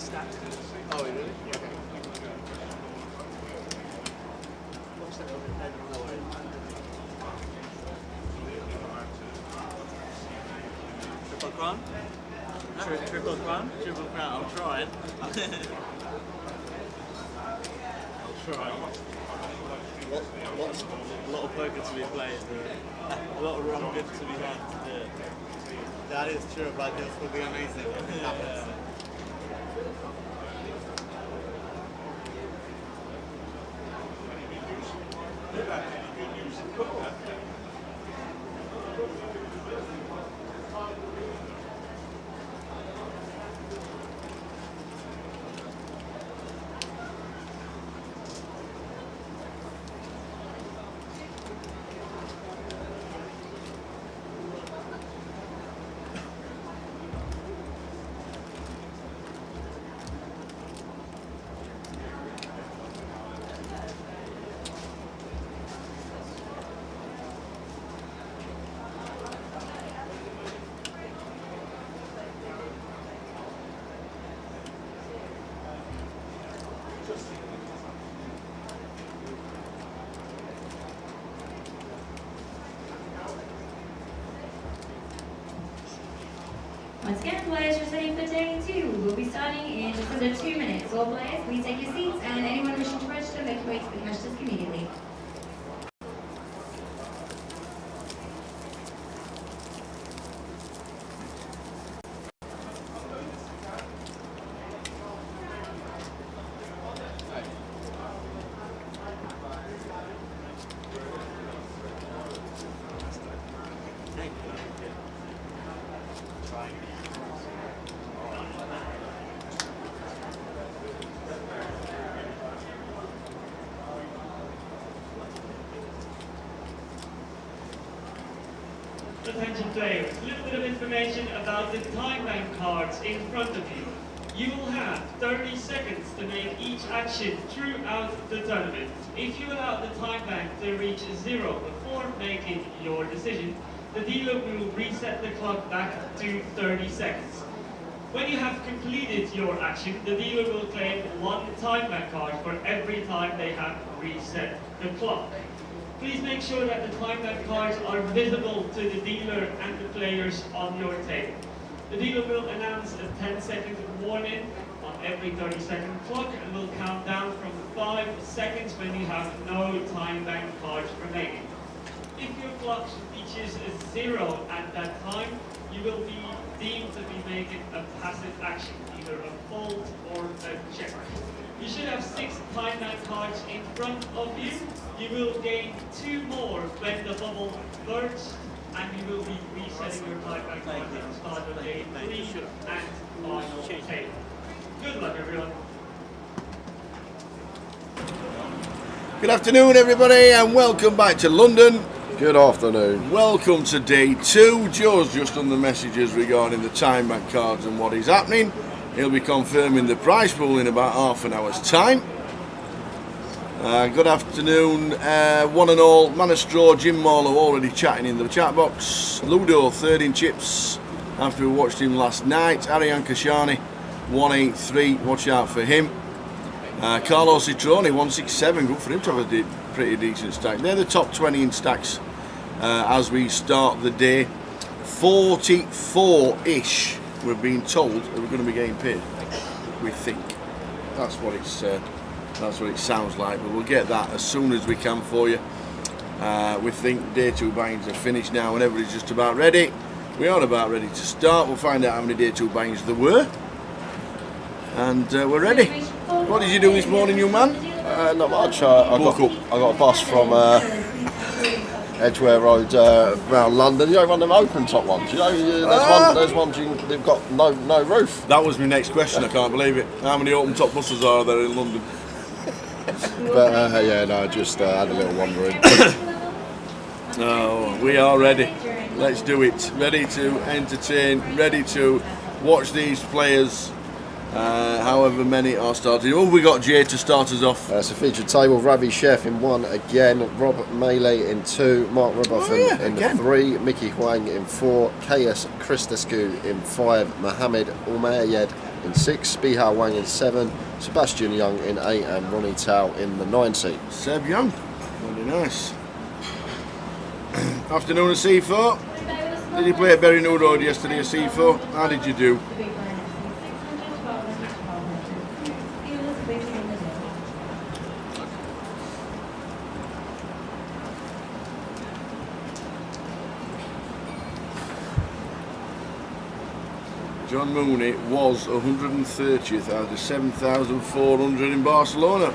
stacked. Oh, really? Yeah. Looks like I don't know where. Triple crown? Triple crown? Triple crown, I'm trying. I'll try. A lot of poker to be played, a lot of wrong bits to be had to do. That is true, but this will be amazing if it happens. Once again, players are ready for day 2. We'll be starting in just under 2 minutes. All players, please take your seats, and anyone wishing to register, make your way to the cash desk immediately. Attention players, a little bit of information about the time bank cards in front of you. You will have 30 seconds to make each action throughout the tournament. If you allow the time bank to reach 0 before making your decision, the dealer will reset the clock back to 30 seconds. When you have completed your action, the dealer will claim 1 time bank card for every time they have reset the clock. Please make sure that the time bank cards are visible to the dealer and the players on your table. The dealer will announce a 10-second warning on every 30-second clock and will count down from 5 seconds when you have no time bank cards remaining. If your clock reaches 0 at that time, you will be deemed to be making a passive action, either a fold or a check. You should have 6 time bank cards in front of you. You will gain 2 more when the bubble bursts, and you will be resetting your time bank cards at the start of game 3 and final table. Good luck, everyone. Good afternoon, everybody, and welcome back to London. Good afternoon. Welcome to day 2. Joe's just done the messages regarding the time bank cards and what is happening. He'll be confirming the prize pool in about half an hour's time. Good afternoon, one and all. Man of Straw, Jim Marlowe already chatting in the chat box. Ludo, 3rd in chips after we watched him last night. Ariane Kashani, 183, watch out for him. Carlo Citroni, 167, good for him to have a pretty decent stack. They're the top 20 in stacks as we start the day. 44-ish, we've been told, that we're going to be getting paid. We think. That's what it sounds like, but we'll get that as soon as we can for you. We think day 2 buyings are finished now and everybody's just about ready. We are about ready to start. We'll find out how many day 2 buyings there were. And we're ready. What did you do this morning, young man? Not much. I got a bus from Edgware Road around London. You know, one of them open top ones. You know, there's ones they've got no roof. That was my next question. I can't believe it. How many open top buses are there in London? But yeah, no, just had a little wander in. Oh, we are ready. Let's do it. Ready to entertain. Ready to watch these players. However many are starting. Oh, we got Jay to start us off. It's a featured table. Ravi Chef in 1 again. Rob Melee in 2. Mark Ruboff in 3. Mickey Huang in 4. KS Christescu in 5. Mohammed Umayyad in 6, Bihao Wang in 7, Sebastian Young in 8, and Ronnie Tao in the 9 seat. Seb Young, very nice. Afternoon at C4. Did you play at Berry New Road yesterday at C4? How did you do? John Mooney was 130th out of 7,400 in Barcelona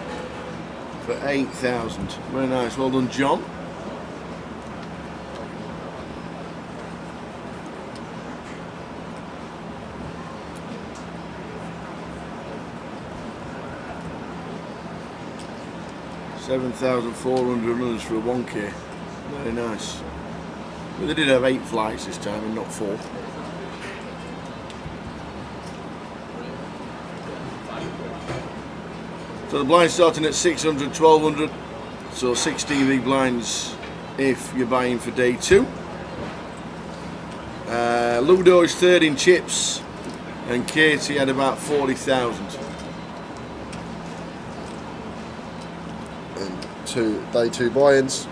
for 8,000. Very nice, well done, John. $7,400 runners for a 1K. Very nice. But they did have 8 flights this time and not 4. So the blinds starting at 600, 1200, so 16 big blinds if you're buying for day 2. Ludo is 3rd in chips, and Katie had about 40,000. And day 2 buy-ins,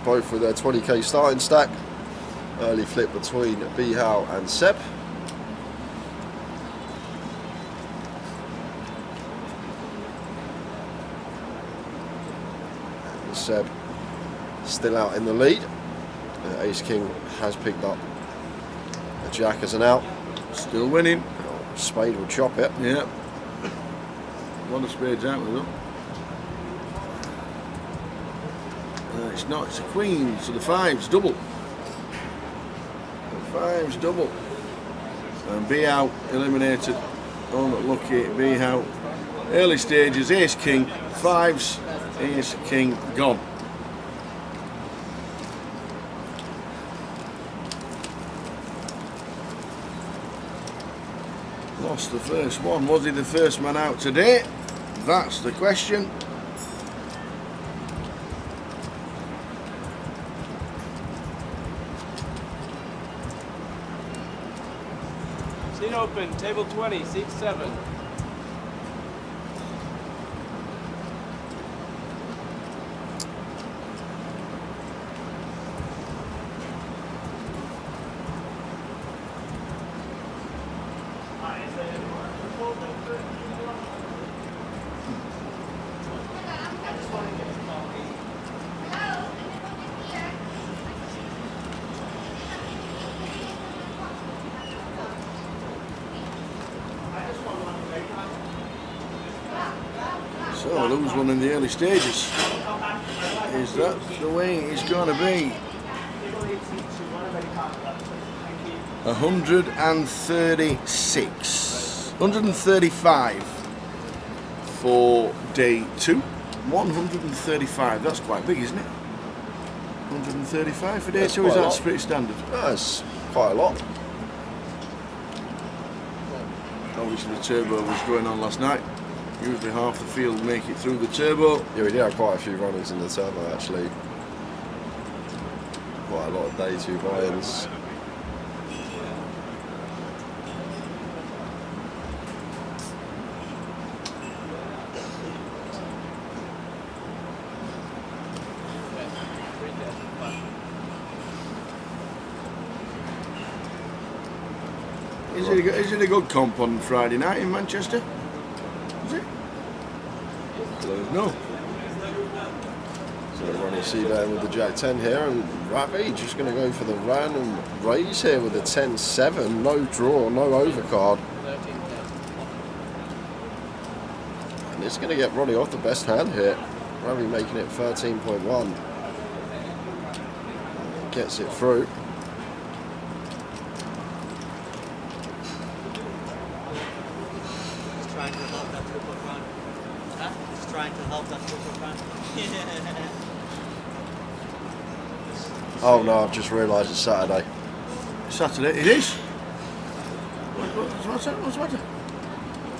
both with their 20k starting stack. Early flip between Bihao and Seb. Seb still out in the lead. Ace King has picked up a jack as an out. Still winning. Spade will chop it. Yeah. One of spades out with them. It's not, it's a queen, so the 5's double. The 5's double. And B out, eliminated. Unlucky, B out. Early stages, Ace King, 5's. Ace King gone. Lost the first one. Was he the first man out today? That's the question. Seat open, table 20, seat 7. So lose one in the early stages. Is that the way it's going to be? 136, 135 for day 2. 135. That's quite big, isn't it? 135 for day 2. Is that pretty standard? That's quite a lot. Obviously the turbo was going on last night. Usually half the field make it through the turbo. Yeah, we did have quite a few runners in the turbo actually. Quite a lot of day 2 buy-ins. Is it a good comp on Friday night in Manchester? Is it? No. So Ronnie C-Band with the Jack 10 here, and Ravi just going to go for the random raise here with the 10-7. No draw, no overcard. And it's going to get Ronnie off the best hand here. Ravi making it 13.1. Gets it through. Trying to help that triple front. Huh? Just trying to help that triple front. Oh no, I've just realised it's Saturday. Saturday, it is. What's the matter?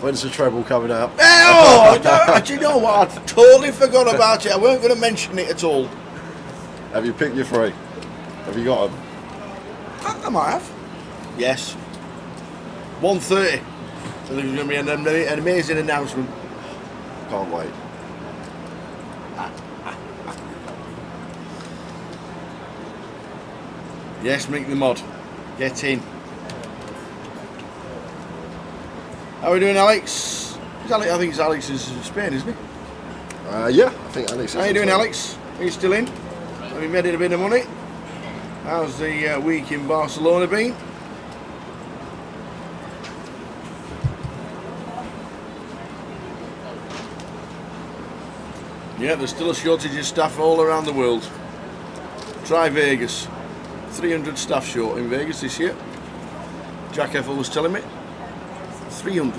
When's the treble coming out? Oh, do you know what? I totally forgot about it. I weren't going to mention it at all. Have you picked your 3? Have you got them? I might have. Yes. 1:30. I think it's going to be an amazing announcement. Can't wait. Yes, Mick the mod. Get in. How are we doing, Alex? I think it's Alex is in Spain, isn't he? Yeah, I think Alex is. How you doing, Alex? Are you still in? Have you made it a bit of money? How's the week in Barcelona been? Yeah, there's still a shortage of staff all around the world. Try Vegas. 300 staff short in Vegas this year. Jack Effel was telling me. 300.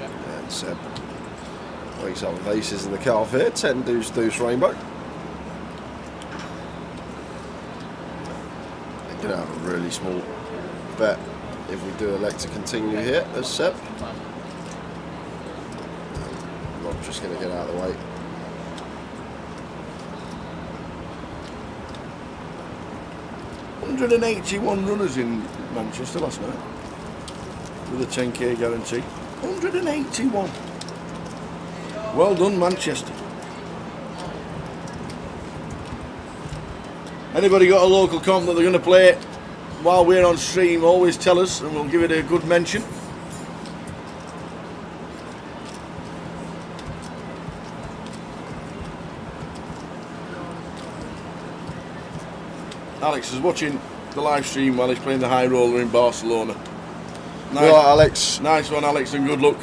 And Seb wakes up with aces in the calf here. 10 deuce deuce rainbow. They're going to have a really small bet if we do elect to continue here as Seb. I'm just going to get out of the way. $181 runners in Manchester last night with a 10k guarantee. 181. Well done, Manchester. Anybody got a local comp that they're going to play while we're on stream? Always tell us, and we'll give it a good mention. Alex is watching the live stream while he's playing the high roller in Barcelona. Nice, Right, Alex. Nice one, Alex, and good luck.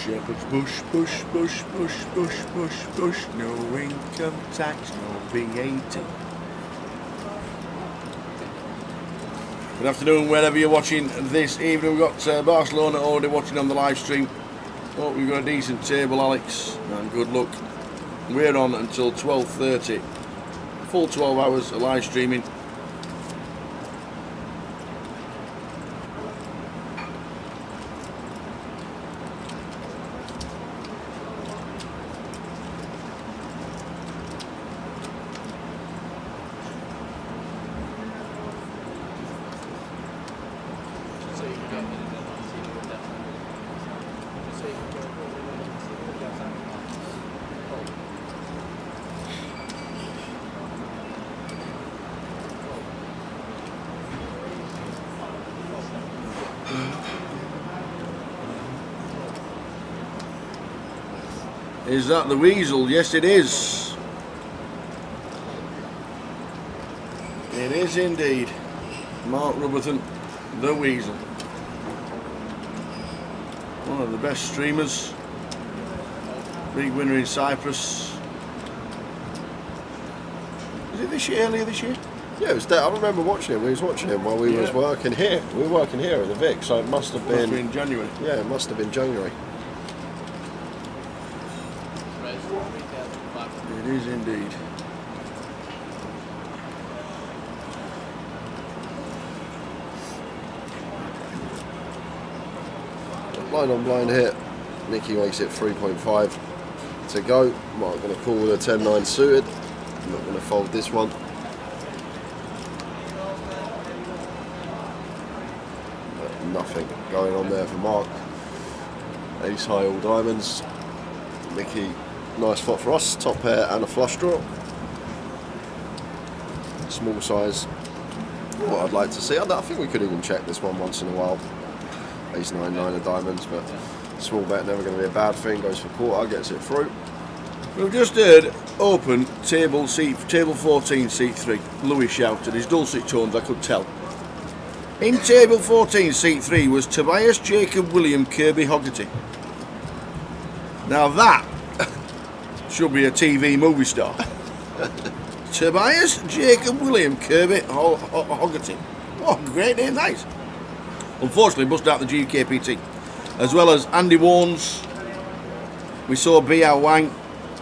Shepherd's bush, bush, bush, bush, bush, bush, bush. No income tax, no VAT. Good afternoon, wherever you're watching this evening. We've got Barcelona already watching on the live stream. Hope we've got a decent table, Alex, and good luck. We're on until 12:30. Full 12 hours of live streaming. Is that the Weasel? Yes, it is. It is indeed. Mark Rubberton, the Weasel. One of the best streamers. Big winner in Cyprus. Was it this year, earlier this year? Yeah, it was I remember watching him. We was watching him while we was working here. We were working here at the Vic, so it must have been in January. Yeah, it must have been January. It is indeed. Blind on blind hit. Nicky makes it 3.5 to go. Mark going to call with a 10-9 suited. I'm not going to fold this one. But nothing going on there for Mark. Ace high all diamonds. Nicky, nice spot for us. Top pair and a flush draw. Small size. What I'd like to see. I think we could even check this one once in a while. Ace 9, 9 of diamonds, but small bet never going to be a bad thing. Goes for quarter, gets it through. We've just heard open table 14, seat 3. Louis shouted his dulcet tones, I could tell. In table 14, seat 3 was Tobias Jacob William Kirby Hoggerty. Now that Should be a TV movie star. Tobias Jacob William Kirby Hoggerty. What a great name that is. Unfortunately, bust out the GUKPT. As well as Andy Warnes. We saw Bia Wang,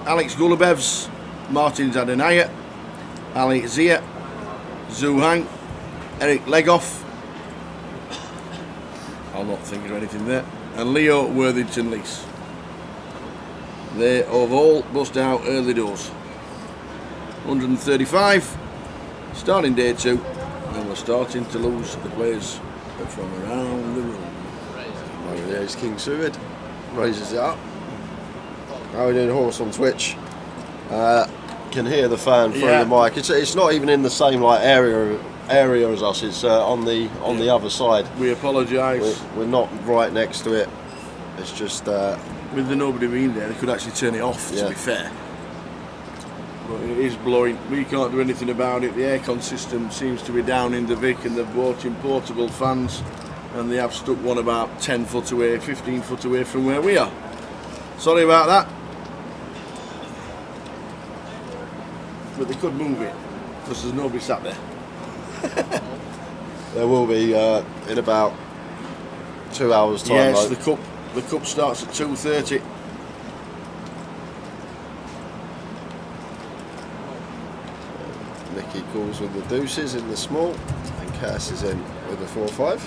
Alex Gulabevs, Martin Zadanaya, Ali Zia, Zhu Hang, Eric Legoff. I'll not think of anything there. And Leo Worthington Lease. They have all bust out early doors. 135, starting day 2, and we're starting to lose the players from around the room. Right, there's King Suid, raises it up. How are we doing, Horse on Twitch? Can hear the fan through the mic. It's not even in the same like area as us. It's on the other side. We apologise. We're not right next to it. It's just with the nobody being there, they could actually turn it off. To be fair, but it is blowing. We can't do anything about it. The aircon system seems to be down in the Vic, and they've brought in portable fans, and they have stuck one about 10 foot away, 15 foot away from where we are. Sorry about that. But they could move it because there's nobody sat there. There will be in about 2 hours' time. Yes, the cup starts at 2:30. Nicky calls with the deuces in the small, and Cass is in with the 4-5.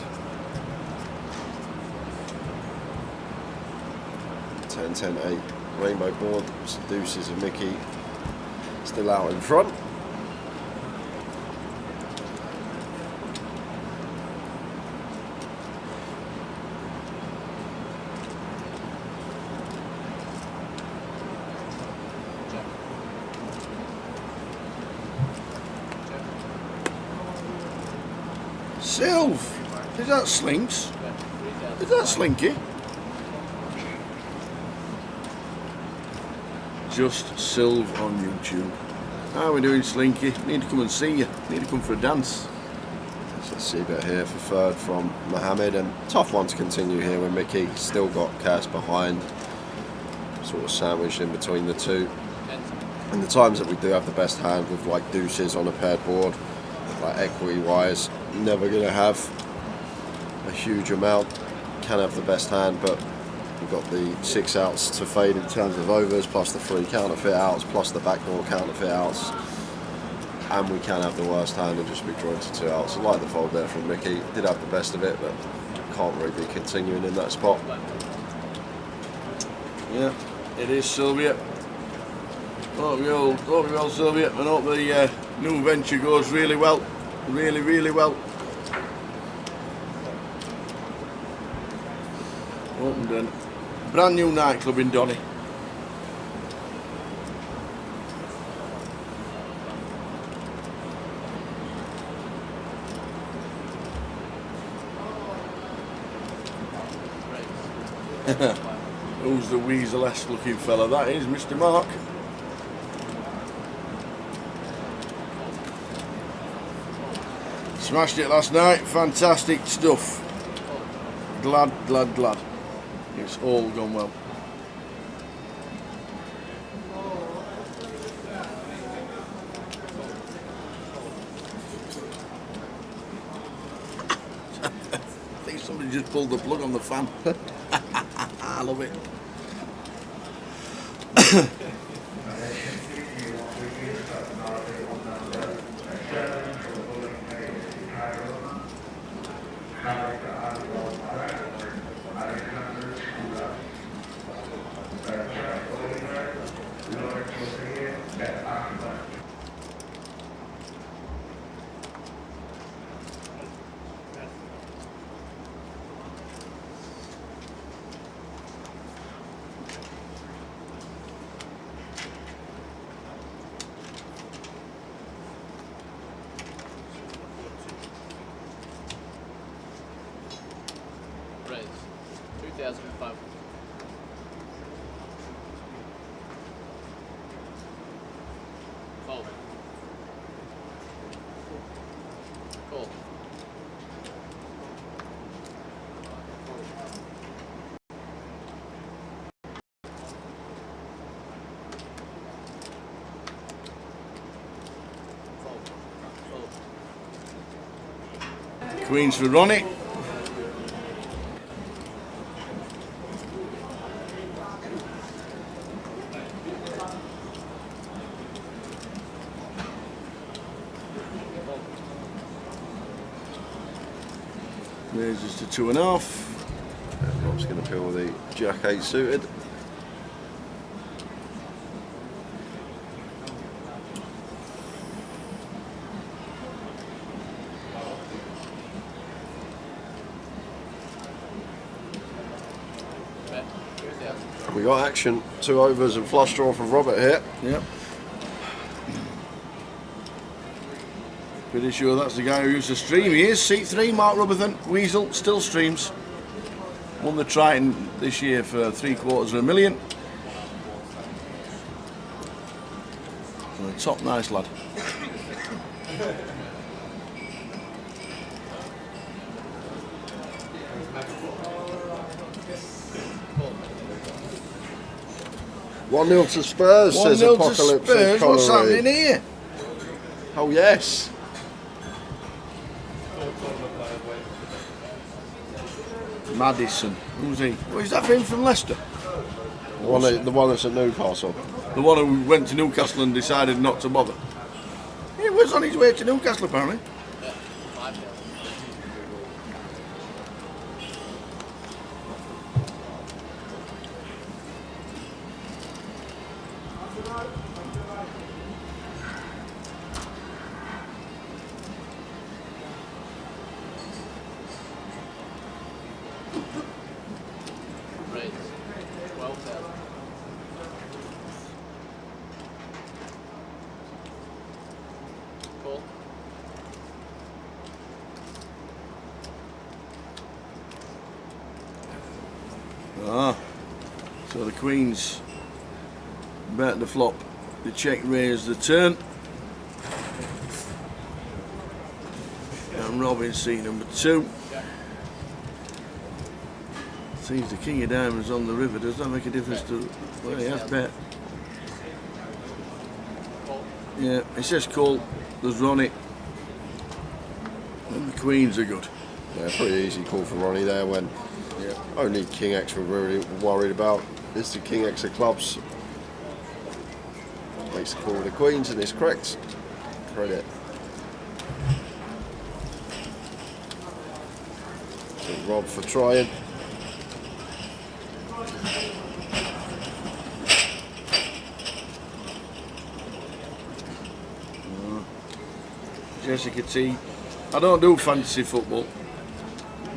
10-10-8. Rainbow board. Some deuces and Mickey still out in front. Sylv, is that Slinks? Is that Slinky? Just Sylv on YouTube. How are we doing, Slinky? Need to come and see you. Need to come for a dance. So let's see a bit here for third from Mohammed, and tough one to continue here with Mickey. Still got Cass behind, sort of sandwiched in between the two. And the times that we do have the best hand with like deuces on a paired board, like equity wise, never going to have a huge amount. Can have the best hand, but we've got the 6 outs to fade in terms of overs, plus the 3 counterfeit outs, plus the backdoor counterfeit outs, and we can have the worst hand and just be drawn to 2 outs. I like the fold there from Mickey. Did have the best of it, but can't really be continuing in that spot. Yeah, it is Sylvia. Hope you're well, Sylvia, and hope the new venture goes really well. Really, really well. Opened a brand new nightclub in Donny. Who's the weasel-esque looking fella? That is Mr. Mark. Smashed it last night, fantastic stuff. Glad. It's all gone well. I think somebody just pulled the plug on the fan. I love it. Raise. 2,500. Fold. Call. Queens for Ronnie. There's just a 2.5. Rob's going to peel the Jack 8 suited. Bet 2,000. We got action, 2 overs and flush draw from Robert here. Yep. Pretty sure that's the guy who used to stream. He is. Seat 3, Mark Rubberthan. Weasel still streams. Won the Triton this year for $750,000. And a top nice lad. One 0 to Spurs, 1-0 says to Apocalypse. Spurs. What's happening here? Oh yes. Madison. Who's he? What is that for him from Leicester? The one that's at Newcastle. The one who went to Newcastle and decided not to bother. He was on his way to Newcastle apparently. Bet 5,000. Raise 12,000. Cool. Ah, so the Queens bet the flop, the check raise the turn. And Robin seat number 2. Seems the King of Diamonds on the river. Does that make a difference to where he has bet? Cool. Yeah, it says call. There's Ronnie. And the Queens are good. Yeah, pretty easy call for Ronnie there when only King X we're really worried about is the King X of clubs. Makes the call with the Queens and it's correct. Credit. So Rob for trying. Jessica T. I don't do fantasy football,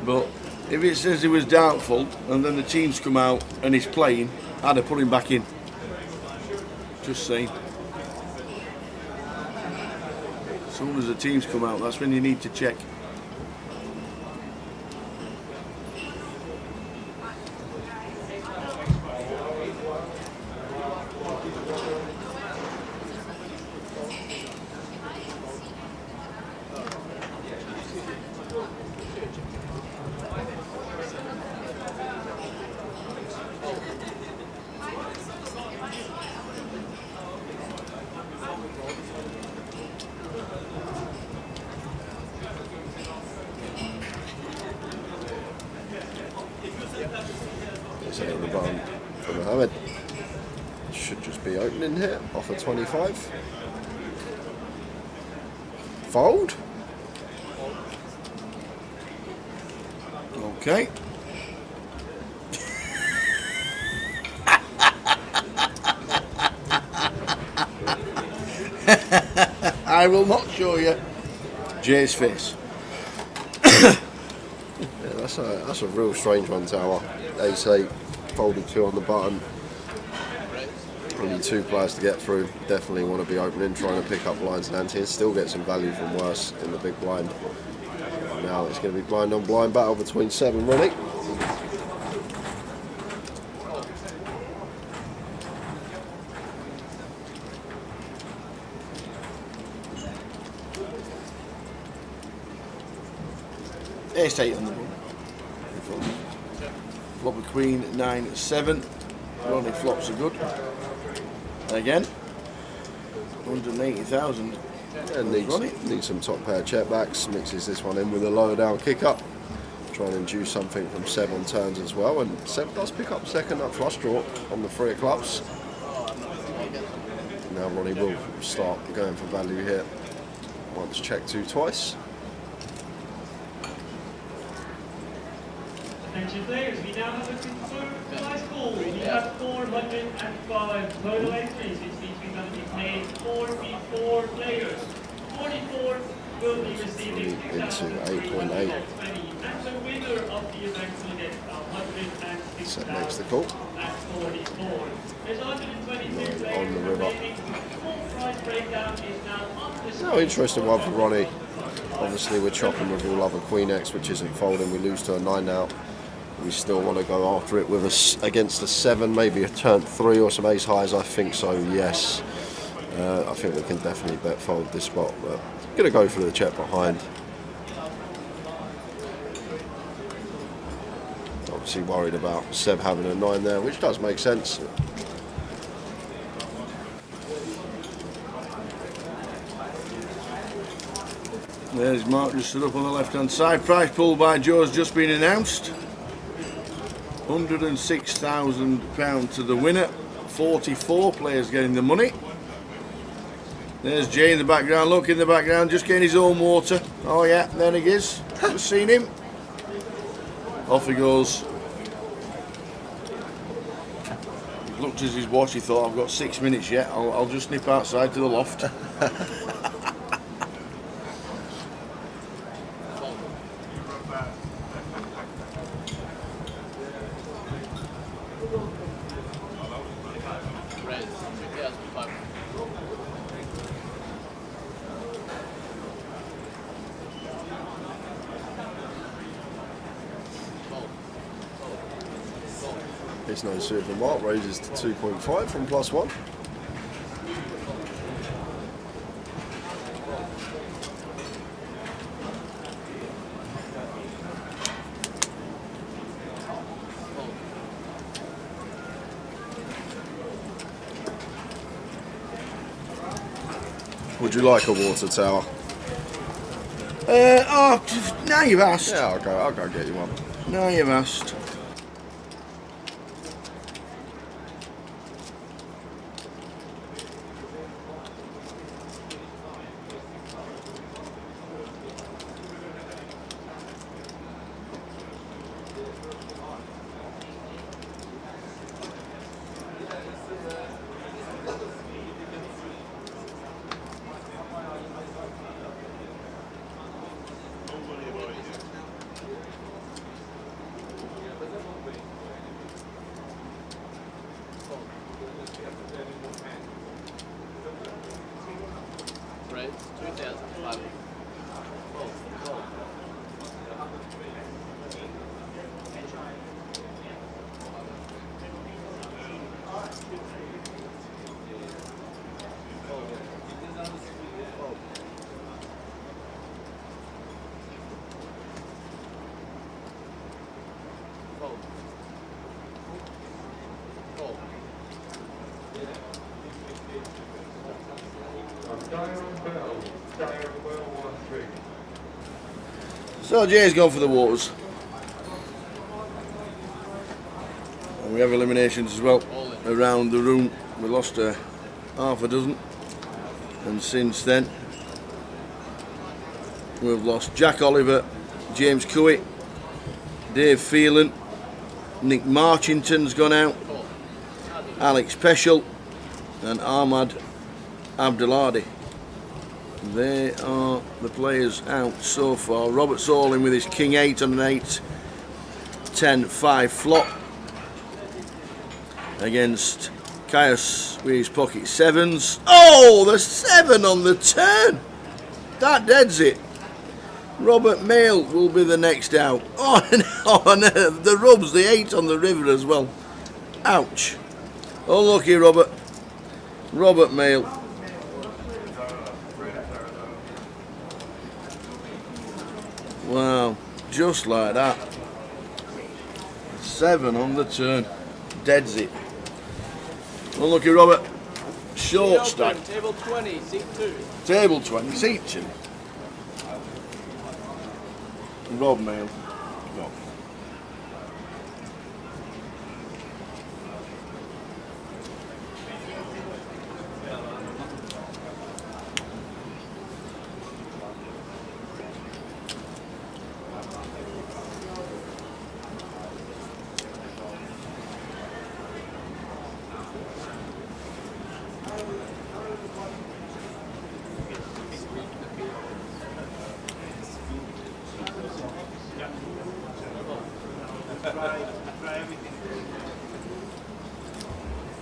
but if it says he was doubtful and then the teams come out and he's playing, I'd have put him back in. Just saying. As soon as the teams come out, that's when you need to check. It's out of the button for Mohammed. Should just be opening here, offer 25. Fold. Okay. I will not show you Jay's face. Yeah, that's a real strange one, Tower. Ace-8, folded 2 on the button. Only 2 players to get through. Definitely want to be opening, trying to pick up blinds and ante and still get some value from worse in the big blind. Now it's going to be blind on blind battle between 7 ready. Ace-8 on the run. Flop a Queen 9-7. Ronnie flops are good. Again. 180,000. And needs some top pair checkbacks. Mixes this one in with a lower down kick up. Try and induce something from Seb on turns as well. And Seb does pick up second up flush draw on the 3 of clubs. Now Ronnie will start going for value here. Once check 2 twice. Attention players, we now have a confirmed prize pool. We have 405 total entries, which means we're going to be playing 4v4 players. 44 will be receiving Into 8.8. and the winner of the event will get 106,000 Seb makes the call. at 44. There's 122 On players the river. remaining. Full prize breakdown is now on the screen. No, interesting one for Ronnie. Obviously we're chopping with all other Queen X, which isn't folding. We lose to a 9 now. We still want to go after it with us against a 7, maybe a turn 3 or some ace highs. I think so, yes. I think we can definitely bet fold this spot, but going to go for the check behind. Obviously worried about Seb having a 9 there, which does make sense. There's Mark just stood up on the left hand side. Prize pool by Joe has just been announced. £106,000 to the winner. 44 players getting the money. There's Jay in the background. Look in the background, just getting his own water. Oh yeah, there he is. Just seen him. Off he goes. He looked at his watch. He thought, I've got 6 minutes yet. I'll just nip outside to the loft. Red, 2,500. It's no super mark, raises to 2.5 from +1. Would you like a water tower? Now you've asked. Yeah, I'll go get you one. Now you've asked. Red, 2,500. So Jay's gone for the waters. And we have eliminations as well around the room. We lost half a dozen. And since then, we've lost Jack Oliver, James Cooey, Dave Phelan, Nick Marchington's gone out, Alex Peschel, and Ahmad Abdelhadi. They are the players out so far. Robert's all in with his King 8 on an 8, 10, 5 flop against Caius with his pocket 7s. Oh, the 7 on the turn. That deads it. Robert Mail will be the next out. Oh, no, the rubs, the 8 on the river as well. Ouch. Unlucky, Robert. Robert Mail. Wow, just like that. 7 on the turn. Deads it. Unlucky, Robert. short stack. Table 20, seat 2. Table 20, seat 2. Rob Mail. Rob.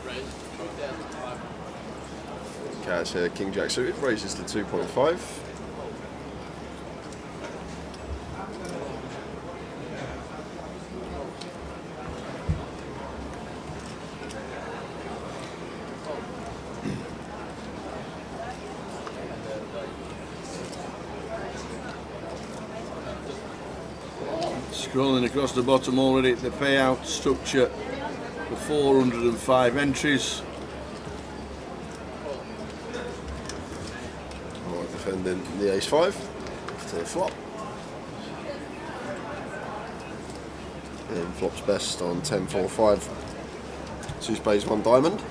Raise 2,500. Cats here, King Jack suited, raises to 2.5. Scrolling across the bottom already, the payout structure for 405 entries. Alright, defending the ace-5 to the flop. And flops best on 10-4-5. 2 spades, 1 diamond.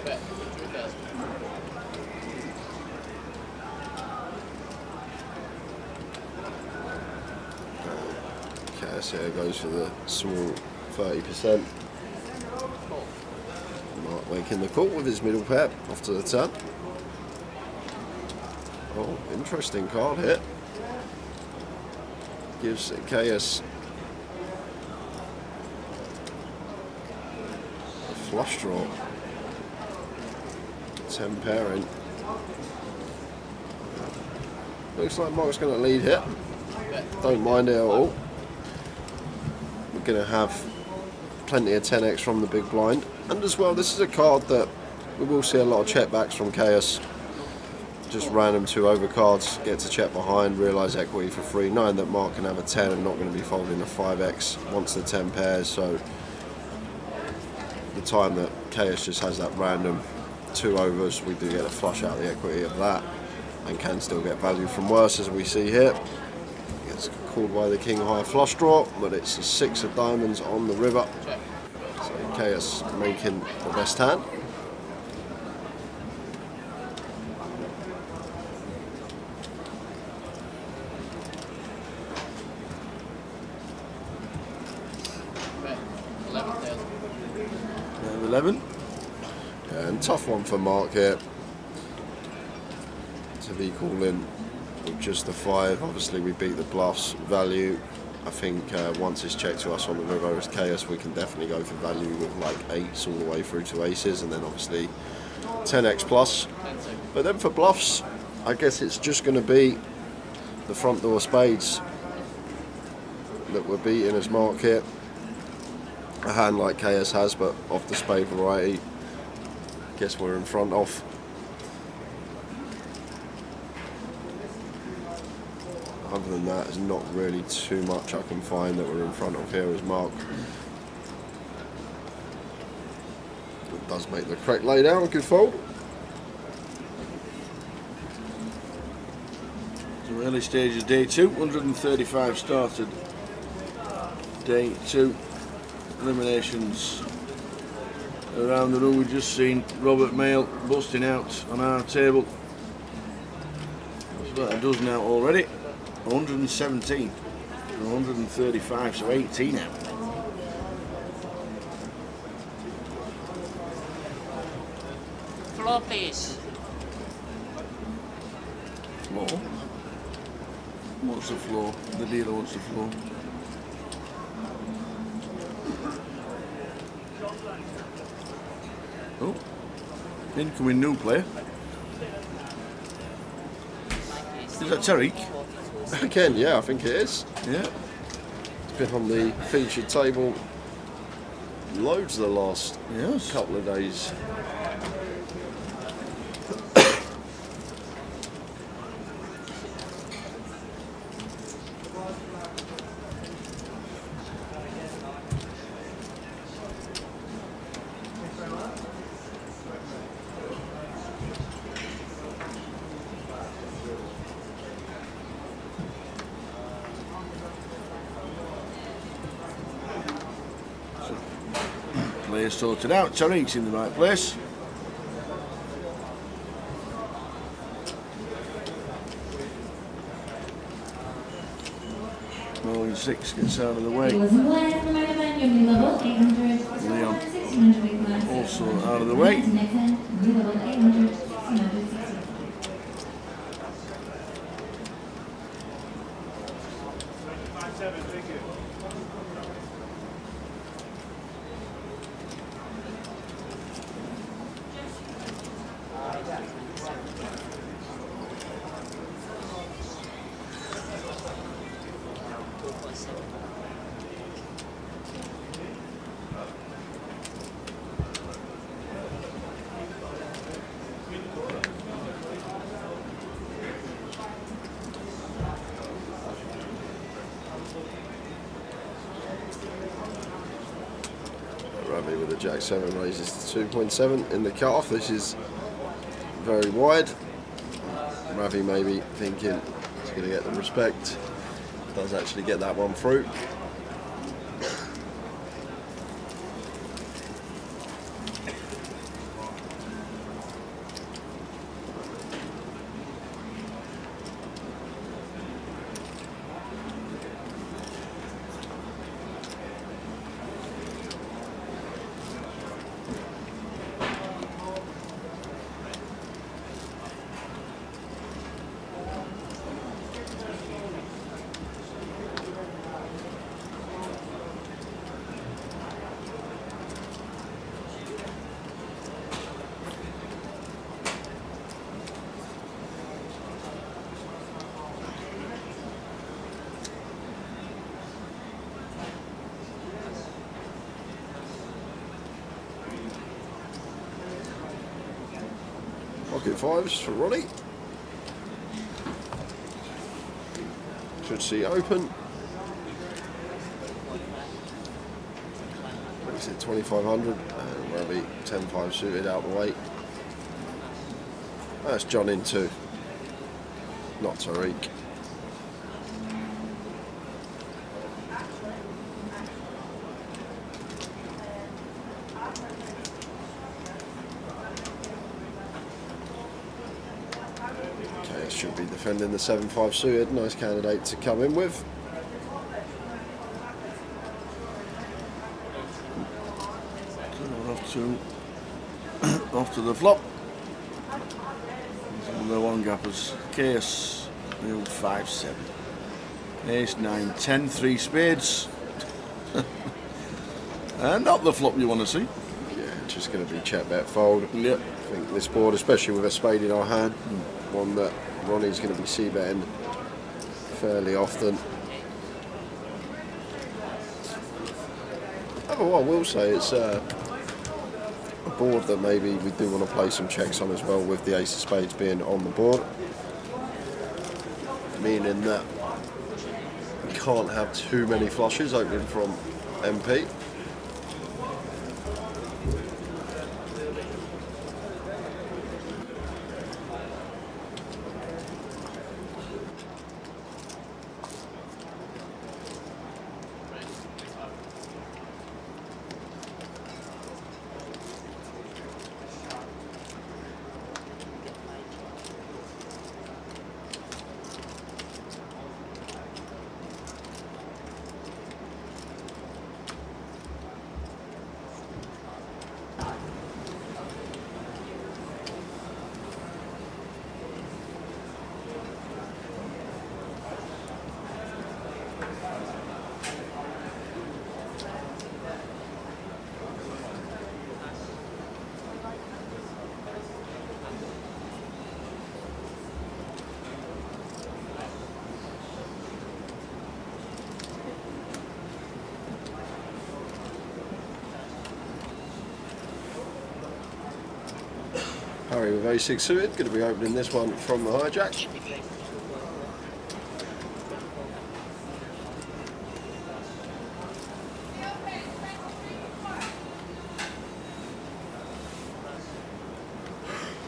Bet 2,000. Cass here goes for the small 30%. Mark making the call with his middle pair off to the turn. Oh, interesting card here. Gives KS a flush draw. 10 pairing. Looks like Mark's going to lead here. Don't mind it at all. We're going to have plenty of 10x from the big blind. And as well, this is a card that we will see a lot of check backs from KS. Just random 2 overcards, get to check behind, realise equity for free, knowing that Mark can have a 10 and not going to be folding a 5x once the 10 pairs. So the time that KS just has that random 2 overs, we do get a flush out of the equity of that and can still get value from worse, as we see here. Gets called by the king high flush draw, but it's a 6 of diamonds on the river. So KS making the best hand. Bet 11,000. 11. Yeah, and tough one for Mark here to be calling with just the 5. Obviously we beat the bluffs value. I think once it's checked to us on the river as KS, we can definitely go for value with like 8s all the way through to aces, and then obviously 10x plus. 10 seconds. But then for bluffs, I guess it's just going to be the front door spades that we're beating as Mark here. A hand like KS has, but off the spade variety, guess we're in front of. Other than that, there's not really too much I can find that we're in front of here as Mark. It does make the correct lay down, good fold. So early stages, day 2, 135 started. Day 2, eliminations. Around the room, we've just seen Robert Mail busting out on our table. That's about a dozen out already. 117 from 135, so 18 out. Floor, please. Floor. What's the floor? The dealer wants the floor. Oh, incoming new player. Is that Tariq? Again, yeah, I think it is. Yeah. It's been on the featured table loads the last Yes. couple of days. you sorted out. Tariq's in the right place. Rolling 6 gets out of the way. Leon also out of the way. Ravi with the Jack 7 raises to 2.7 in the cut-off. This is very wide. Ravi maybe thinking he's going to get the respect. Does actually get that one through. Pocket 5s for Ronnie. Should see open. Makes it 2500 and Ravi 10-5 suited out the way. That's John in 2, not Tariq. Should be defending the 7-5 suited. Nice candidate to come in with. Off to the flop. The one gappers. Case, the old 5-7. Ace 9, 10, 3 spades. And not the flop you want to see. Yeah, just going to be check bet fold. Yep. I think this board, especially with a spade in our hand, one that Ronnie's going to be c-betting fairly often. However, what I will say, it's a board that maybe we do want to play some checks on as well, with the ace of spades being on the board. Meaning that we can't have too many flushes opening from MP. Harry with A6 suited, going to be opening this one from the hijack.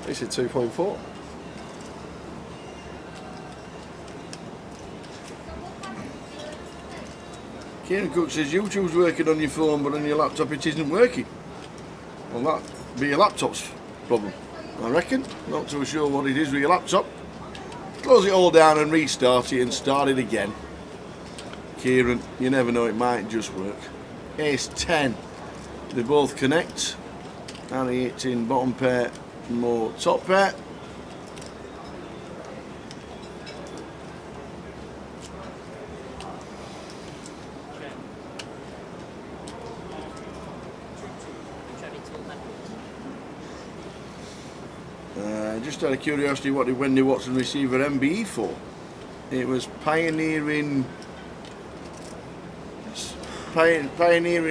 This is 2.4. Kieran Cook says YouTube's working on your phone, but on your laptop it isn't working. Well, that be your laptop's problem, I reckon. Not too sure what it is with your laptop. Close it all down and restart it and start it again. Kieran, you never know, it might just work. Ace 10. They both connect. Harry hits in bottom pair, more top pair. Just out of curiosity, what did Wendy Watson receive her MBE for? It was pioneering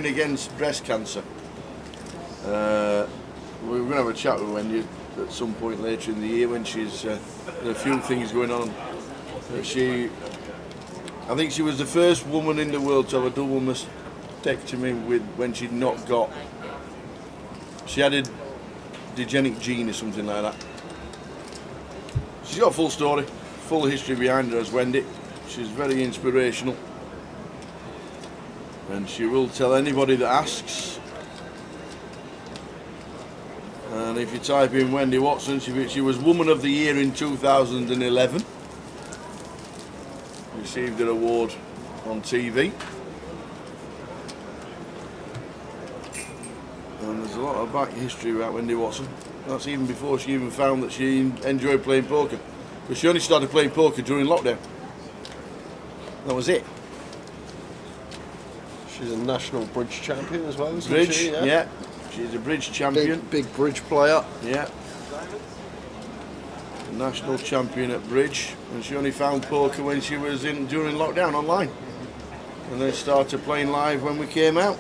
against breast cancer. We're going to have a chat with Wendy at some point later in the year when she's there's a few things going on. I think she was the first woman in the world to have a double mastectomy when she'd not got. She had a degenic gene or something like that. She's got a full story, full history behind her as Wendy. She's very inspirational. And she will tell anybody that asks. And if you type in Wendy Watson, she was Woman of the Year in 2011. Received her award on TV. And there's a lot of back history about Wendy Watson. That's even before she even found that she enjoyed playing poker. Because she only started playing poker during lockdown. That was it. She's a national bridge champion as well, isn't Bridge, she? yeah. She's a bridge champion. Big bridge player. Yeah. National champion at bridge. And she only found poker when she was during lockdown online. And then started playing live when we came out.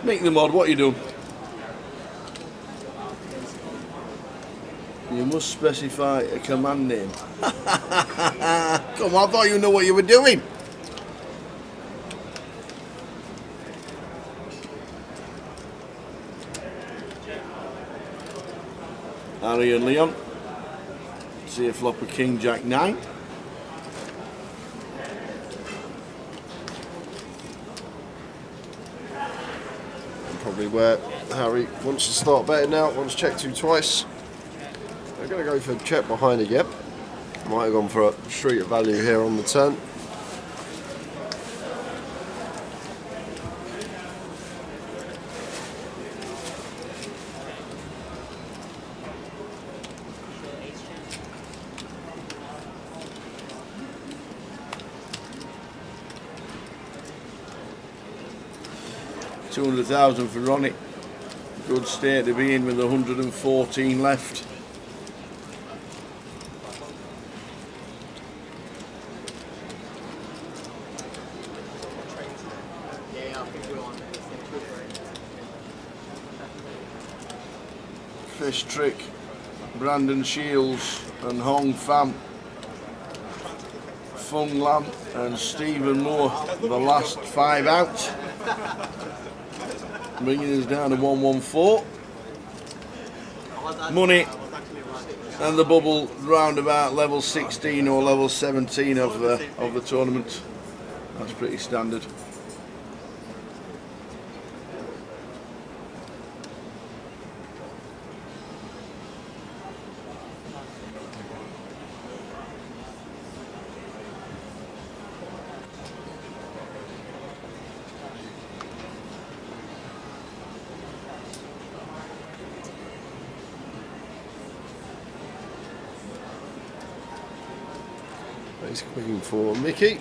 Make them odd, what are you doing? You must specify a command name. Come on, I thought you knew what you were doing. Harry and Leon. See a flop of King Jack 9. Probably where Harry wants to start betting now, wants to check two twice. They're going to go for check behind again. Might have gone for a street of value here on the turn. $200,000 for Ronnie. Good state to be in with 114 left. Fish Trick, Brandon Shields and Hong Pham, Fung Lam and Stephen Moore, the last 5 out. Bringing us down to 114. Money and the bubble round about level 16 or level 17 of the tournament. That's pretty standard. He's queen for Mickey.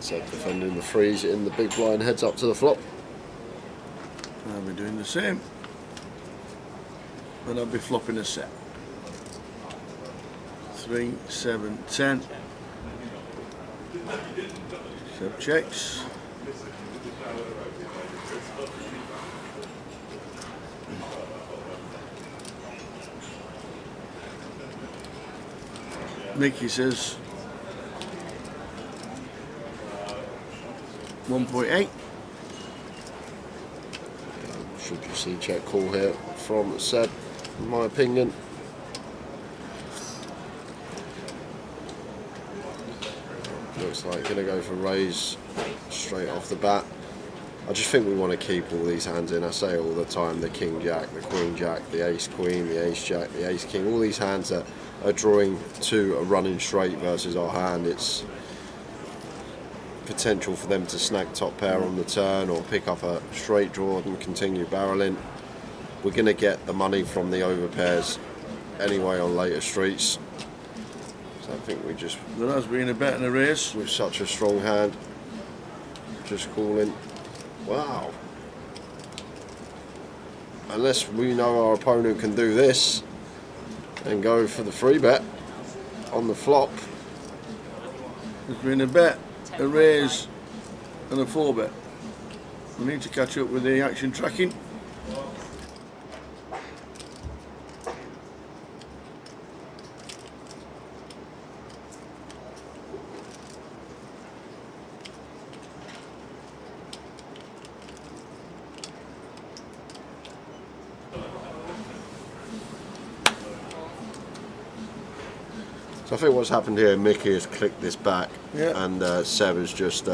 So defending the threes in the big blind, heads up to the flop. I'll be doing the same. And I'll be flopping a set. 3, 7, 10. Seb checks. Mickey says 1.8. Should you see check call here from Seb, in my opinion. Looks like going to go for raise straight off the bat. I just think we want to keep all these hands in. I say all the time, the king jack, the queen jack, the ace queen, the ace jack, the ace king, all these hands that are drawing to a running straight versus our hand. It's potential for them to snag top pair on the turn or pick up a straight draw and continue barreling. We're going to get the money from the over pairs anyway on later streets. So I think we just... There has been a bet in a race. With such a strong hand, just calling. Wow. Unless we know our opponent can do this and go for the free bet on the flop. There's been a bet, a raise and a 4 bet. We need to catch up with the action tracking. So I think what's happened here, Mickey has clicked this back, Yeah. and Seb has just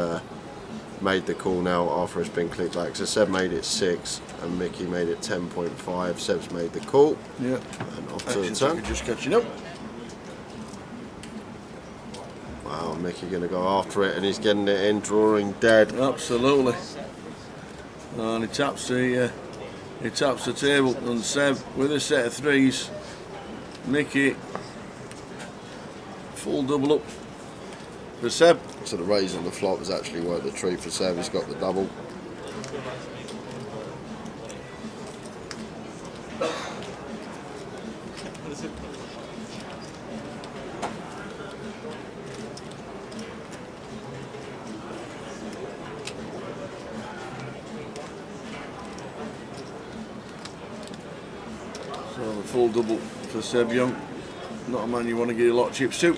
made the call now after it's been clicked back. So Seb made it 6 and Mickey made it 10.5. Seb's made the call. Yeah. And off to the Action turn. tracker just catching up. Wow, Mickey going to go after it and he's getting it in, drawing dead. Absolutely. And he taps the table, and Seb with a set of 3s. Mickey full double up for Seb. So the raise on the flop has actually worked the treat for Seb. He's got the double. So the full double for Seb Young. Not a man you want to get a lot of chips to.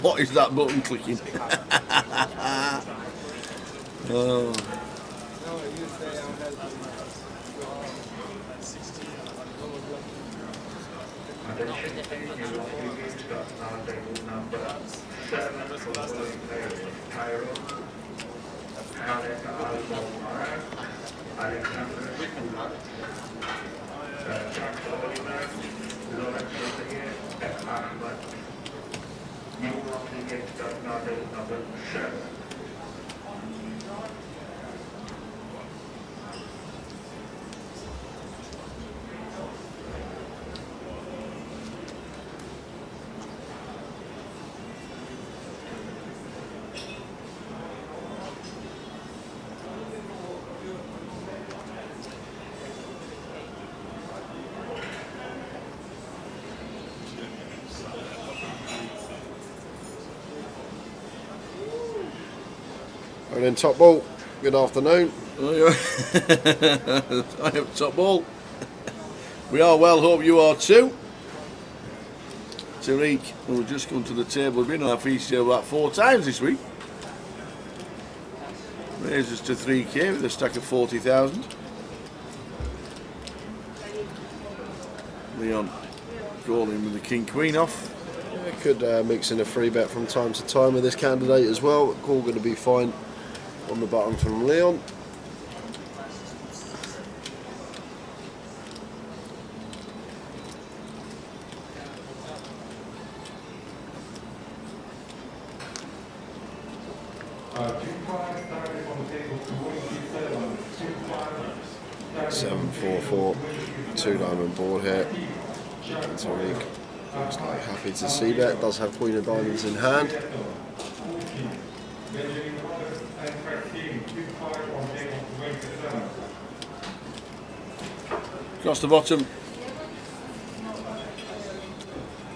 What is that button clicking? Oh. And then top ball, good afternoon. I have top ball. We are well, hope you are too. Tariq, who's just come to the table, has been on our feast table about 4 times this week. Raises to 3k with a stack of 40,000. Leon calling with the king queen off. Yeah, could mix in a free bet from time to time with this candidate as well. Call going to be fine on the button from Leon. Seven, 4-4, 2 diamond board here. And Tariq looks like happy to see that. Does have Queen of Diamonds in hand. Across the bottom.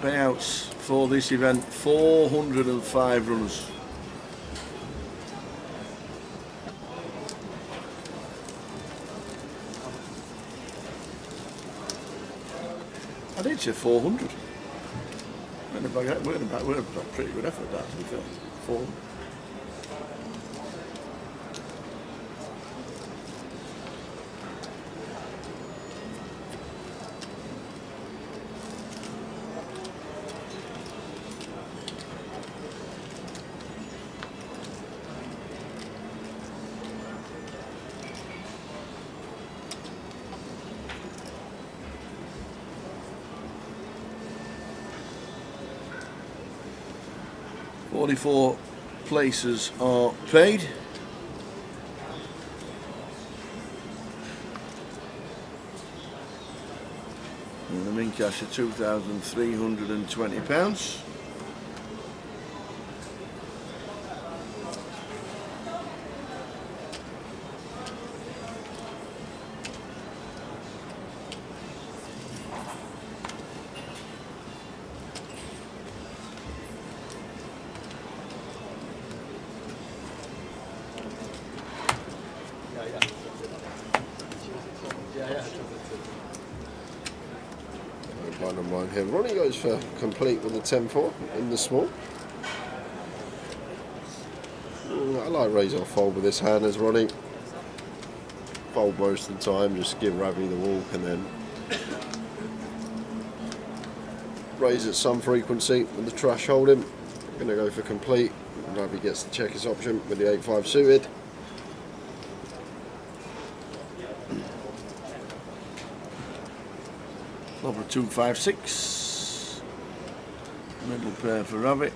Payouts for this event, 405 runners. I did say 400. We're a pretty good effort, that, to be fair. 400. $44 places are paid. And the min cash are £2,320. Blind on mine here. Ronnie goes for complete with the 10-4 in the small. I like raise or fold with this hand as Ronnie. Fold most of the time, just give Ravi the walk and then raise at some frequency with the trash holding. I'm going to go for complete. Ravi gets the checkers option with the 8-5 suited. Flop of 2-5-6. Middle pair for Rabbit.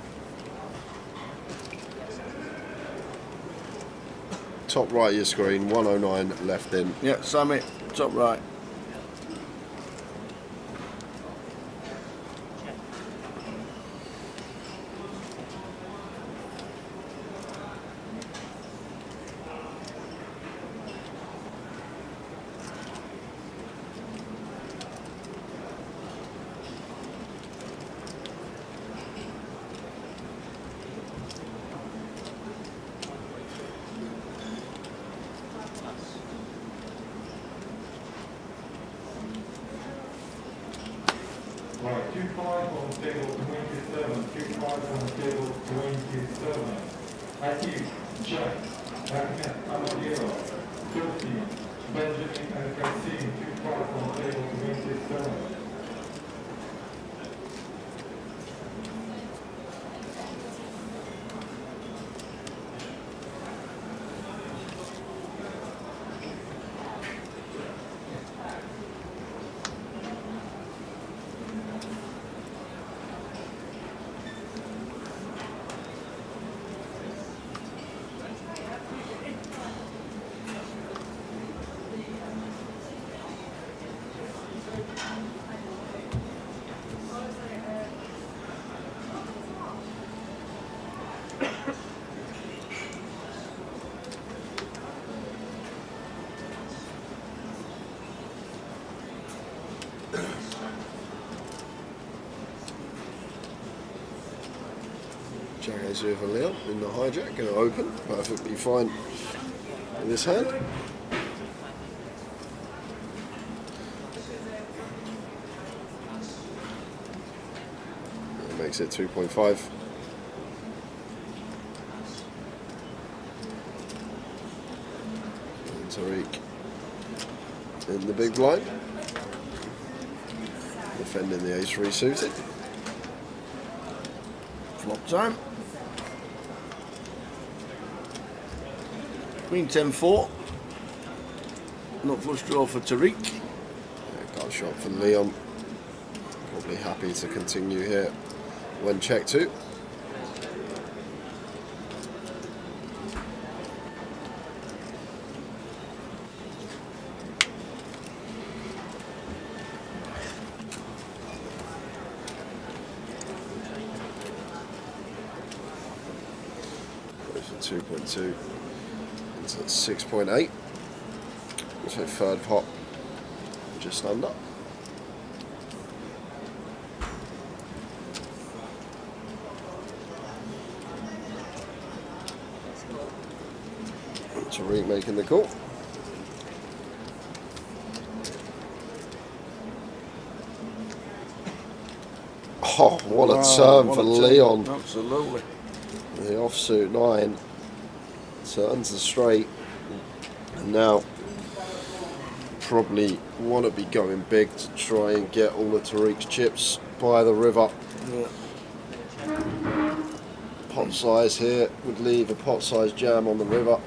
Top right of your screen, 109 left in. Yeah, Sammy, top right. Right, 2-5 on table 27, 2-5 on table 27. Akif, Jack, Ahmed, Amadeo, Turki, Benjamin and Kasim, 2-5 on table 27. Jack Ace with a Leon in the hijack, going to open perfectly fine in this hand. That makes it 2.5. And Tariq in the big blind, defending the ace-3 suited. Flop time. Queen 10-4. Not flush draw for Tariq. Yeah, got a shot from Leon. Probably happy to continue here when check 2. 2.2 into 6.8. So third pot, just under. Tariq making the call. Oh, what a turn what for a turn. Leon. Absolutely. The offsuit 9 turns the straight, and now probably want to be going big to try and get all of Tariq's chips by the river. Yeah. Pot size here would leave a pot size jam on the river.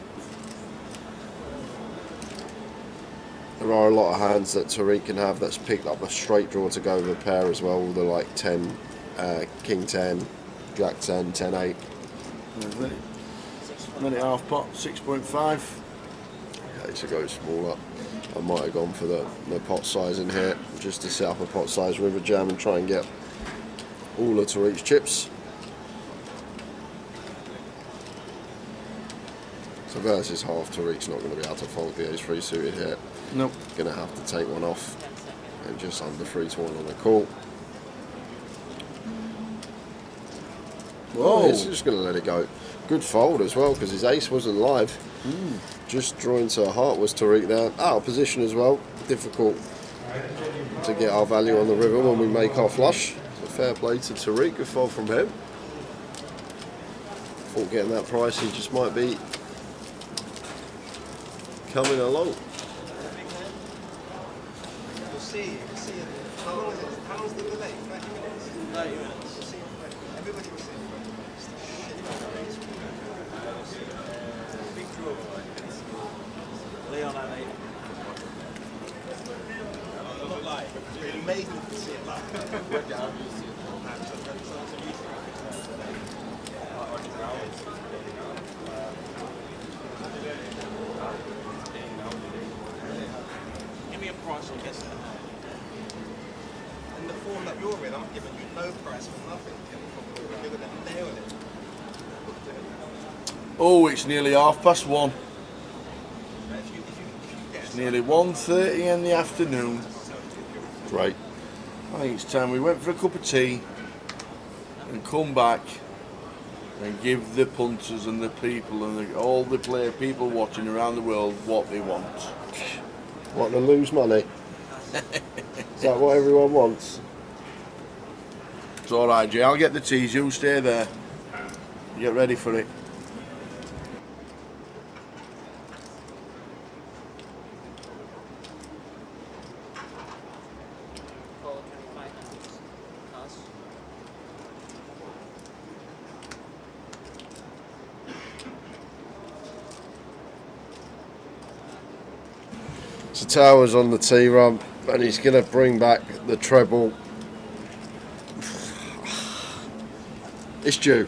There are a lot of hands that Tariq can have that's picked up a straight draw to go with a pair as well. All the like 10, King 10, Jack 10, 10 8. Minute half pot, 6.5. Okay, to go smaller. I might have gone for the pot size in here just to set up a pot size river jam and try and get all of Tariq's chips. So versus half, Tariq's not going to be able to fold the ace-3 suited here. Nope. Going to have to take one off and just under 3-1 on the call. Whoa. He's just going to let it go. Good fold as well because his ace wasn't live. Just drawing to a heart was Tariq there. Out of position as well. Difficult to get our value on the river when we make our flush. So fair play to Tariq. Good fold from him. Thought getting that price he just might be coming along. We'll see. How long is the delay? 30 minutes? 30 minutes. We'll see. Everybody will see. Big draw. Leon, I made it. Live. It's amazing to see it live. Give me a price on this. In the form that you're in, I'm giving you no price for nothing. You're going to nail it. Oh, it's nearly 1:30. If you guess. It's nearly 1:30 in the afternoon. Great. I think it's time we went for a cup of tea and come back and give the punters and the people and all the people watching around the world what they want. What, to lose money? Is that what everyone wants? It's alright, Jay, I'll get the teas, you stay there. Get ready for it. So Tower's on the tee run and he's going to bring back the treble. It's due.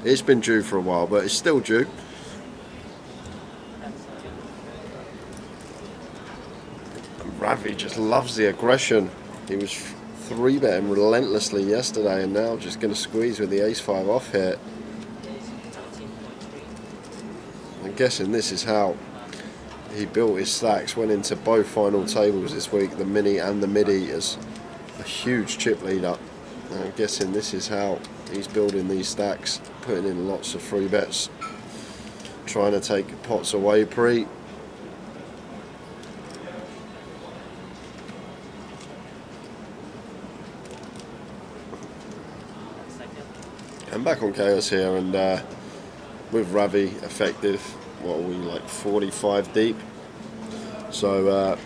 It's been due for a while, but it's still due. Ravi just loves the aggression. He was 3-betting relentlessly yesterday and now just going to squeeze with the ace-5 off here. I'm guessing this is how he built his stacks, went into both final tables this week, the mini and the midi, as a huge chip leader. And I'm guessing this is how he's building these stacks, putting in lots of free bets, trying to take pots away pre. I'm back on chaos here, and with Ravi effective, what are we, like 45 deep? So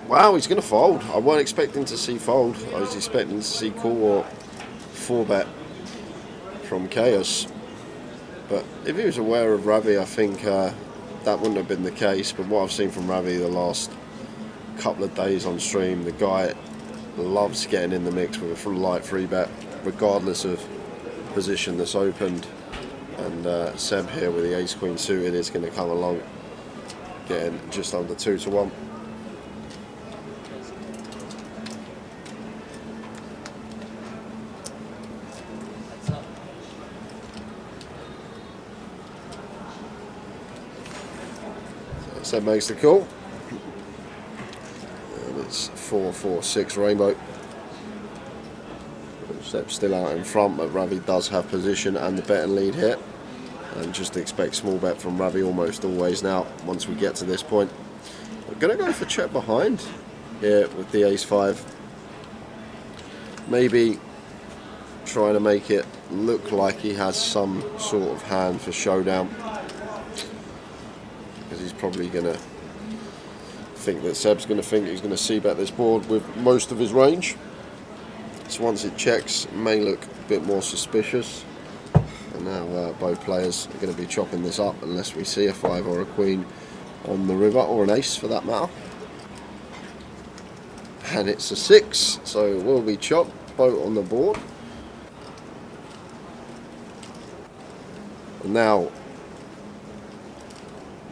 wow, he's going to fold. I wasn't expecting to see fold. I was expecting to see call or 4-bet from chaos. But if he was aware of Ravi, I think that wouldn't have been the case. But what I've seen from Ravi the last couple of days on stream, the guy loves getting in the mix with a light 3-bet, regardless of position that's opened. And Seb here with the ace-queen suited is going to come along, getting just under 2-1. Seb makes the call. And it's 4-4-6 rainbow. Seb's still out in front, but Ravi does have position and the betting lead here. And just expect small bet from Ravi almost always now, once we get to this point. We're going to go for check behind here with the ace-5. Maybe trying to make it look like he has some sort of hand for showdown. Because he's probably going to think that Seb's going to think he's going to c-bet this board with most of his range. So once it checks, it may look a bit more suspicious. And now both players are going to be chopping this up unless we see a 5 or a queen on the river, or an ace for that matter. And it's a 6, so it will be chopped, boat on the board. And now,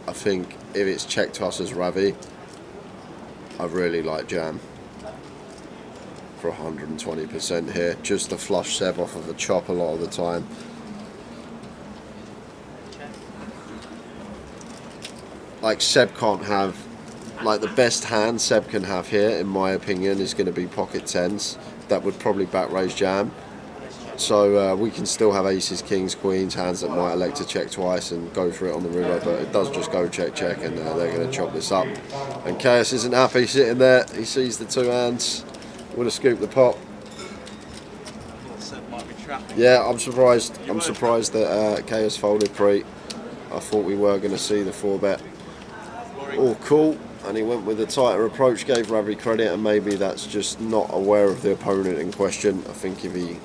I think if it's checked to us as Ravi, I really like jam for 120% here, just to flush Seb off of a chop a lot of the time. Like, Seb can't have, like, the best hand Seb can have here, in my opinion, is going to be pocket 10s. That would probably back raise jam. So we can still have aces, kings, queens, hands that might elect to check twice and go for it on the river, but it does just go check, check, and they're going to chop this up. And Chaos isn't happy sitting there. He sees the 2 hands, would have scooped the pot. Yeah, I'm surprised. I'm surprised that Chaos folded pre. I thought we were going to see the 4-bet. All cool, and he went with a tighter approach, gave Ravi credit, and maybe that's just not aware of the opponent in question. I think if he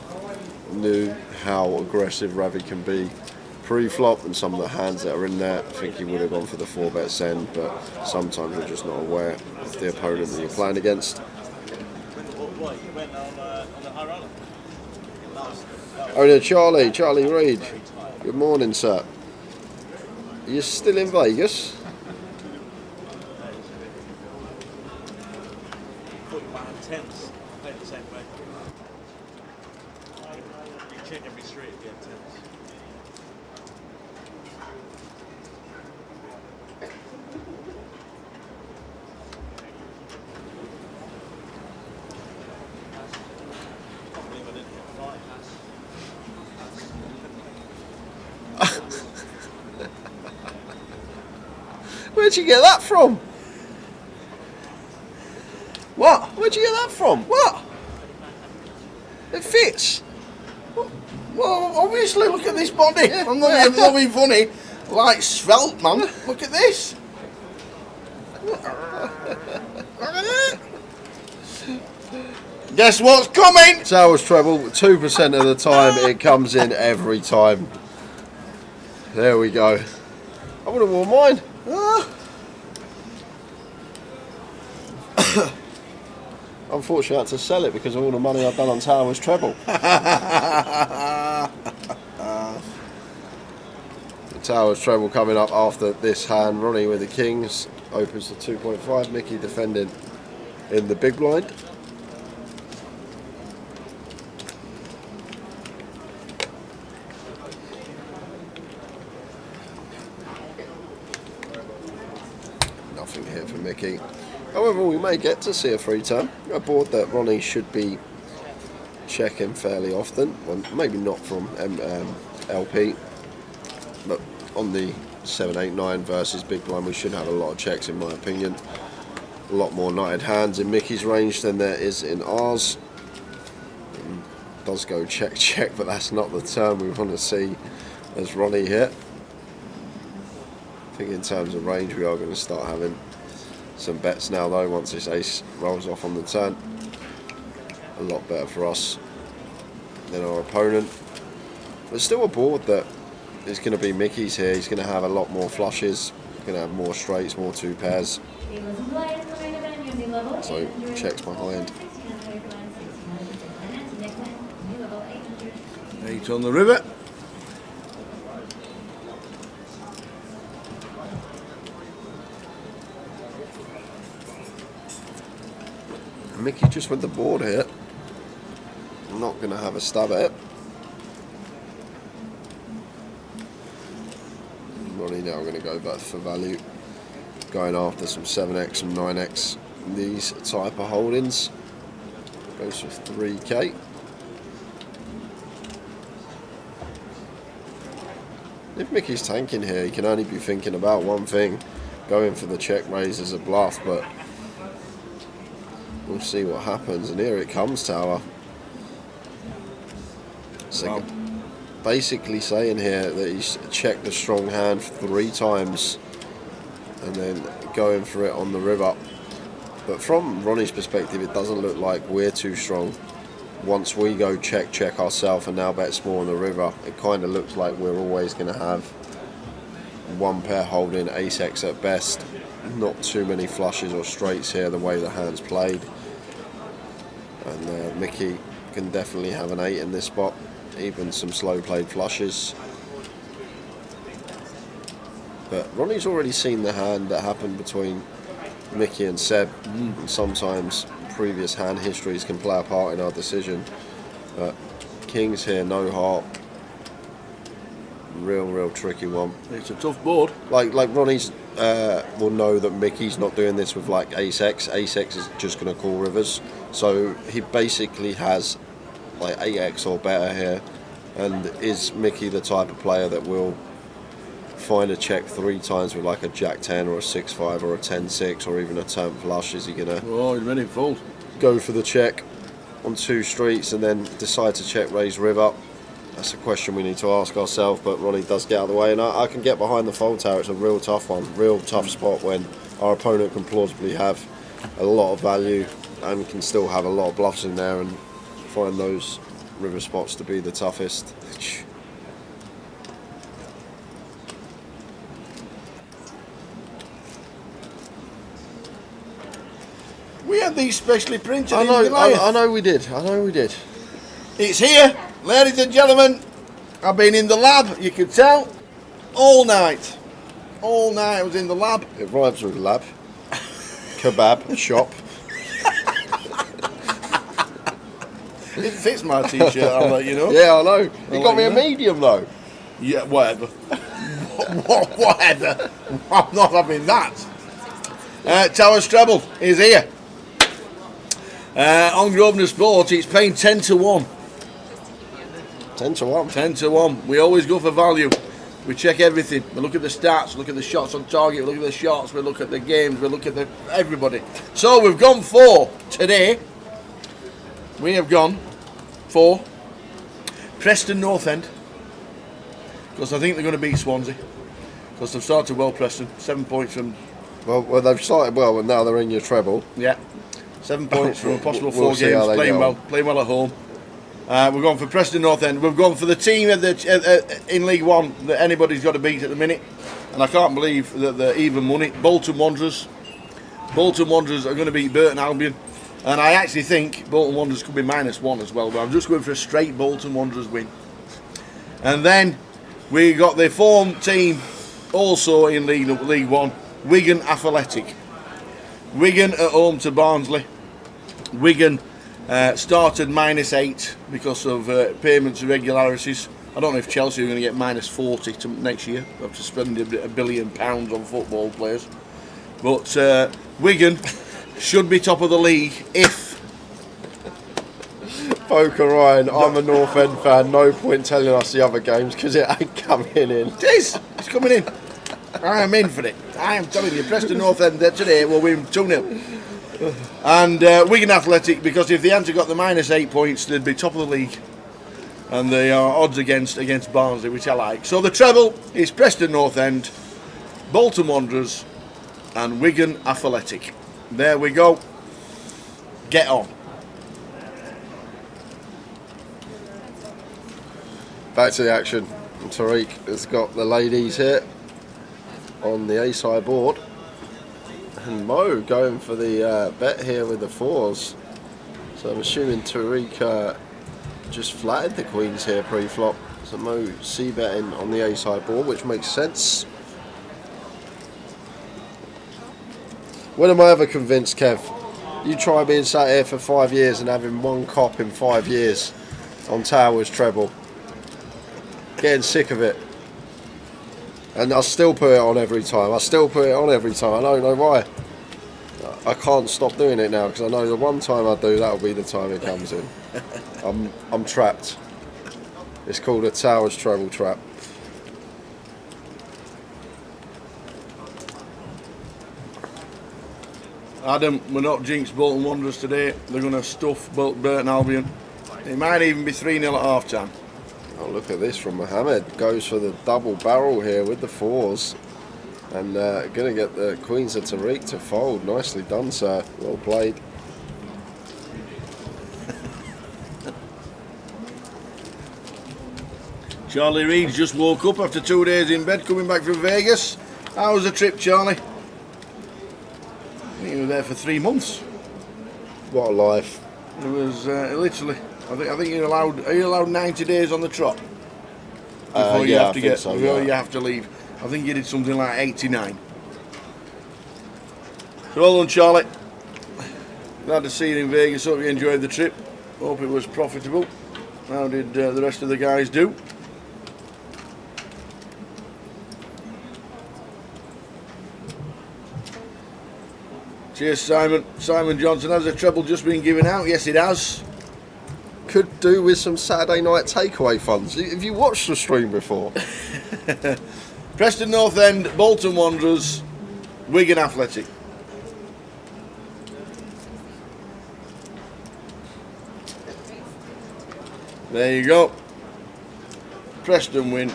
knew how aggressive Ravi can be pre-flop and some of the hands that are in there, I think he would have gone for the 4-bet send, but sometimes you're just not aware of the opponent that you're playing against. Oh no, Charlie Reid. Good morning, sir. Are you still in Vegas? Tens. Play the same way. You check every street if you have tens. I can't believe I didn't hit 5. Where'd you get that from? What? Where'd you get that from? What? It fits. Well, obviously, look at this body. I'm not even loving funny. Like svelte, man. Look at this. Look at it. Guess what's coming? Towers treble. 2% of the time, it comes in every time. There we go. I would have worn mine. Unfortunately, I had to sell it because of all the money I've done on Towers treble. The Towers treble coming up after this hand. Ronnie with the kings opens to 2.5. Mickey defending in the big blind. Nothing here for Mickey. However, we may get to see a 3-turn. A board that Ronnie should be checking fairly often. Well, maybe not from LP, but on the 7, 8, 9 versus big blind, we should have a lot of checks, in my opinion. A lot more knighted hands in Mickey's range than there is in ours. It does go check, check, but that's not the turn we want to see as Ronnie hit. I think in terms of range, we are going to start having some bets now though, once this ace rolls off on the turn. A lot better for us than our opponent. There's still a board that is going to be Mickey's here. He's going to have a lot more flushes. He's going to have more straights, more 2 pairs. So checks behind. 8 on the river. Mickey just with the board here. I'm not going to have a stab at it. Ronnie now going to go back for value. going after some 7x and 9x, these type of holdings. Goes for 3k. If Mickey's tanking here, he can only be thinking about one thing, going for the check raise as a bluff, but we'll see what happens. And here it comes, Tower. So Wow. basically saying here that he's checked the strong hand 3 times and then going for it on the river. But from Ronnie's perspective, it doesn't look like we're too strong. Once we go check ourselves and now bet small on the river, it kind of looks like we're always going to have one pair holding, ace-x at best. Not too many flushes or straights here the way the hand's played. And Mickey can definitely have an 8 in this spot, even some slow played flushes. But Ronnie's already seen the hand that happened between Mickey and Seb. And sometimes previous hand histories can play a part in our decision. But Kings here, no heart. Real tricky one. It's a tough board. Like Ronnie's will know that Mickey's not doing this with like ace-x. Ace-x is just going to call rivers. So he basically has like 8x or better here. And is Mickey the type of player that will find a check 3 times with like a jack-10 or a 6-5 or a 10-6 or even a turn flush? Is he going to Oh, he's ready to fold. go for the check on 2 streets and then decide to check raise river? That's a question we need to ask ourselves, but Ronnie does get out of the way, and I can get behind the fold tower. It's a real tough one, real tough spot when our opponent can plausibly have a lot of value and can still have a lot of bluffs in there and find those river spots to be the toughest. We had these specially printed. I in know we did. It's here, ladies and gentlemen. I've been in the lab, you can tell, all night. All night I was in the lab. It rhymes with lab, kebab, shop. It fits my t-shirt, I'll let you know. Yeah, I know. You I'll got me let a you know. medium though. Yeah, whatever. Whatever. I'm not having that. Tower Treble is here. On Grosvenor Sport, it's paying 10 to 1. 10 to 1. 10 to 1. We always go for value. We check everything. We look at the stats, look at the shots on target, we look at the shots, we look at the games, we look at everybody. So we've gone for today. We have gone for Preston North End, because I think they're going to beat Swansea, because they've started well. Preston 7 points from Well, they've started well, and now they're in your treble. 7 points from a possible We'll 4 see how games, they playing go. well at home. We've gone for Preston North End. We've gone for the team in League One that anybody's got to beat at the minute, and I can't believe that they're even money. Bolton Wanderers. Bolton Wanderers are going to beat Burton Albion, and I actually think Bolton Wanderers could be -1 as well. But I'm just going for a straight Bolton Wanderers win. And then we got the form team also in League One, Wigan Athletic. Wigan at home to Barnsley. Wigan started -8 because of payments irregularities. I don't know if Chelsea are going to get -40 to next year after spending £1 billion on football players. But Wigan should be top of the league if... Poker Ryan, I'm a North End fan. No point telling us the other games because it ain't coming in. It is! It's coming in. I am in for it. I am telling you, Preston North End today will win 2-0. And Wigan Athletic, because if they hadn't got the -8 points, they'd be top of the league. And they are odds against Barnsley, which I like. So the treble is Preston North End, Bolton Wanderers, and Wigan Athletic. There we go. Get on. Back to the action. Tariq has got the ladies here on the A-side board. And Mo going for the bet here with the 4s. So I'm assuming Tariq just flattered the queens here pre-flop. So Mo c-betting on the A-side board, which makes sense. When am I ever convinced, Kev? You try being sat here for 5 years and having one cop in 5 years on Towers treble. Getting sick of it. And I still put it on every time. I don't know why. I can't stop doing it now because I know the one time I do, that'll be the time it comes in. I'm trapped. It's called a Towers Treble trap. Adam, we're not jinxed Bolton Wanderers today. They're going to stuff Burton Albion. It might even be 3-0 at half time. Oh, look at this from Mohammed. Goes for the double barrel here with the 4s. And going to get the Queens of Tariq to fold. Nicely done, sir. Well played. Charlie Reid just woke up after 2 days in bed, coming back from Vegas. How was the trip, Charlie? I think he was there for 3 months. What a life. It was literally. I think you're allowed 90 days on the trot before you have to get before you have to leave. I think you did something like 89. So well done, Charlie. Glad to see you in Vegas. Hope you enjoyed the trip. Hope it was profitable. How did the rest of the guys do? Cheers, Simon. Simon Johnson, has the treble just been given out? Yes, it has. Could do with some Saturday night takeaway funds. Have you watched the stream before? Preston North End, Bolton Wanderers, Wigan Athletic. There you go. Preston win.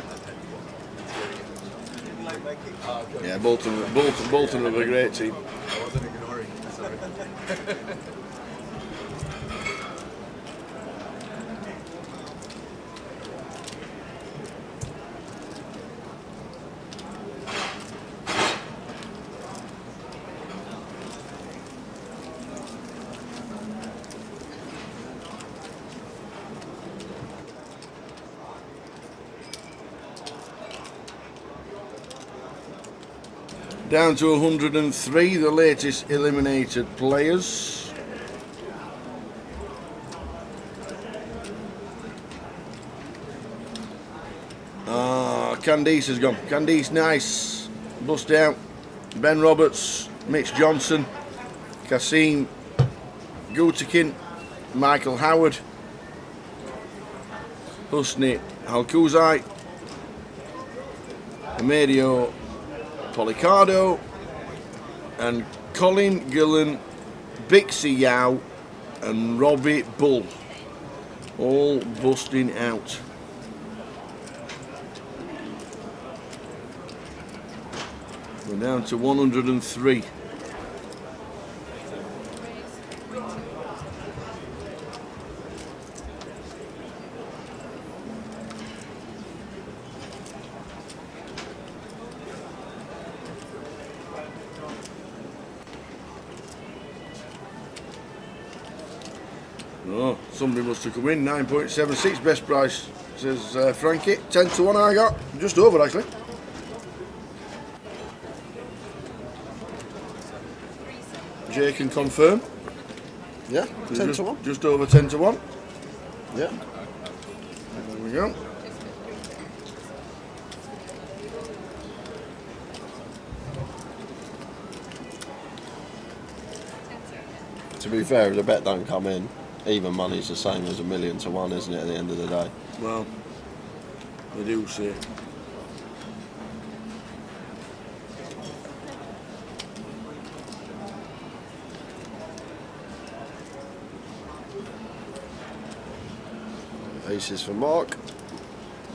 Yeah, Bolton are a great team. I wasn't ignoring. Sorry. Down to 103, the latest eliminated players. Candice has gone. Candice, nice. Bust out. Ben Roberts, Mitch Johnson, Kasim Gutakin, Michael Howard, Husni Alkuzai, Amedio Policardo, and Colin Gillen, Bixie Yao, and Robbie Bull, all busting out. We're down to 103. Oh, somebody must have come in. 9.76 best price, says Frankie. 10 to 1 I got. Just over actually. Jay can confirm. Yeah, 10 to 1. Just over 10 to 1. Yeah. There we go. To be fair, if the bet don't come in, even money's the same as 1,000,000 to 1, isn't it, at the end of the day? Well, they do say. Aces for Mark.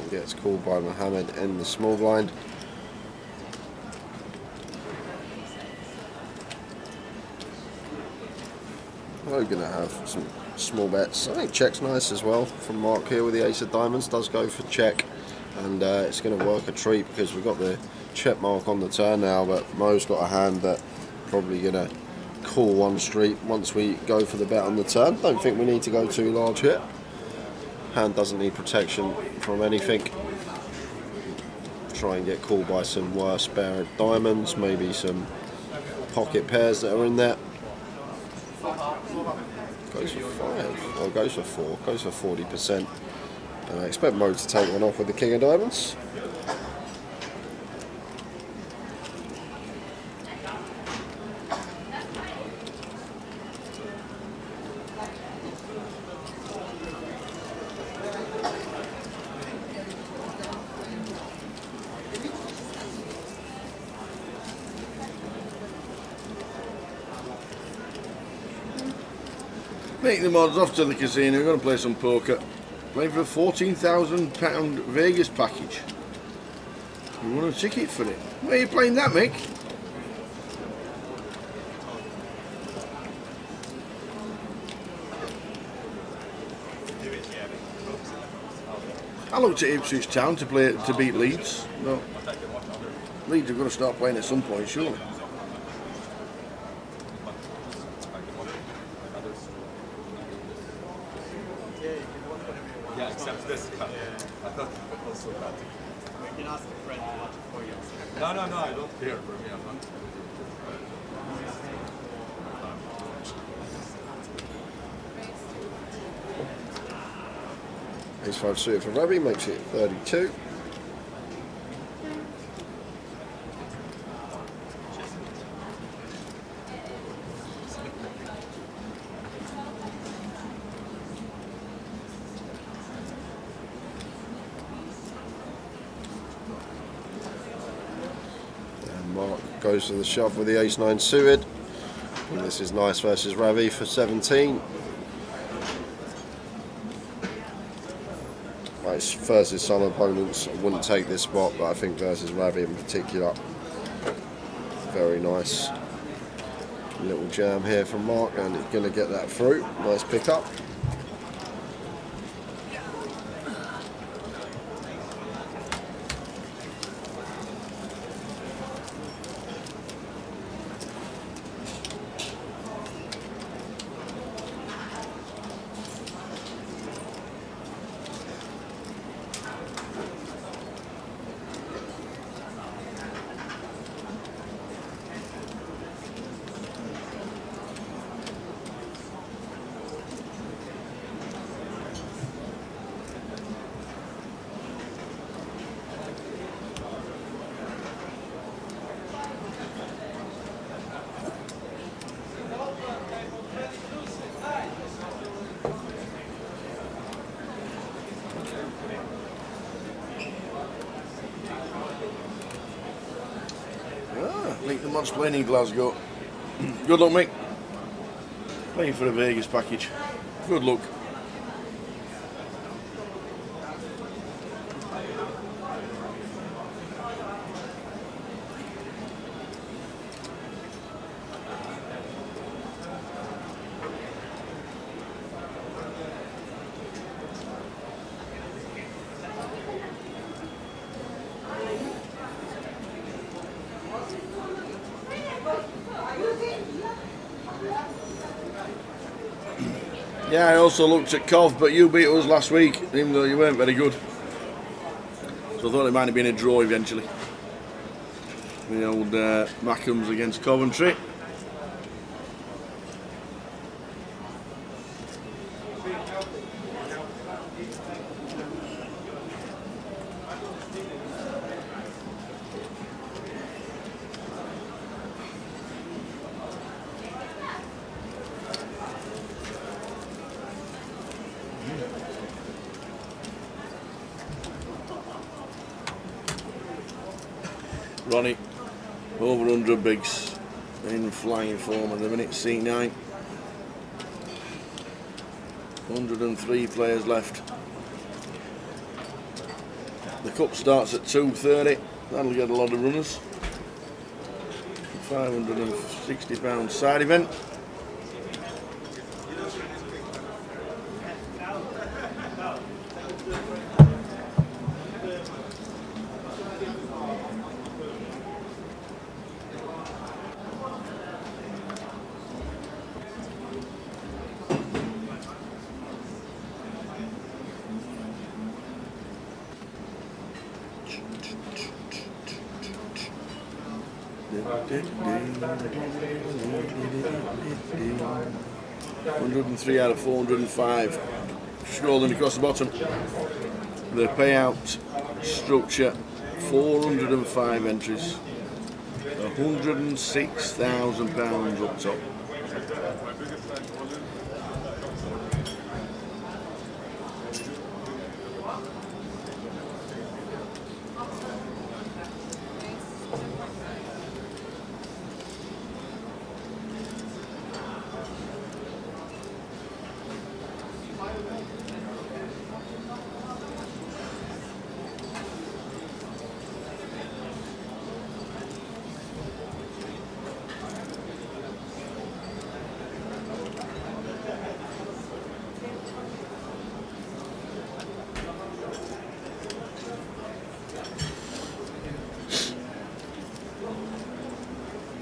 He gets called by Mohammed in the small blind. We're going to have some small bets. I think check's nice as well from Mark here with the ace of diamonds. Does go for check, and it's going to work a treat because we've got the check mark on the turn now, but Mo's got a hand that probably going to call one street once we go for the bet on the turn. Don't think we need to go too large here. Hand doesn't need protection from anything. Try and get called by some worse pair of diamonds, maybe some pocket pairs that are in there. Goes for 5, or goes for 4, goes for 40%. And I expect Mo to take one off with the king of diamonds. Take the mods off to the casino. We're going to play some poker. Playing for a £14,000 Vegas package. You want a ticket for it? Where are you playing that, Mick? I looked at Ipswich Town to beat Leeds. No. Leeds are going to start playing at some point, surely. Yeah, except this cut. I thought also that. We can ask a friend to watch it for you. No, I don't care for me. I'm not. Ace 5 suited for Ravi makes it 32. And Mark goes to the shove with the Ace 9 suited. And this is nice versus Ravi for 17. Versus some opponents, I wouldn't take this spot, but I think versus Ravi in particular, very nice little jam here from Mark, and it's going to get that through. Nice pickup. Mick the Mod's playing in Glasgow. Good luck, Mick. Playing for a Vegas package. Good luck. Yeah, I also looked at Cov, but you beat us last week, even though you weren't very good. So I thought it might have been a draw eventually. The old Mackhams against Coventry. Ronnie, over 100 bigs in flying form at the minute, C9. 103 players left. The cup starts at 2:30, that'll get a lot of runners. £560 side event. $103 out of 405. Scrolling across the bottom. The payout structure, 405 entries. £106,000 up top.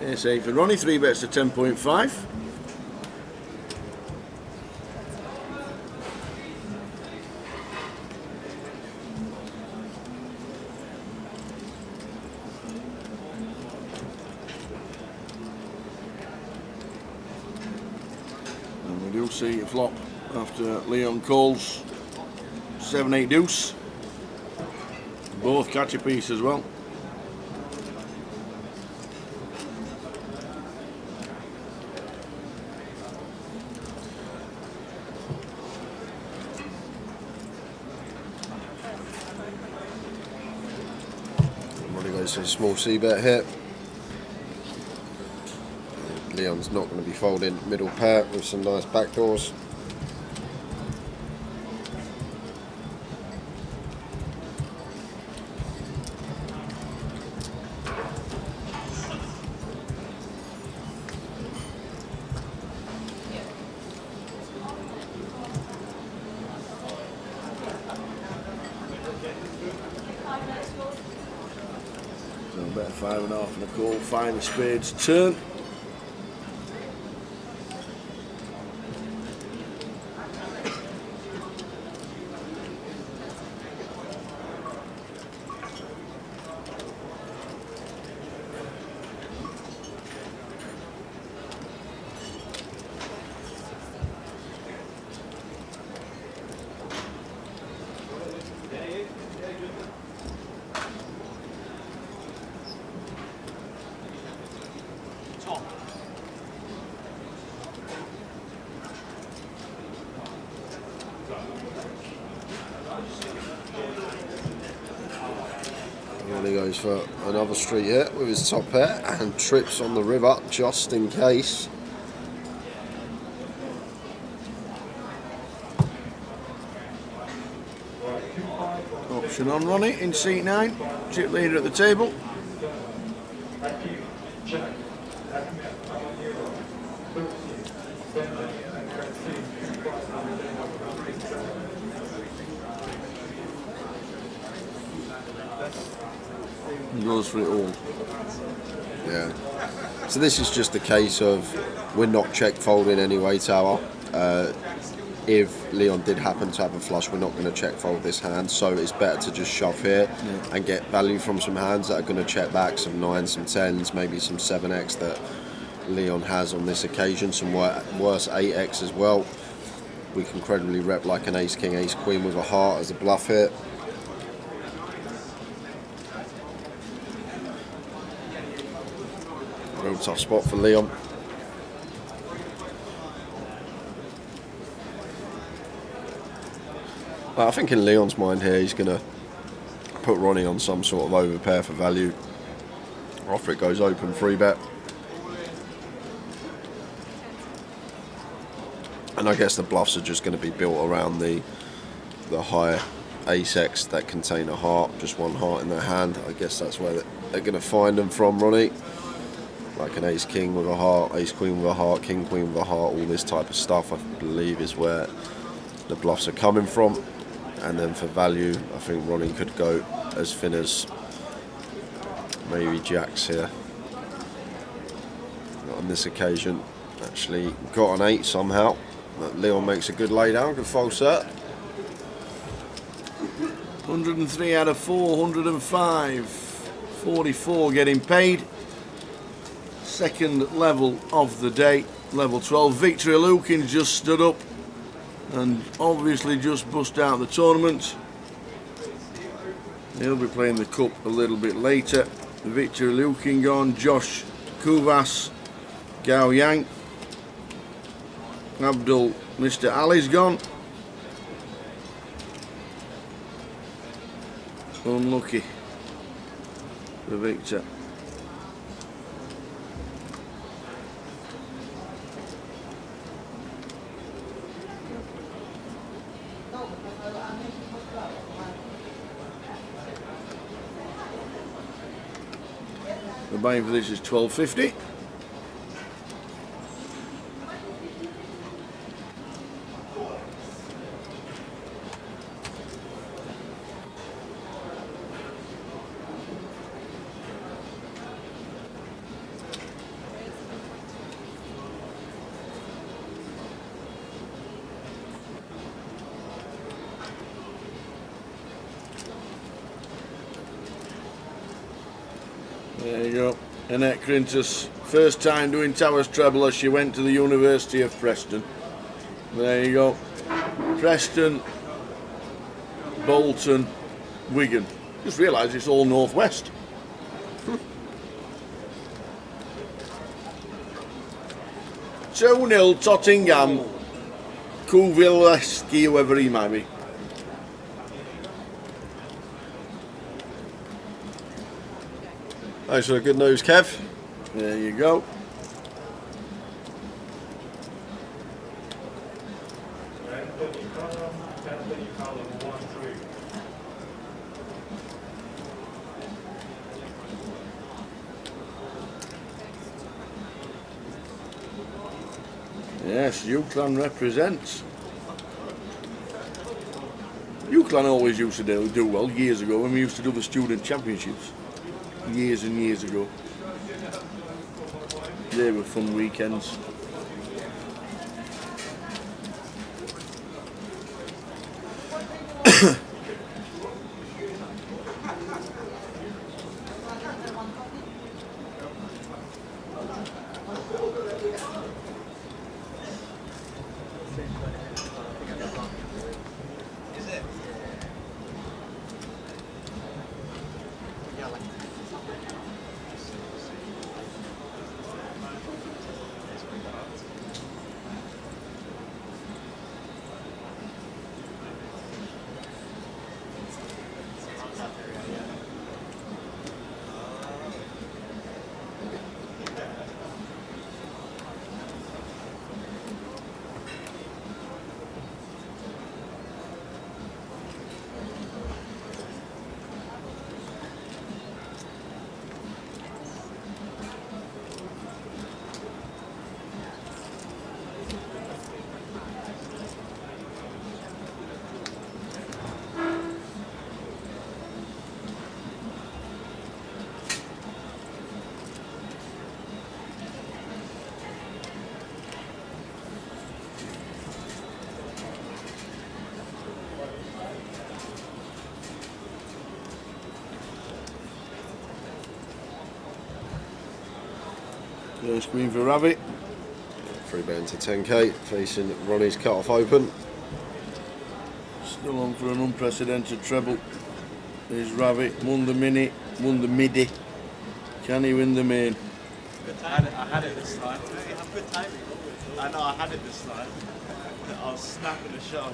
Ace 8 for Ronnie, 3 bets to 10.5. And we do see a flop after Leon calls 7-8 deuce. Both catch a piece as well. So a small C bet here. Leon's not going to be folding middle pair with some nice backdoors. So bet 5.5 and a call. 5 of spades turn. He goes for another street hit with his top pair and trips on the river just in case. Option on Ronnie in seat 9. Chip leader at the table. He goes for it all. Yeah. So this is just a case of we're not check folding anyway, Tower. If Leon did happen to have a flush, we're not going to check fold this hand, so it's better to just shove here and get value from some hands that are going to check back, some 9s, some 10s, maybe some 7x that Leon has on this occasion, some worse 8x as well. We can credibly rep like an ace king, ace queen with a heart as a bluff hit. Real tough spot for Leon. But I think in Leon's mind here, he's going to put Ronnie on some sort of overpair for value. After it goes open, 3-bet. And I guess the bluffs are just going to be built around the higher ace-x that contain a heart, just one heart in their hand. I guess that's where they're going to find them from, Ronnie. Like an ace-king with a heart, ace-queen with a heart, king-queen with a heart, all this type of stuff, I believe, is where the bluffs are coming from. And then for value, I think Ronnie could go as thin as maybe jacks here. But on this occasion, actually got an 8 somehow. But Leon makes a good laydown, good false set. 103 out of 405. 44 getting paid. Second level of the day, level 12. Victory Lukin just stood up and obviously just bust out the tournament. He'll be playing the cup a little bit later. Victory Lukin gone, Josh Kuvas, Gao Yang, Abdul Mr. Ali's gone. Unlucky for Victor. The buying for this is $12.50. There you go. Annette Crintus, first time doing Towers treble as she went to the University of Preston. There you go. Preston, Bolton, Wigan. Just realised it's all northwest. 2-0 Tottenham. Kuvileski, whoever he might be. Thanks for the good news, Kev. There you go. Yes, UCLan represents. UCLan always used to do well years ago when we used to do the student championships. Years and years ago. They were fun weekends. First green for Ravi. Free bet into 10k, facing Ronnie's cut-off open. Still on for an unprecedented treble. There's Ravi, Munda Mini, Munda Midi. Can he win the main? I had it this time. You have good timing. I know I had it this time. I was snapping the shot.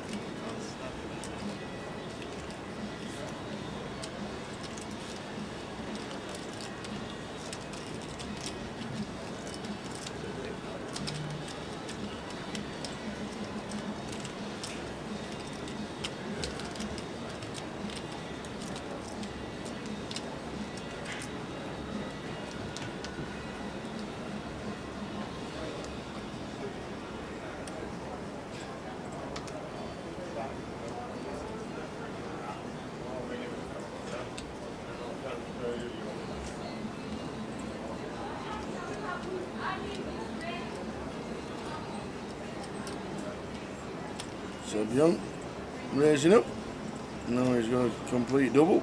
Seb Young raising up. Now he's got a complete double.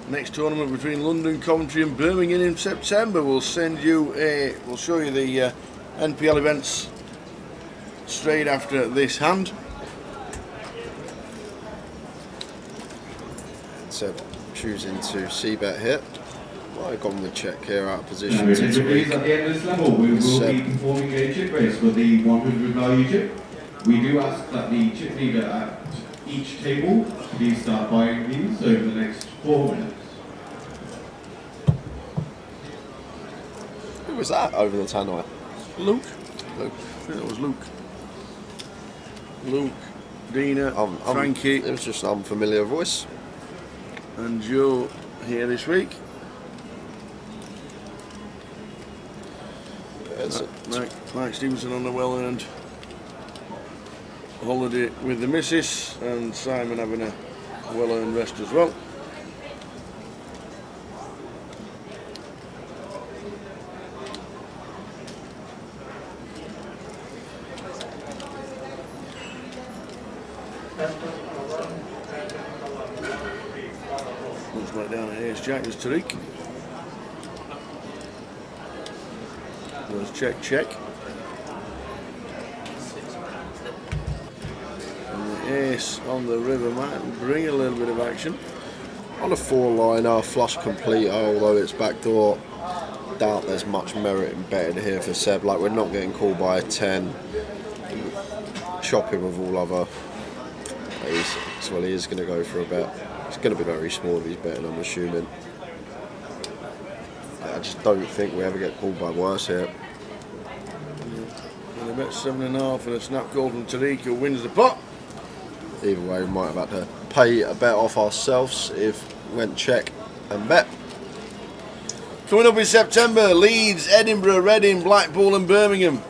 Next tournament between London, Coventry and Birmingham in September. We'll show you the NPL events straight after this hand. So choosing to c-bet here. Well, I've gone with check here out of position. At the end of this level, we will be performing a chip race for the 100 value chip. We do ask that the chip leader at each table please start buying these over the next 4 minutes. Who was that over the tannoy? Luke. Luke. I think that was Luke. Luke, Dina, Frankie, It was just an unfamiliar voice. and Joe here this week. Mike Stevenson on a well-earned holiday with the missus, and Simon having a well-earned rest as well. Looks like down at Ace Jack, there's Tariq. There's check. And the ace on the river might bring a little bit of action. On a 4-liner, flush complete, although it's backdoor. Doubt there's much merit in betting here for Seb. Like, we're not getting called by a 10. Chopping with all other. Well, he is going to go for a bet. It's going to be very small if he's betting, I'm assuming. I just don't think we ever get called by worse here. And a bet 7.5 and a snap call from Tariq, who wins the pot. Either way, we might have had to pay a bet off ourselves if we went check and bet. Coming up in September, Leeds, Edinburgh, Reading, Blackpool and Birmingham.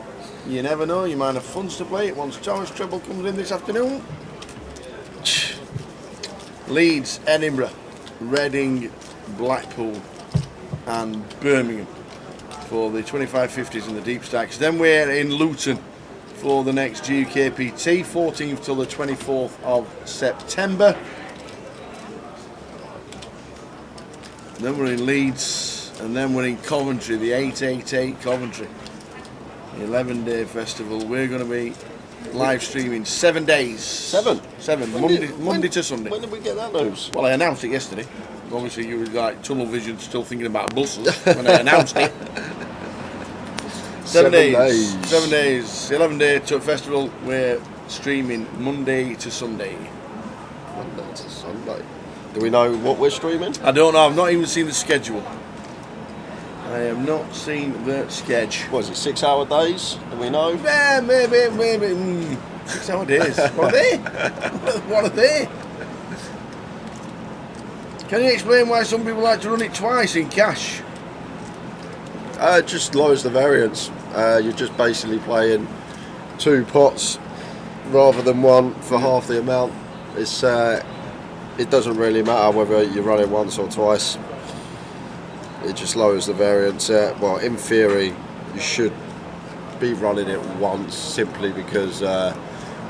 You never know, you might have funds to play it once Taurus Treble comes in this afternoon. Leeds, Edinburgh, Reading, Blackpool and Birmingham for the 25-50s and the deep stacks. Then we're in Luton for the next GUKPT, 14th till the 24th of September. Then we're in Leeds, and then we're in Coventry, the 888 Coventry, the 11-day festival. We're going to be live streaming 7 days. Seven, Monday to Sunday. When did we get that news? Well, I announced it yesterday. Obviously, you were like tunnel vision, still thinking about buses when I announced it. 7 days. 7 days. 11-day festival. We're streaming Monday to Sunday. Monday to Sunday. Do we know what we're streaming? I don't know. I've not even seen the schedule. I have not seen the sketch. What is it, 6 hour days? Do we know? Yeah, maybe. 6 hour days. What are they? What are they? Can you explain why some people like to run it twice in cash? It just lowers the variance. You're just basically playing 2 pots rather than one for half the amount. It's it doesn't really matter whether you run it once or twice. It just lowers the variance. Well, in theory, you should be running it once, simply because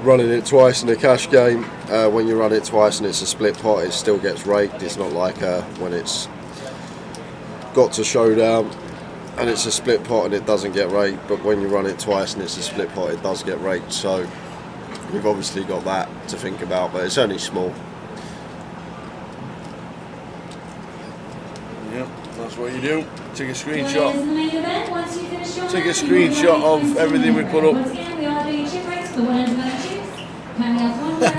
running it twice in a cash game, when you run it twice and it's a split pot, it still gets raked. It's not like when it's got to showdown and it's a split pot and it doesn't get raked, but when you run it twice and it's a split pot, it does get raked. So we've obviously got that to think about, but it's only small. Yep, that's what you do. Take a screenshot. Take a screenshot of everything we put up.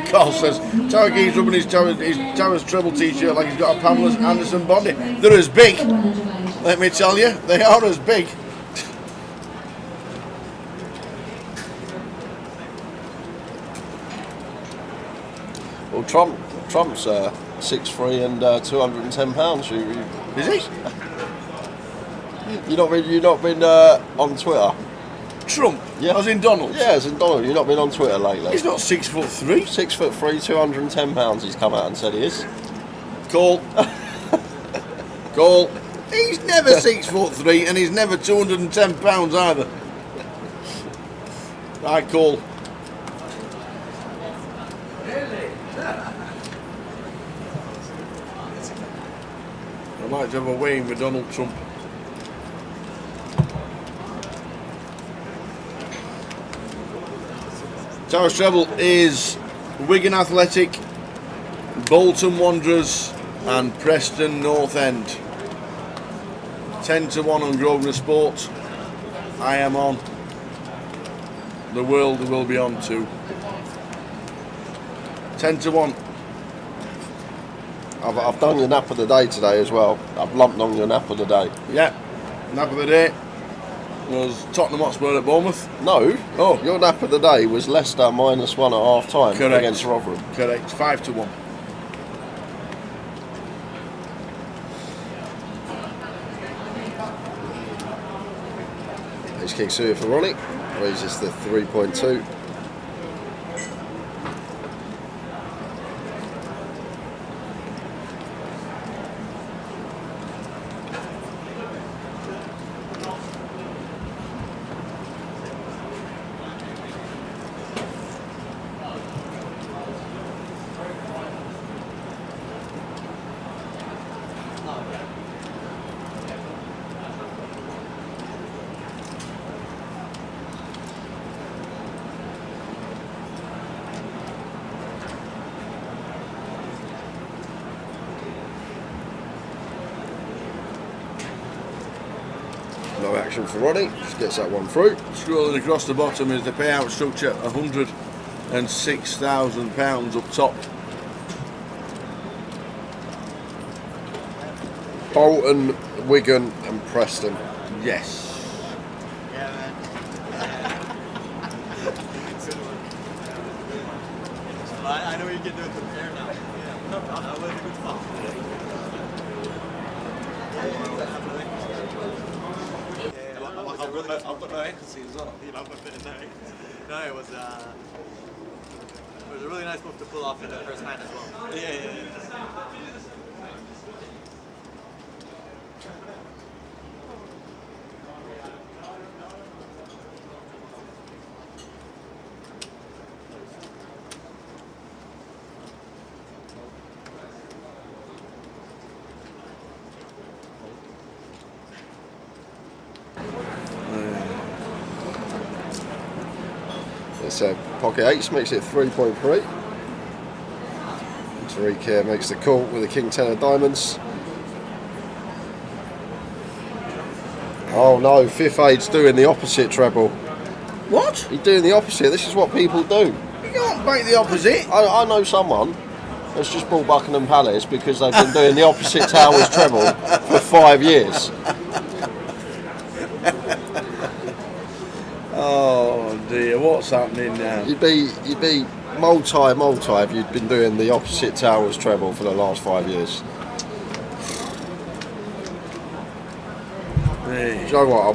Carl says, Tower Key's rubbing his Towers treble t-shirt like he's got a Pamela Anderson body. They're as big. Let me tell you, they are as big. Well, Trump's 6'3" and £210. Is he? You not been on Twitter? Trump? Yeah. As in Donald? Yeah, as in Donald. You've not been on Twitter lately? He's not 6'3". 6'3", £210. He's come out and said he is. Call. Call. He's never 6'3" and he's never £210 either. I call. I'd like to have a weigh-in with Donald Trump. Towers treble is Wigan Athletic, Bolton Wanderers and Preston North End. 10-1 on Grosvenor Sport. I am on. The world will be on too. 10-1. I've done your nap of the day today as well. I've lumped on your nap of the day. Yeah, nap of the day. was Tottenham Hotspur at Bournemouth. No. Oh. Your nap of the day was Leicester -1 at half time Correct. against Rotherham. Correct. 5-1. Ace King suited for Ronnie. Raises the 3.2. No action for Ronnie, just gets that one through. Scrolling across the bottom is the payout structure, £106,000 up top. Bolton, Wigan and Preston. Yes. Yeah, man. I know you can do it from there now. Yeah, that was a good fun. I've got no equity as well. You know, I've got a bit of no equity. No, it was a really nice move to pull off in the first hand as well. Yeah. It's pocket eights, makes it 3.3. Tariq here makes the call with a king 10 of diamonds. Oh no, fifth eight's doing the opposite treble. What? He's doing the opposite. This is what people do. You can't break the opposite. I know someone that's just bought Buckingham Palace because they've been doing the opposite towers treble for 5 years. Oh dear, what's happening now? You'd be multi if you'd been doing the opposite towers treble for the last 5 years. Hey. Do you know what?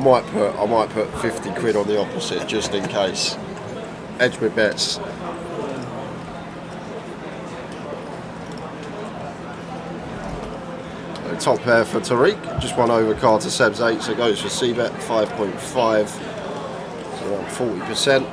I might put 50 quid on the opposite just in case. Edge with bets. Top pair for Tariq, just one overcard to Seb's 8, so it goes for C-bet 5.5, so around 40%.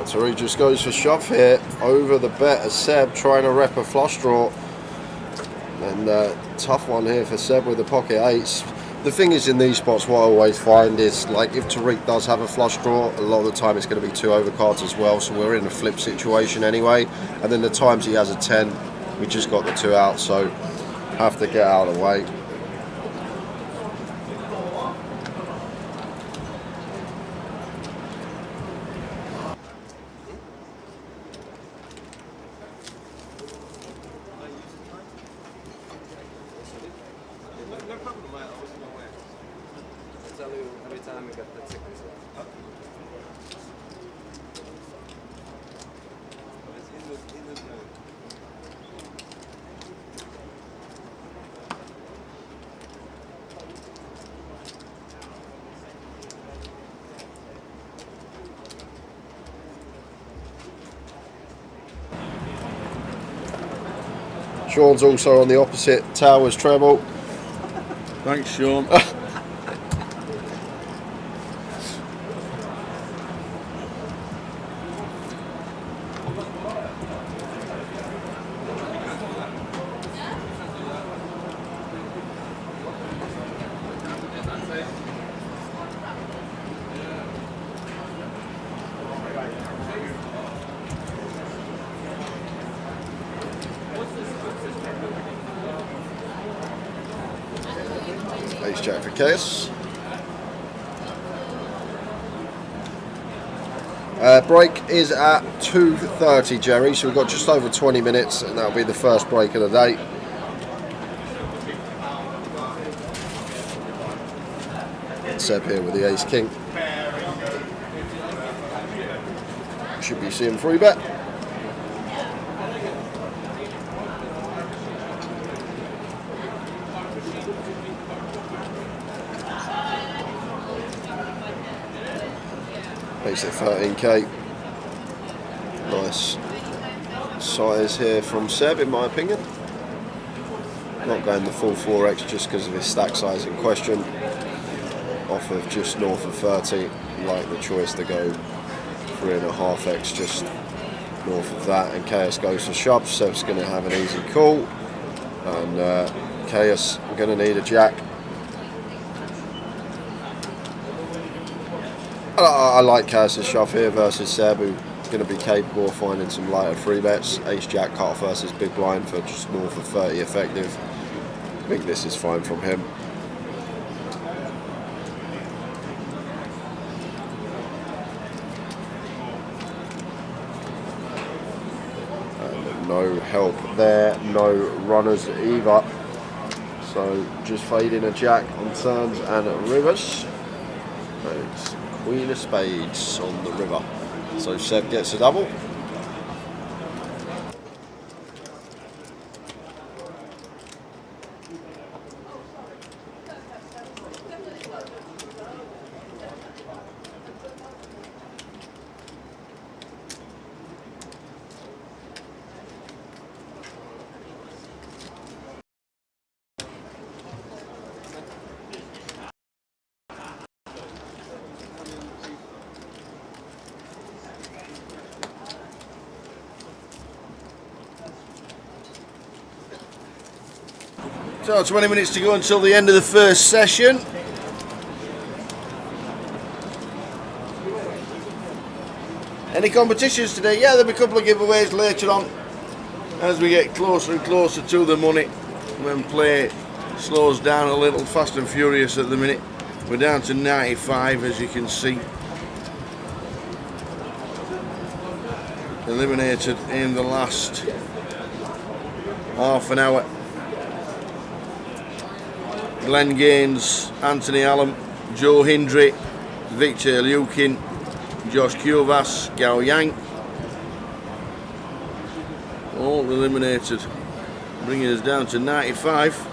Tariq just goes for shove here over the bet as Seb trying to rep a flush draw, and tough one here for Seb with the pocket eights. The thing is, in these spots, what I always find is, like, if Tariq does have a flush draw, a lot of the time it's going to be two overcards as well, so we're in a flip situation anyway. And then the times he has a 10, we just got the two out, so have to get out of the way. No problem, I wasn't aware. I tell you every time we get that sequence. Sean's also on the opposite towers treble. Thanks, Sean. Jack for Chaos. Break is at 2:30, Jerry, so we've got just over 20 minutes, and that'll be the first break of the day. Seb here with the Ace King. Should be seeing free bet. Makes it 13k. Nice size here from Seb, in my opinion. Not going the full 4x just because of his stack size in question. Off of just north of 30, like the choice to go 3.5x just north of that, and Chaos goes for shoves. Seb's going to have an easy call, and Chaos going to need a jack. I like Chaos' shove here versus Seb, who's going to be capable of finding some lighter free bets. Ace Jack cut off versus big blind for just north of 30 effective. I think this is fine from him. No help there, no runners either. So just fading a jack on turns and rivers. It's Queen of Spades on the river. So Seb gets a double. So 20 minutes to go until the end of the first session. Any competitions today? Yeah, there'll be a couple of giveaways later on as we get closer and closer to the money, when play slows down a little. Fast and furious at the minute. We're down to 95, as you can see. Eliminated in the last half an hour. Glenn Gaines, Anthony Allen, Joe Hindry, Victor Lukin, Josh Kuvas, Gao Yang. All eliminated, bringing us down to 95.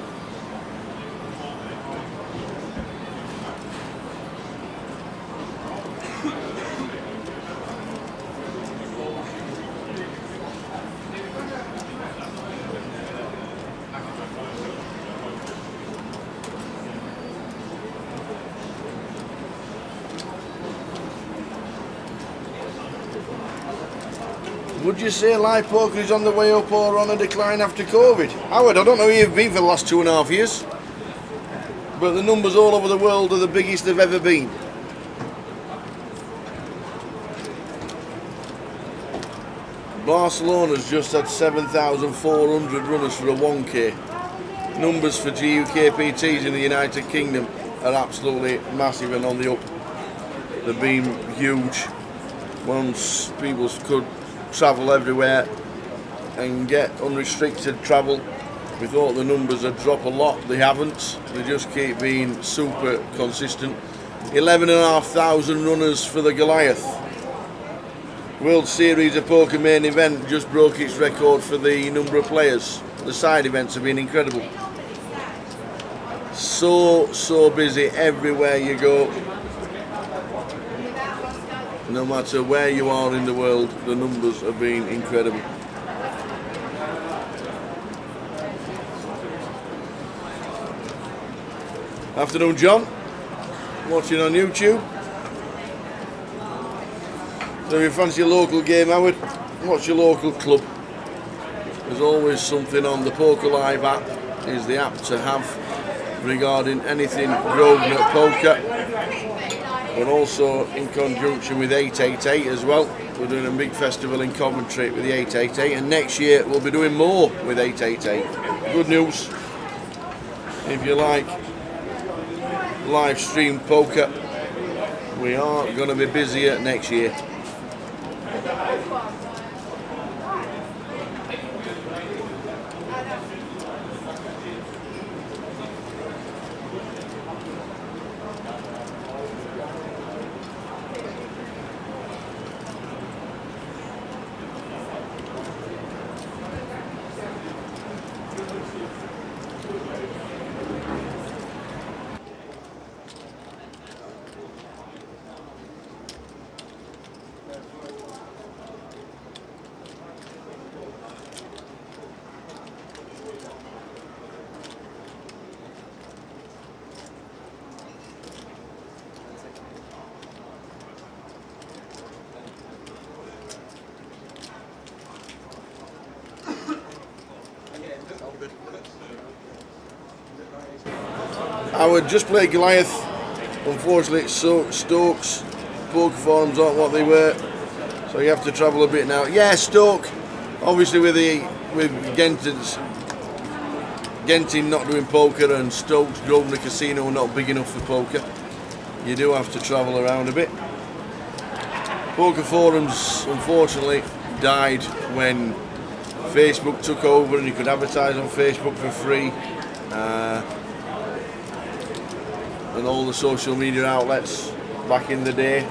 Would you say live poker is on the way up or on a decline after COVID? Howard, I don't know where you've been for the last 2.5 years, but the numbers all over the world are the biggest they've ever been. Barcelona's just had 7,400 runners for a 1k. Numbers for GUKPTs in the United Kingdom are absolutely massive and on the up. They've been huge. Once people could travel everywhere and get unrestricted travel, we thought the numbers would drop a lot. They haven't. They just keep being super consistent. 11,500 runners for the Goliath. World Series of Poker main event just broke its record for the number of players. The side events have been incredible. So busy everywhere you go. No matter where you are in the world, the numbers have been incredible. Afternoon, John. Watching on YouTube. So if you fancy a local game, Howard, what's your local club? There's always something on. The Poker Live app is the app to have regarding anything Grosvenor Poker. But also in conjunction with 888 as well. We're doing a big festival in Coventry with the 888, and next year we'll be doing more with 888. Good news. If you like live stream poker. We are going to be busier next year. I would just play Goliath. Unfortunately, it's Stokes. Poker forums aren't what they were, so you have to travel a bit now. Yeah, Stoke. Obviously, with Genting not doing poker and Stokes Grosvenor the casino not big enough for poker, you do have to travel around a bit. Poker forums, unfortunately, died when Facebook took over and you could advertise on Facebook for free. And all the social media outlets back in the day,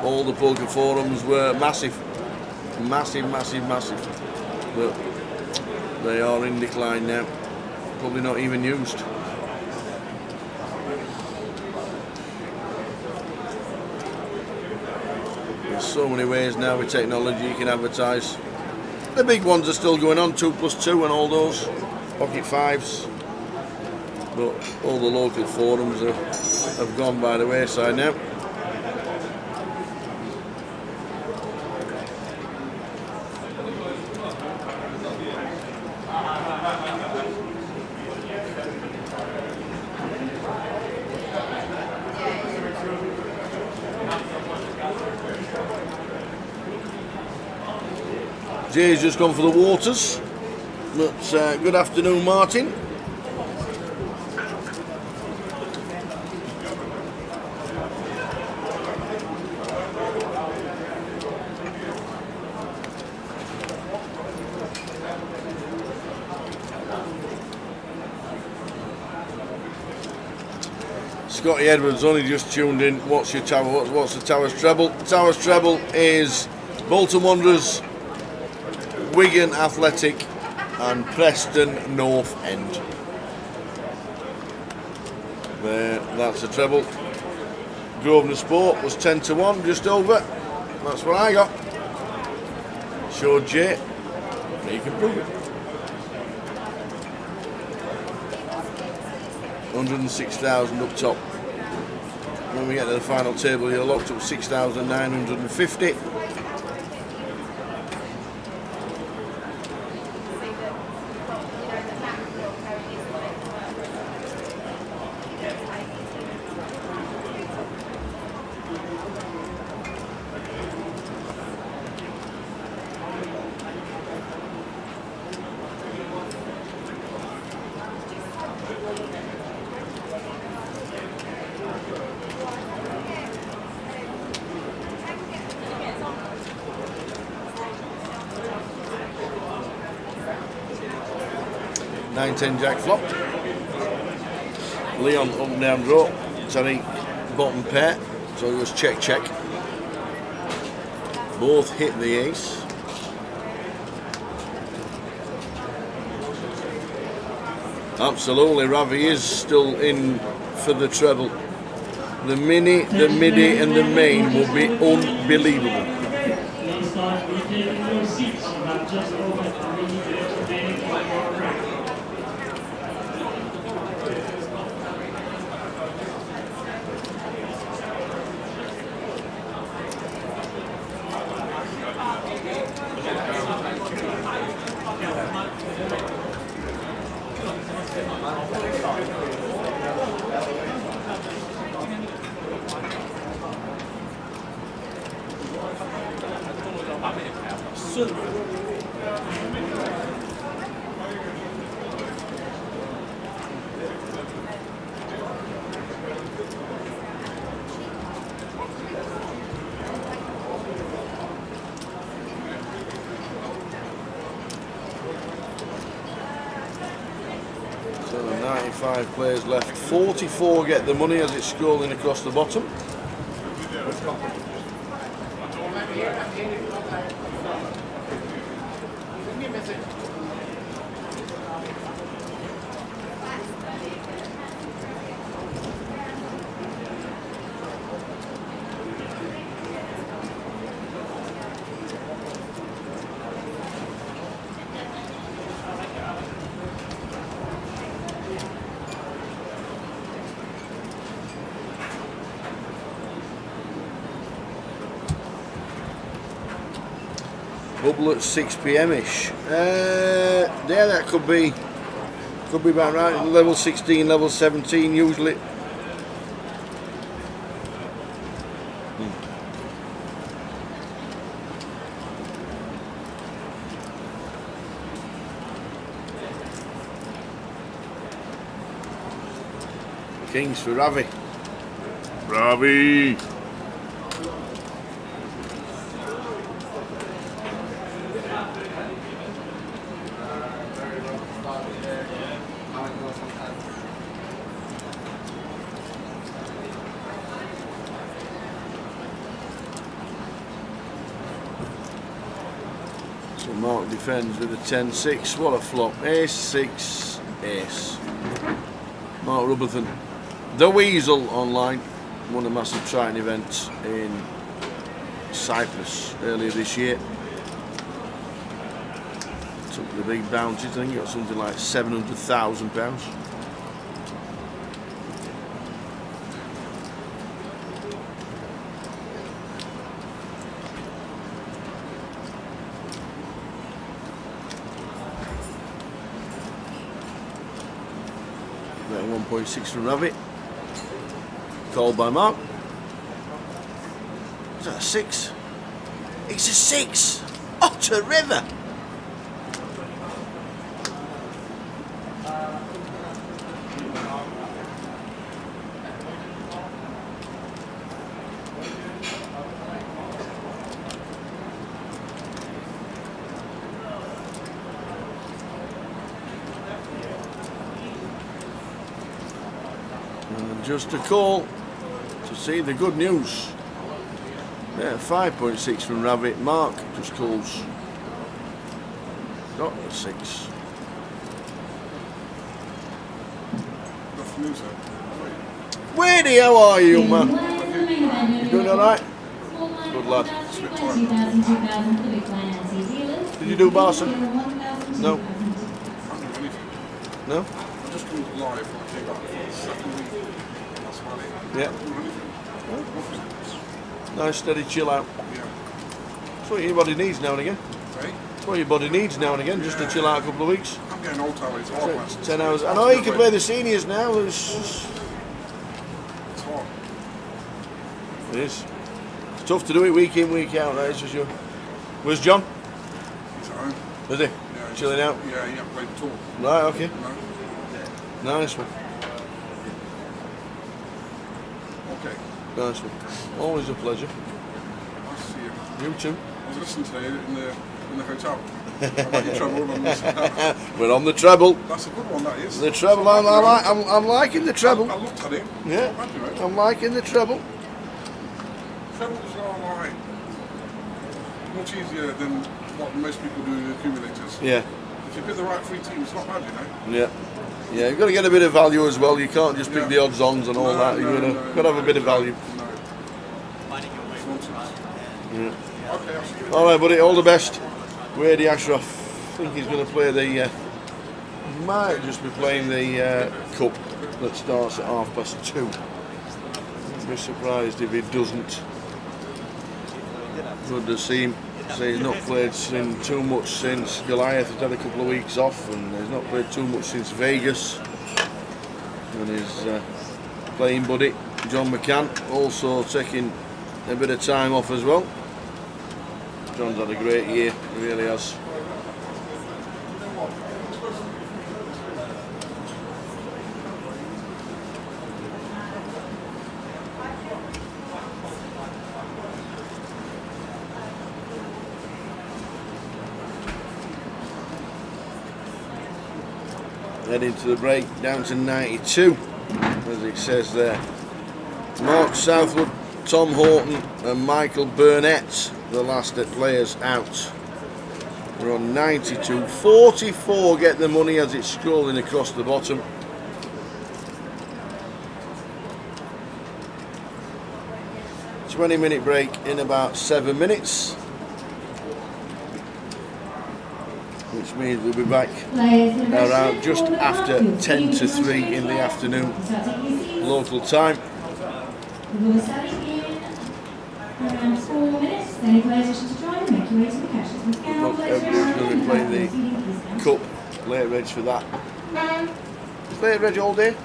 all the poker forums were massive, but they are in decline now, probably not even used. There's so many ways now with technology you can advertise. The big ones are still going on, 2+2 and all those, pocket fives. But all the local forums have gone by the wayside now. Jay's just gone for the waters. But good afternoon, Martin. Scotty Edwards only just tuned in. What's your tower? What's the Tower's treble? Tower's treble is Bolton Wanderers, Wigan Athletic and Preston North End. There, that's a treble. Grosvenor Sport was 10-1, just over. That's what I got. Showed Jay. You can prove it. 106,000 up top. When we get to the final table, you're locked up 6,950. Nine-10 jack flop. Leon up and down draw. Terry bottom pair. So it was check. Both hit the ace. Absolutely, Ravi is still in for the treble. The mini, the midi and the main will be unbelievable. Please start retaking your seats. You have just over 3 minutes remaining on your break. 5 players left. 44 get the money as it's scrolling across the bottom. Bubble at 6 p.m.ish. Yeah, that could be about right. Level 16, level 17 usually. Kings for Ravi. Ravi! So Mark defends with a 10-6. What a flop. Ace, 6, ace. Mark Rubberthan. The Weasel online. Won a massive trying event in Cyprus earlier this year. Took the big bounties. I think he got something like £700,000. Betting 1.6 from Ravi. Called by Mark. Is that a 6? It's a 6! Otter River! And just a call to see the good news. Yeah, 5.6 from Rabbit. Mark just calls. Got the 6. Good afternoon, sir. Wadey, how are you, man? You doing alright? Good lad. Did you do Barca? No? I don't do anything. No? I just came live when I came back for the second week. That's about it. Yeah. I don't do anything. Nice steady chill out. Yeah. That's what your body needs now and again. Hey? That's what your body needs now and again, just to chill out a couple of weeks. I'm getting old, Tally. It's hard, So man. it's 10 hours. I know you can play the seniors now. It's hard. It is. It's tough to do it week in, week out, that is for sure. Where's John? He's at home. Is he? Yeah, Chilling out? Yeah, he hasn't played at all. Right, okay. No. Nice one. Okay. Nice one. Always a pleasure. Nice to see you. You too. I was listening today in the hotel. About your treble and this. We're on the treble. That's a good one, that is. The treble, I'm liking the treble. I looked at it. Yeah, Thank you, mate. I'm liking the treble. Trebles are like much easier than what most people do in accumulators. Yeah, If you pick the right 3 teams, it's not bad, you know. yeah. Yeah, you've got to get a bit of value as well. You can't just pick Yeah. the odds-ons and all that. You've got to have a bit of value. No. It's nonsense. Yeah. Okay, I'll see you. All right, buddy. All the best. Wadey Ashraf. I think he's going to play the. Might just be playing the cup that starts at 2:30. I'd be surprised if he doesn't. Good to see him. So he's not played too much since Goliath. He's had a couple of weeks off, and he's not played too much since Vegas. And his playing buddy John McCann also taking a bit of time off as well. John's had a great year, he really has. Heading to the break, down to 92, as it says there. Mark Southwood, Tom Horton and Michael Burnett, the last players out. We're on 92. 44 get the money as it's scrolling across the bottom. A 20-minute break in about 7 minutes. Which means we'll be back around just after 10 to 3 in the afternoon, local time. We will be starting in around 4 minutes. Any players wishing to join, make your way to the cash. Everyone's going to be playing the cup. Late reg for that. Is late reg all day?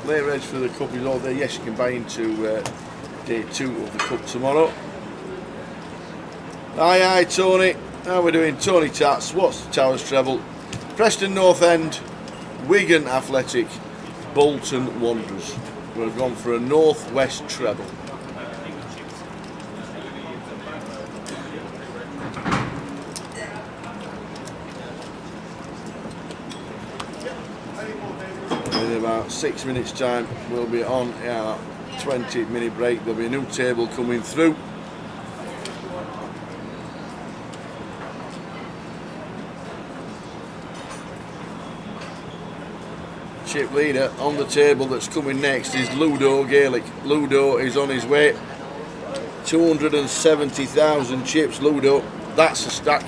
Late reg for the cup is all day. Yes, you can buy into day 2 of the cup tomorrow. Aye, Tony. How are we doing? Tony Tats, what's the Towers treble? Preston North End, Wigan Athletic, Bolton Wanderers. We've gone for a northwest treble. In about 6 minutes time we'll be on a 20-minute break. There'll be a new table coming through. Chip leader on the table that's coming next is Ludo Gaelic. Ludo is on his way. 270,000 chips, Ludo. That's a stack.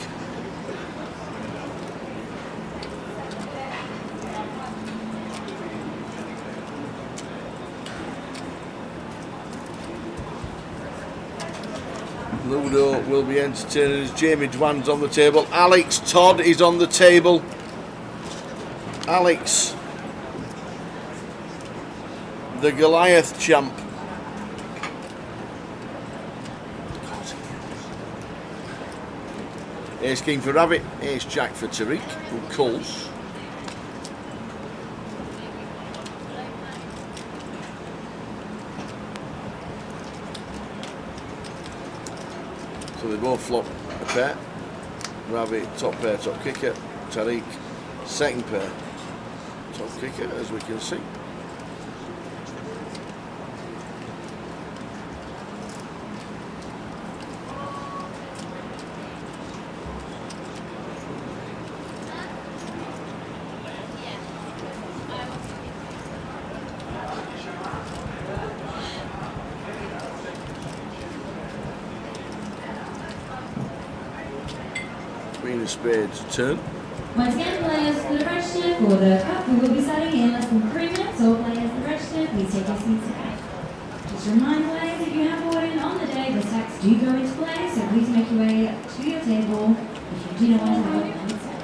Ludo will be entertaining as Jamie Dwan's on the table. Alex Todd is on the table. Alex, the Goliath champ. Ace King for Rabbit, Ace Jack for Tariq, and Coles. So they both flop a pair. Rabbit, top pair, top kicker. Tariq, second pair, top kicker, as we can see. Queen of Spades turn. Once again, players that are registered for the cup, we will be starting in less than 3 minutes. All players that are registered, please take your seats now. Just a reminder, players, if you have bought in on the day, the stacks do go into play, so please make your way to your table if you do not want to have it instead.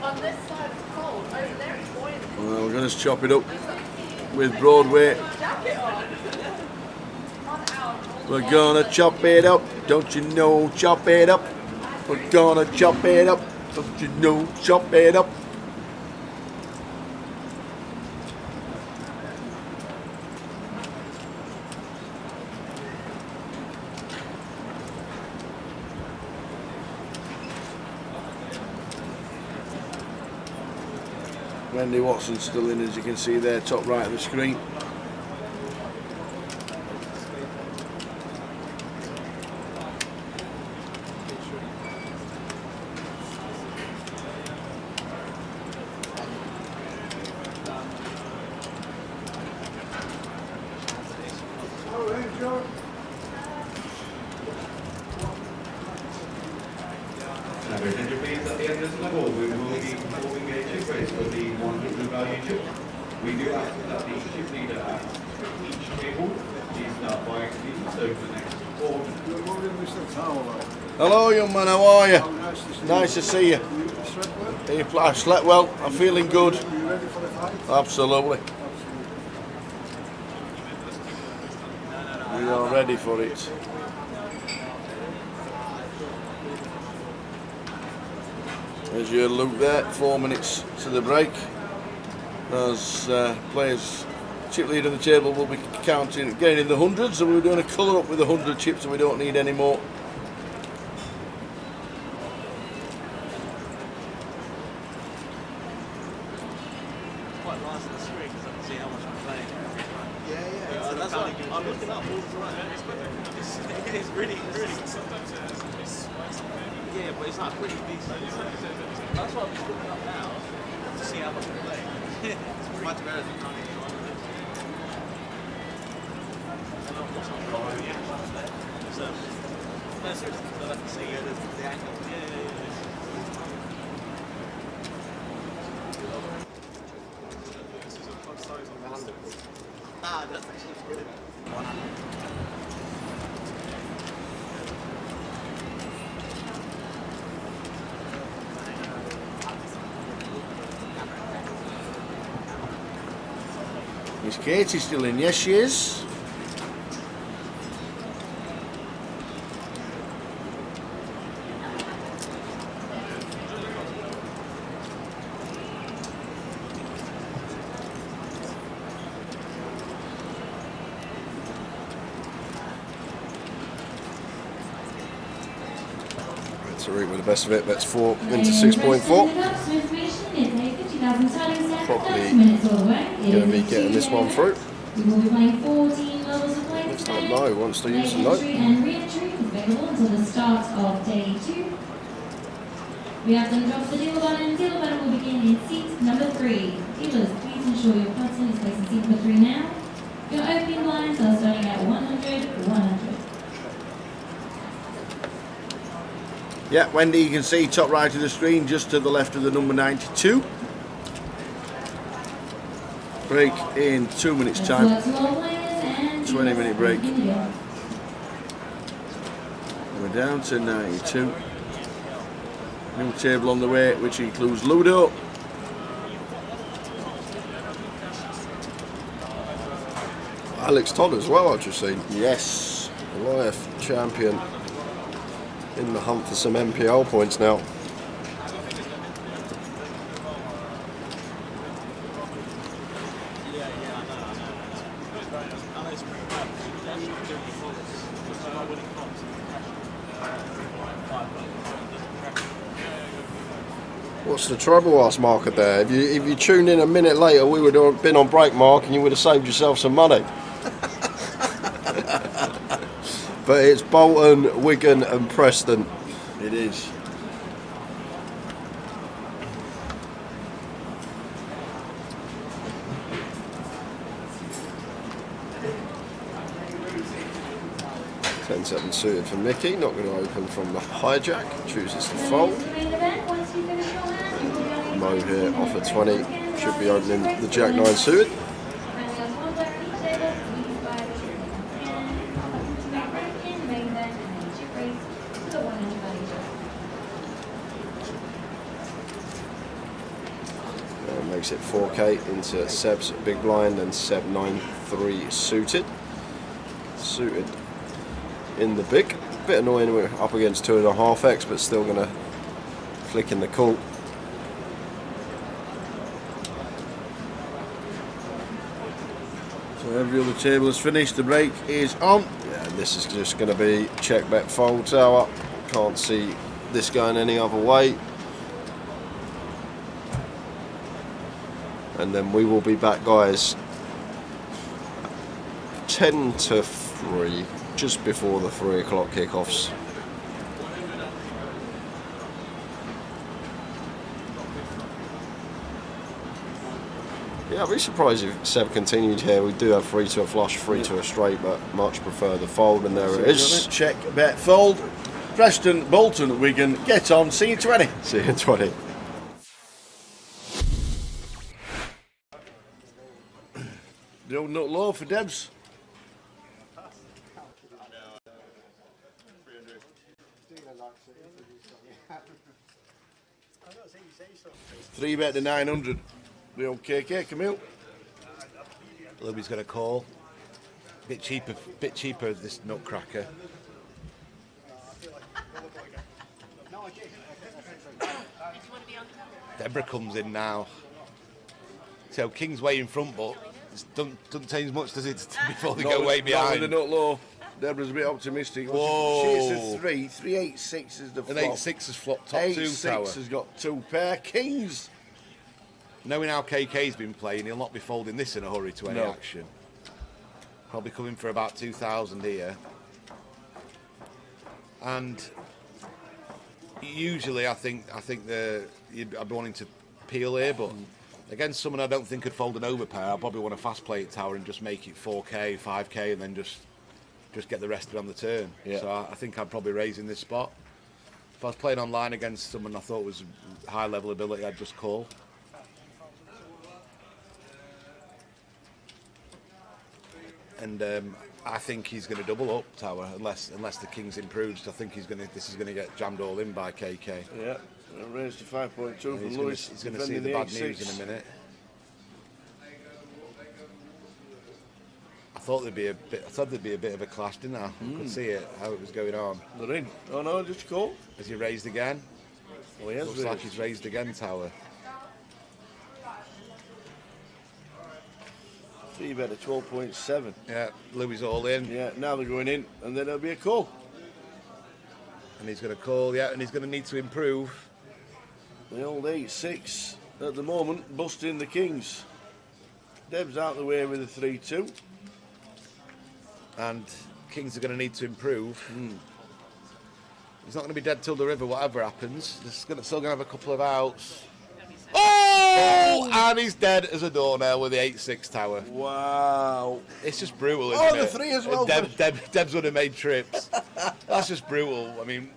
On this side it's cold, over there it's boiling. Well, we're going to chop it up with Broadway. We're gonna chop it up, don't you know, chop it up. We're gonna chop it up, don't you know, chop it up. Wendy Watson's still in, as you can see there, top right of the screen. At the end of this level, we will be performing a chip race for the 100 value chip. We do ask that the chip leader at each table please start buying these over the next 4 minutes. Good morning, Mr. Towler. Hello, young man, how are you? How nice to see you. Nice to see you. You slept well? I slept well, I'm feeling good. Are you ready for the fight? Absolutely. We are ready for it. As you look there, 4 minutes to the break. As players, chip lead on the table will be counting, getting in the hundreds, so we're doing a colour up with 100 chips, so we don't need any more. That's like, I'm looking up all the time. It's really. Yeah, but it's not pretty decent. That's why I'm just looking up now to see how much we play. It's much better than money. No, seriously, so I can see the angle. Yeah. Ah, that's actually good. Is Katie still in? Yes, she is. Tariq with the best of it, that's 4 into 6.4. Probably going to be getting this one through. We will be playing 14 levels of play Looks today. like no, wants to use the note. Entry and re-entry is available until the start of day 2. We have done drop the deal button. Deal button will begin in seat number 3. Dealers, please ensure your button is placed in seat number 3 now. Your opening blinds are starting at 100. Yeah, Wendy, you can see top right of the screen, just to the left of the number 92. Break in 2 minutes time. 20-minute break. We're down to 92. New table on the way, which includes Ludo. Alex Todd as well, I've just seen. Yes. Goliath champion in the hunt for some MPL points now. What's the trouble, asked Mark there? If you tuned in a minute later, we would have been on break, Mark, and you would have saved yourself some money. But it's Bolton, Wigan and Preston. It is. Ten-7 suited for Mickey, not going to open from the hijack, chooses to fold. Mo here off at 20, should be opening the Jack 9 suited. Makes it 4K into Seb's big blind and Seb 9-3 suited. Suited in the big. Bit annoying, we're up against 2.5x, but still going to flick in the call. So every other table is finished, the break is on. Yeah, and this is just going to be check, bet, fold, tower. Can't see this going any other way. And then we will be back, guys, 10 to 3, just before the 3 o'clock kickoffs. Yeah, I'd be surprised if Seb continued here. We do have 3 to a flush, 3 to a straight, but much prefer the fold, and there it is. Check, bet, fold. Preston, Bolton, Wigan, get on, see you 20. See you in 20. The old nut low for Debs. Three bet to 900. The old KK, Camille. Louis got a call. Bit cheaper this nutcracker. Deborah comes in now. So King's way in front, but it doesn't change much, does it, before they go way behind? Not with the nut low. Deborah's a bit optimistic. Whoa. She's a 3. 3-8-6 is the flop. An 8-6 has flopped top 2 tower. 8-6 has got 2 pair. Kings. Knowing how KK's been playing, he'll not be folding this in a hurry to any action. Probably coming for about 2,000 here. And usually I think I'd be wanting to peel here, but against someone I don't think could fold an overpair, I'll probably want to fast play it tower and just make it 4k, 5k, and then just get the rest of it on the turn. Yeah. So I think I'd probably raise in this spot. If I was playing online against someone I thought was high level ability, I'd just call. And I think he's going to double up tower unless the king's improved. I think this is going to get jammed all in by KK. Yeah, raised to 5.2 from Lewis. He's going to see the bad news in a minute. I thought there'd be a bit of a clash, didn't I? I could see it, how it was going on. They're in. Oh no, just call. Has he raised again? Oh, he has. Looks like he's raised again, tower. 3 bet at 12.7. Yeah, Louis all in. Yeah, now they're going in, and then there'll be a call. And he's going to call, yeah, and he's going to need to improve. The old 8-6 at the moment, busting the kings. Deb's out the way with a 3-2. And kings are going to need to improve. He's not going to be dead till the river, whatever happens. He's still going to have a couple of outs. Oh! And he's dead as a doornail with the 8-6 tower. Wow. It's just brutal, isn't it? The 3 as well. Deb's would have made trips. That's just brutal. I mean,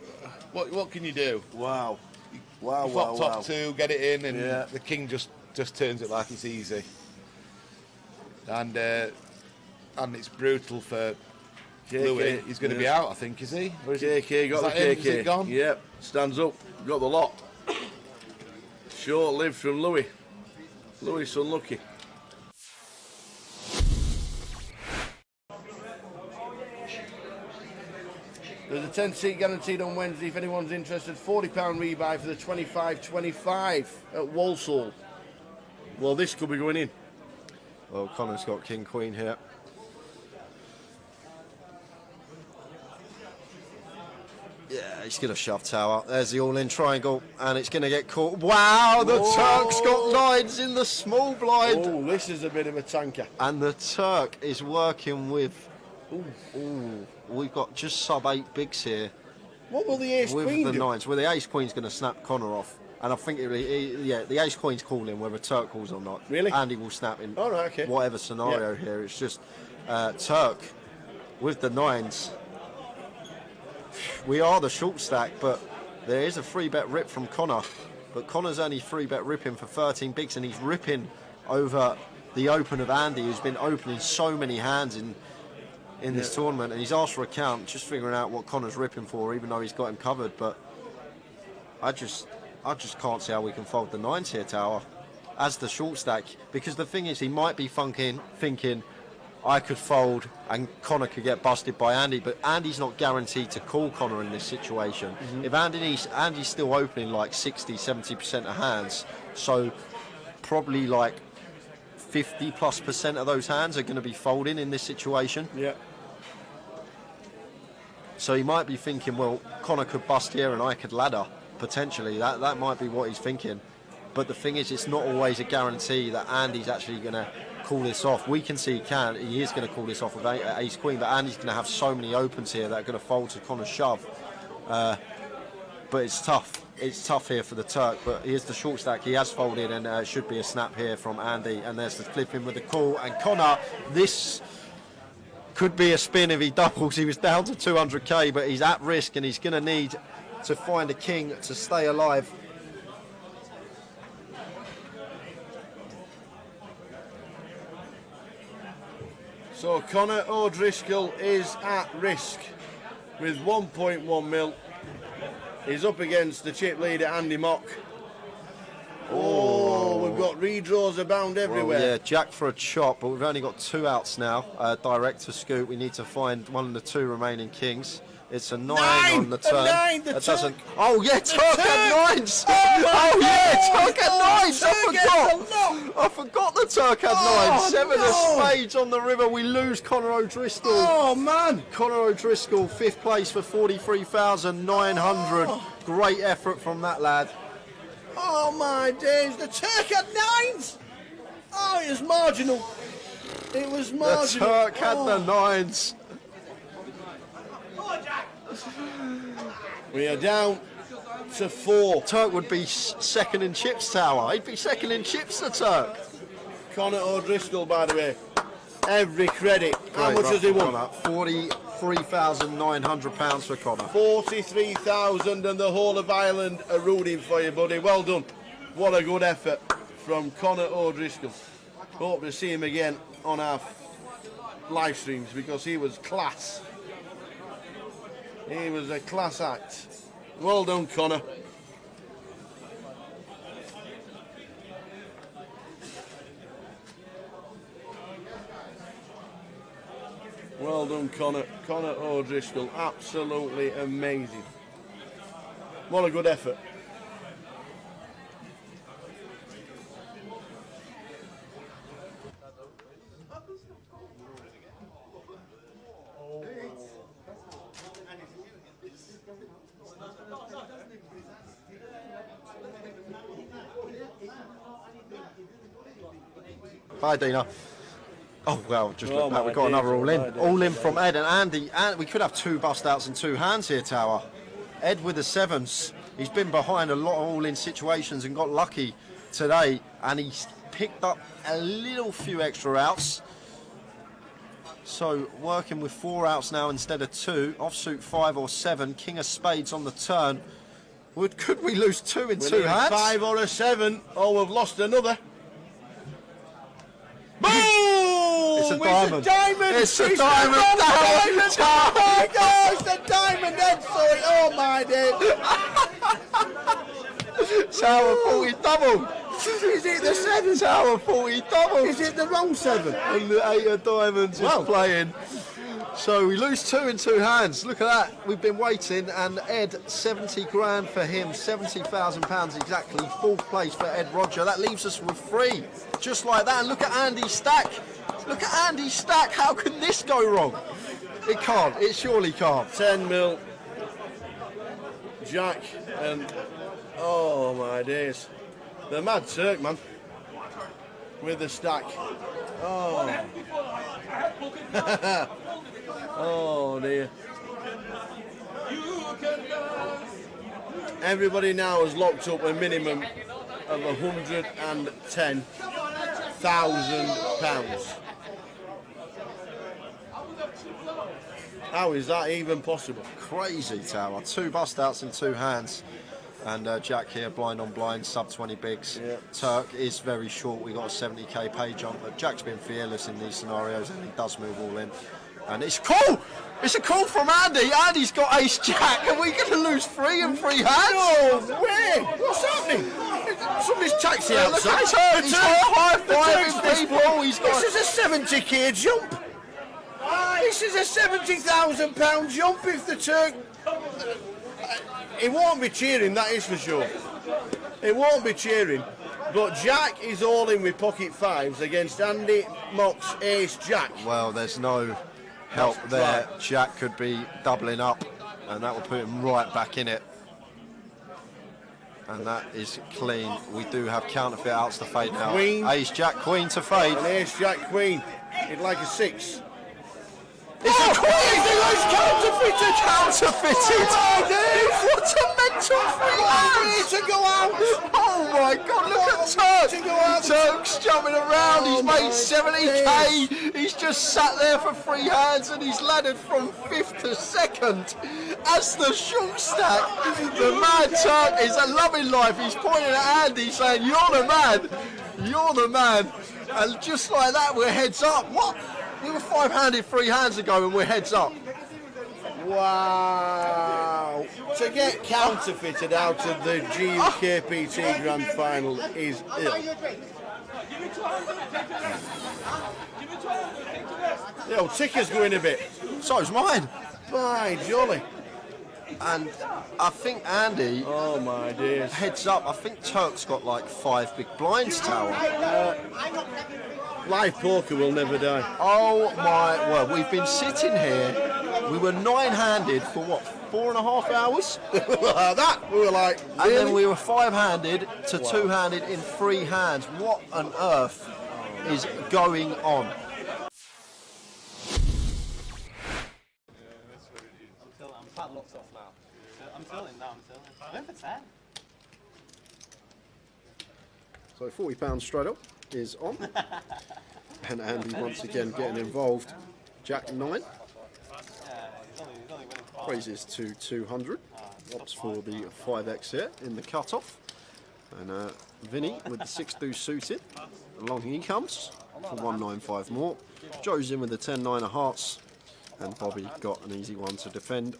what can you do? Wow. You flop top 2, get it in, and the king just turns it like it's easy. And it's brutal for Louis. He's going to be out, I think, is he? KK got the KK. Is it gone? Yep, stands up. Got the lot. Short-lived from Louis. Louis unlucky. There's a 10-seat guaranteed on Wednesday if anyone's interested. £40 rebuy for the 25-25 at Walsall. Well, this could be going in. Well, Connor's got King Queen here. Yeah, he's going to shove tower. There's the all-in triangle, and it's going to get caught. Wow, the Turk's got nines in the small blind. Oh, this is a bit of a tanker. And the Turk is working with... Ooh, we've got just sub-8 bigs here. What will the ace-queen do? With the nines. Well, the ace-queen's going to snap Connor off. And I think, the ace-queen's calling whether Turk calls or not. Really? Andy will snap in okay. whatever scenario here. It's just Turk with the nines. We are the short stack, but there is a 3-bet rip from Connor. But Connor's only 3-bet ripping for 13 bigs, and he's ripping over the open of Andy, who's been opening so many hands in this tournament. And he's asked for a count, just figuring out what Connor's ripping for, even though he's got him covered. But I just can't see how we can fold the nines here, tower, as the short stack. Because the thing is, he might be thinking, I could fold and Connor could get busted by Andy, but Andy's not guaranteed to call Connor in this situation. If Andy's still opening like 60-70% of hands, so probably like 50+% of those hands are going to be folding in this situation. Yeah. So he might be thinking, well, Connor could bust here and I could ladder, potentially. That might be what he's thinking. But the thing is, it's not always a guarantee that Andy's actually going to call this off. We can see he is going to call this off with ace queen, but Andy's going to have so many opens here that are going to fold to Connor's shove. But it's tough here for the Turk. But here's the short stack. He has folded, and it should be a snap here from Andy. And there's the flipping with the call. And Connor, this could be a spin if he doubles. He was down to 200k, but he's at risk, and he's going to need to find a king to stay alive. So Connor O'Driscoll is at risk with 1.1 mil. He's up against the chip leader Andy Mock. Oh, we've got redraws abound everywhere. Well, yeah, jack for a chop, but we've only got 2 outs now. Direct to scoop. We need to find one of the 2 remaining kings. It's a 9 on the turn. That doesn't. Oh yeah, Turk had 9s. Oh yeah, Turk had 9s. I forgot the Turk had 9s. 7 of spades on the river. We lose Connor O'Driscoll. Oh man, Connor O'Driscoll, 5th place for 43,900. Great effort from that lad. Oh my days, the Turk had 9s. Oh, it was marginal. It was The marginal. Turk had the nines. We are down to 4. Turk would be second in chips, Tower. He'd be second in chips, the Turk. Connor O'Driscoll, by the way. Every credit. How Great much has he won? £43,900 for Connor. 43,000 and the whole of Ireland are rooting for you, buddy. Well done. What a good effort from Connor O'Driscoll. Hope to see him again on our live streams because he was class. He was a class act. Well done, Connor. Well done, Connor. Connor O'Driscoll, absolutely amazing. What a good effort. Bye, Dina. Oh, well, just Oh, look back. my We've got another days, all my in. days. All in from Ed and Andy. And we could have 2 bust outs and 2 hands here, Tower. Ed with the 7s. He's been behind a lot of all in situations and got lucky today. And he's picked up a little few extra outs. So working with 4 outs now instead of 2. Offsuit 5 or 7. King of spades on the turn. Could we lose 2 in We 2 need a hands? 5 or a 7. Oh, we've lost another. Boom! It's a diamond. It's a It's diamond. Oh my God, it's a diamond. Ed saw it. Oh my days. Tower 40 double. Is it the 7? Tower 40 double. Is it the wrong 7? And the 8 of diamonds is playing. So we lose 2 in 2 hands. Look at that. We've been waiting, and Ed, 70 grand for him, £70,000 exactly. 4th place for Ed Roger. That leaves us with 3, just like that. And look at Andy's stack. Look at Andy's stack. How can this go wrong? It can't. It surely can't. 10 mil. Jack and oh my days. The Mad Turk, man. With the stack. Oh. Oh dear. Everybody now has locked up a minimum of £110,000. How is that even possible? Crazy, Tower. 2 bust outs in 2 hands. And Jack here, blind on blind, sub 20 bigs. Yeah. Turk is very short. We got a 70k pay jump, but Jack's been fearless in these scenarios, and he does move all in. And it's cool. It's a call from Andy. Andy's got ace jack. Are we going to lose 3 in 3 hands? No way! What's happening? Somebody's taxi Look outside. at Turk. He's high-fiving people. He's got This is a 70k jump. This is a £70,000 jump if the Turk. He won't be cheering, that is for sure. He won't be cheering. But Jack is all in with pocket 5s against Andy Mock's ace jack. Well, there's no help there. Jack could be doubling up, and that will put him right back in it. And that is clean. We do have counterfeit outs to fade now. Queen. Ace jack queen to fade. An ace jack queen. He'd like a 6. It's a queen! It's counterfeited! What a mental freak! To go out! Oh my God, look at Turk! To go out! Turk's jumping around, he's my made 70k! He's just sat there for 3 hands and he's laddered from 5th to 2nd as the short stack. The mad Turk is a loving life. He's pointing at Andy saying, "You're the man! You're the man!" And just like that, we're heads up. What? We were 5-handed 3 hands ago and we're heads up. Wow! To get counterfeited out of the GUKPT Grand Final is ill. Yo, ticker's going a bit. So's mine. By jolly. And I think Andy, oh my days, heads up. I think Turk's got like 5 big blinds, Tower. Live poker will never die. Oh my word, we've been sitting here. We were 9-handed for what, 4.5 hours? Like that. We were like, really? And then we were 5-handed to 2-handed in 3 hands. What on earth is going on? That looks off now. I'm tilling now, I'm in for 10. So £40 straight up is on. And Andy once again getting involved. Jack 9. He's only winning 5. Raises to 200. Opts for the 5x here in the cut-off. And Vinny with the 6 deuce suited. Along he comes for 195 more. Joe's in with the 10-9 of hearts. And Bobby got an easy one to defend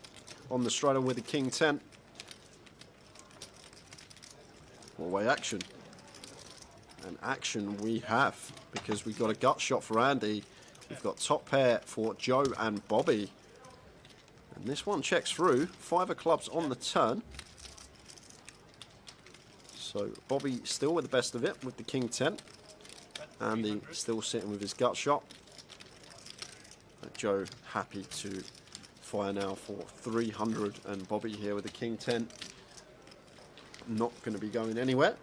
on the straddle with the king 10. Four-way action. And action we have, because we've got a gut shot for Andy. We've got top pair for Joe and Bobby. And this one checks through. 5 of clubs on the turn. So Bobby still with the best of it with the king 10. Andy still sitting with his gut shot. Joe happy to fire now for 300, and Bobby here with the king 10. Not going to be going anywhere.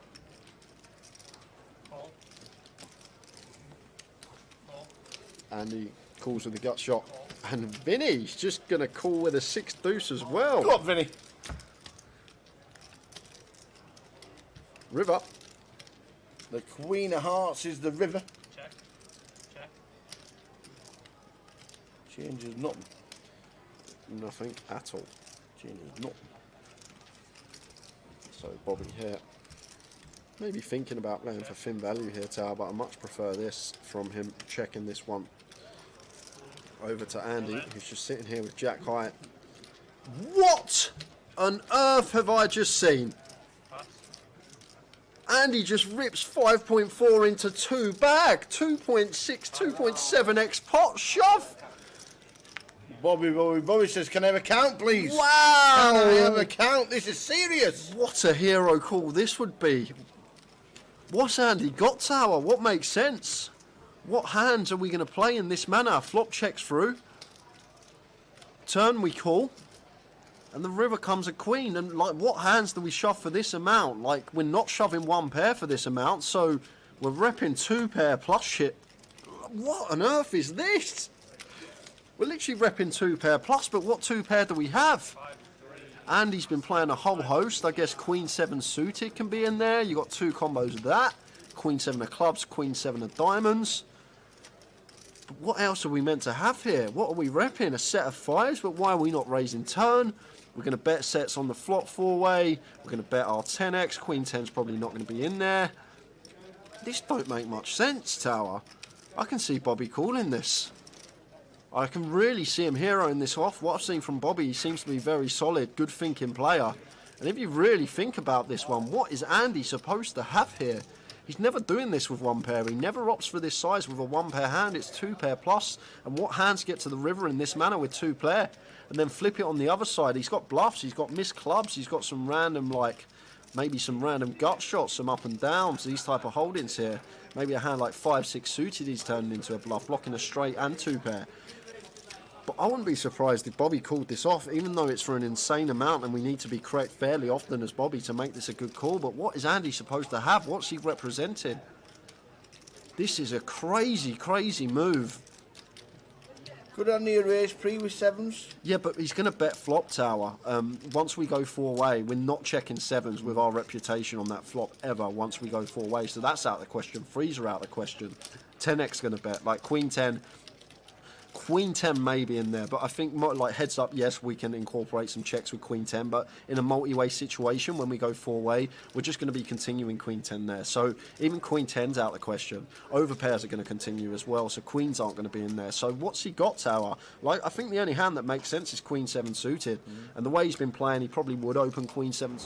Andy calls with the gut shot, and Vinny's just going to call with a 6 deuce as well. Go on, Vinny. River. The Queen of Hearts is the river. Check. Check. Changes nothing. Nothing at all. Changes nothing. So Bobby here. Maybe thinking about playing for thin value here, Tower, but I much prefer this from him, checking this one over to Andy, who's just sitting here with Jack high. What on earth have I just seen? Andy just rips 5.4 into 2 bag. 2.6, 2.7x pot shove. Bobby says, can I have a count, please? Wow. Can I have a count? This is serious. What a hero call this would be. What's Andy got, Tower? What makes sense? What hands are we going to play in this manner? Flop checks through. Turn we call. And the river comes a queen. And like, what hands do we shove for this amount? Like, we're not shoving 1 pair for this amount, so we're repping 2 pair plus shit. What on earth is this? We're literally repping 2 pair plus, but what 2 pair do we have? Andy's been playing a whole host. I guess Queen 7 suited can be in there. You got 2 combos of that. Queen 7 of clubs, Queen 7 of diamonds. But what else are we meant to have here? What are we repping? A set of 5s, but why are we not raising turn? We're going to bet sets on the flop 4-way. We're going to bet our 10x. Queen 10's probably not going to be in there. This don't make much sense, Tower. I can see Bobby calling this. I can really see him heroing this off. What I've seen from Bobby, he seems to be very solid, good thinking player. And if you really think about this one, what is Andy supposed to have here? He's never doing this with 1 pair. He never opts for this size with a 1 pair hand. It's 2 pair plus. And what hands get to the river in this manner with 2 pair? And then flip it on the other side. He's got bluffs. He's got missed clubs. He's got some random, like, maybe some random gut shots, some up and downs, these type of holdings here. Maybe a hand like 5-6 suited he's turning into a bluff, blocking a straight and 2 pair. But I wouldn't be surprised if Bobby called this off, even though it's for an insane amount and we need to be correct fairly often as Bobby to make this a good call. But what is Andy supposed to have? What's he representing? This is a crazy, crazy move. Could Andy erase pre with 7s? Yeah, but he's going to bet flop, Tower. Once we go 4-way, we're not checking 7s with our reputation on that flop ever once we go 4-way. So that's out of the question. 3s are out of the question. 10x going to bet. Like Queen 10... Queen 10 may be in there, but I think like heads up, yes, we can incorporate some checks with Queen 10, but in a multi-way situation, when we go 4-way, we're just going to be continuing Queen 10 there. So even Queen 10's out of the question. Overpairs are going to continue as well, so Queens aren't going to be in there. So what's he got, Tower? Like, I think the only hand that makes sense is Queen 7 suited, and the way he's been playing, he probably would open Queen 7.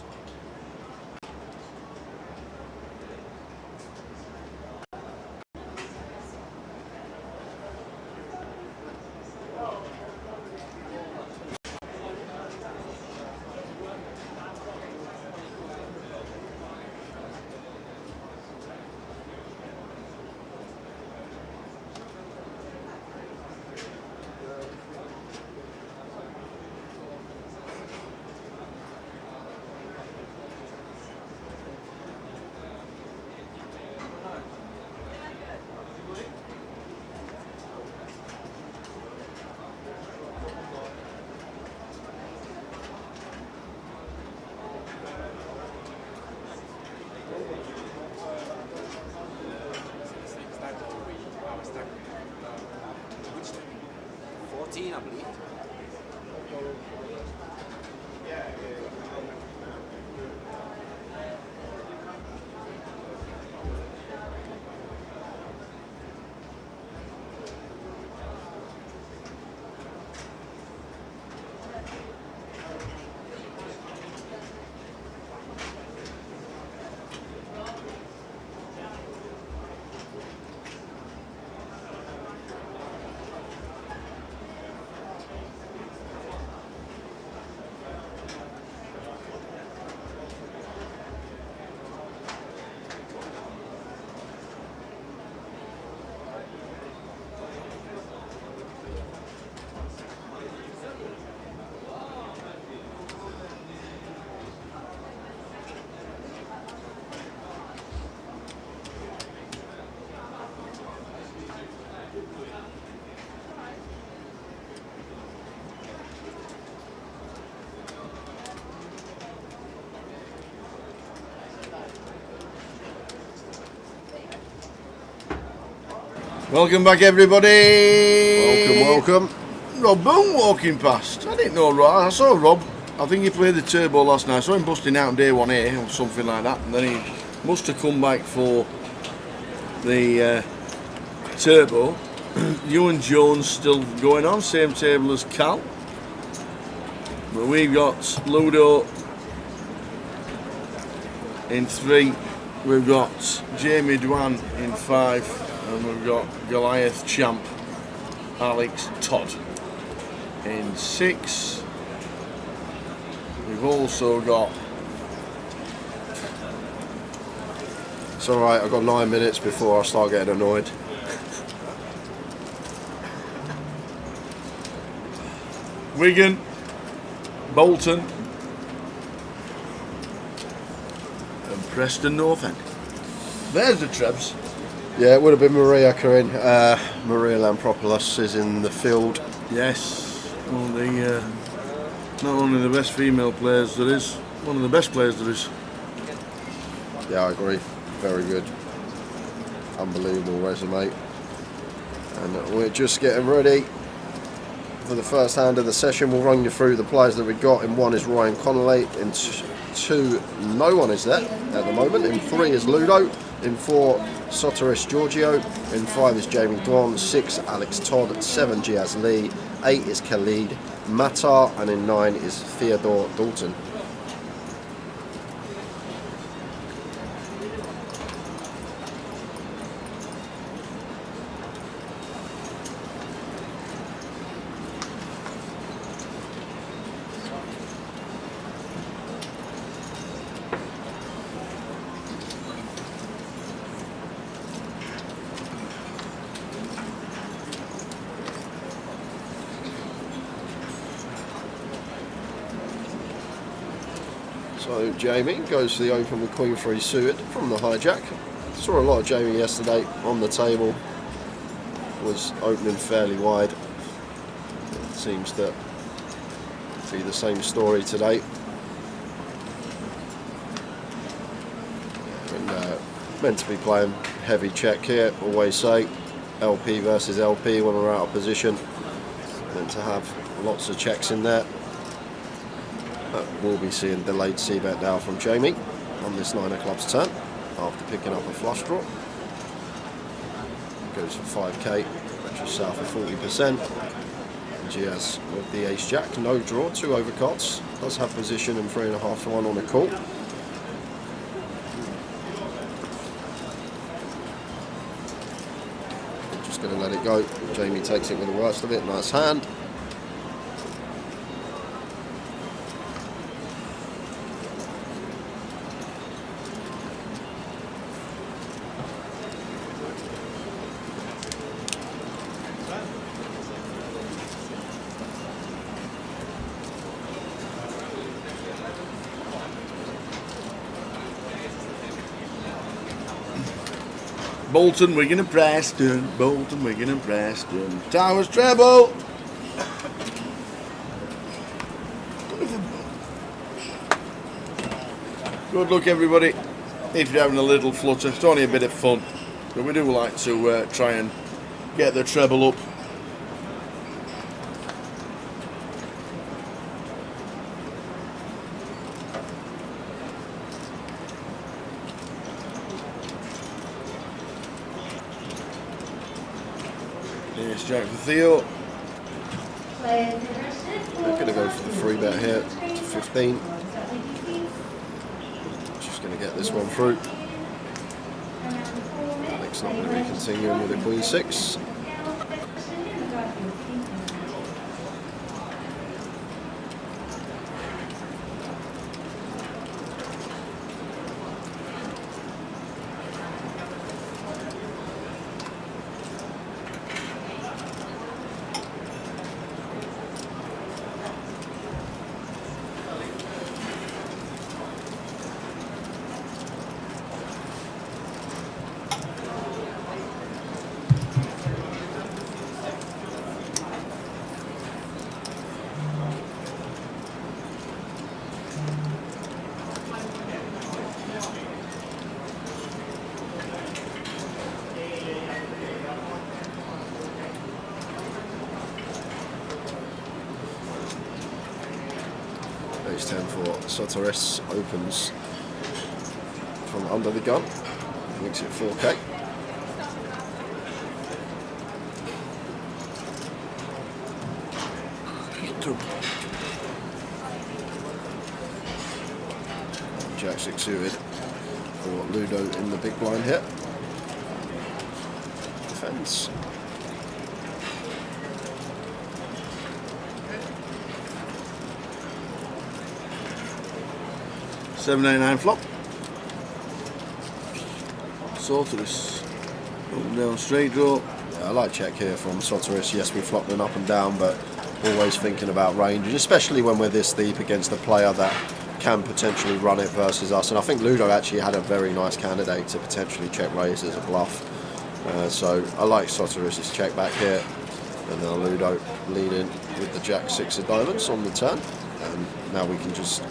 13, I believe. Welcome back, everybody. Welcome. Rob Boone walking past. I didn't know Rob. I saw Rob. I think he played the turbo last night. I saw him busting out on day 1A or something like that. And then he must have come back for the turbo. Ewan Jones still going on. Same table as Cal. But we've got Ludo in 3. We've got Jamie Dwan in 5. And we've got Goliath champ Alex Todd in 6. We've also got... It's alright, I've got 9 minutes before I start getting annoyed. Wigan, Bolton and Preston North End. There's the Trebs. Yeah, it would have been Maria Corinne. Maria Lampropoulos is in the field. Yes, well, not only the best female players there is, one of the best players there is. Yeah, I agree. Very good. Unbelievable resume. And we're just getting ready for the first hand of the session. We'll run you through the players that we got. In 1 is Ryan Connolly. In 2, no one is there at the moment. In 3 is Ludo. In 4, Soteris Giorgio. In 5 is Jamie Dwan. 6, Alex Todd. 7, Giaz Lee. 8 is Khalid Matar. And in 9 is Theodore Dalton. So Jamie goes to the open with Queen 3 suited from the hijack. Saw a lot of Jamie yesterday on the table. Was opening fairly wide. It seems to be the same story today. And meant to be playing heavy check here. Always say LP versus LP when we're out of position. Meant to have lots of checks in there. We'll be seeing delayed c-bet now from Jamie on this 9 of clubs turn after picking up a flush draw. Goes for 5k, just south of 40%. And Giaz with the ace jack, no draw, 2 overcards. Does have position and 3.5 to 1 on a call. Just going to let it go. Jamie takes it with the worst of it, nice hand. Bolton, Wigan and Preston. Bolton, Wigan and Preston. Towers treble. Good luck, everybody. If you're having a little flutter, it's only a bit of fun, but we do like to try and get the treble up. Ace-Jack for Theo. Players registered We're going to go for the 3-bet here to 15. Just going to get this one through. Alex not going to be continuing with the Queen 6. Ace 10 for Soteris opens from under the gun, makes it 4K. Jack 6 suited for Ludo in the big blind here. Defense. $7.99 flop. Soteris. Open down straight draw. Yeah, I like check here from Soteris. Yes, we flopped them up and down, but always thinking about range, especially when we're this deep against a player that can potentially run it versus us. And I think Ludo actually had a very nice candidate to potentially check raise as a bluff. So I like Soteris' check back here. And now Ludo leading with the Jack 6 of diamonds on the turn. And now we can just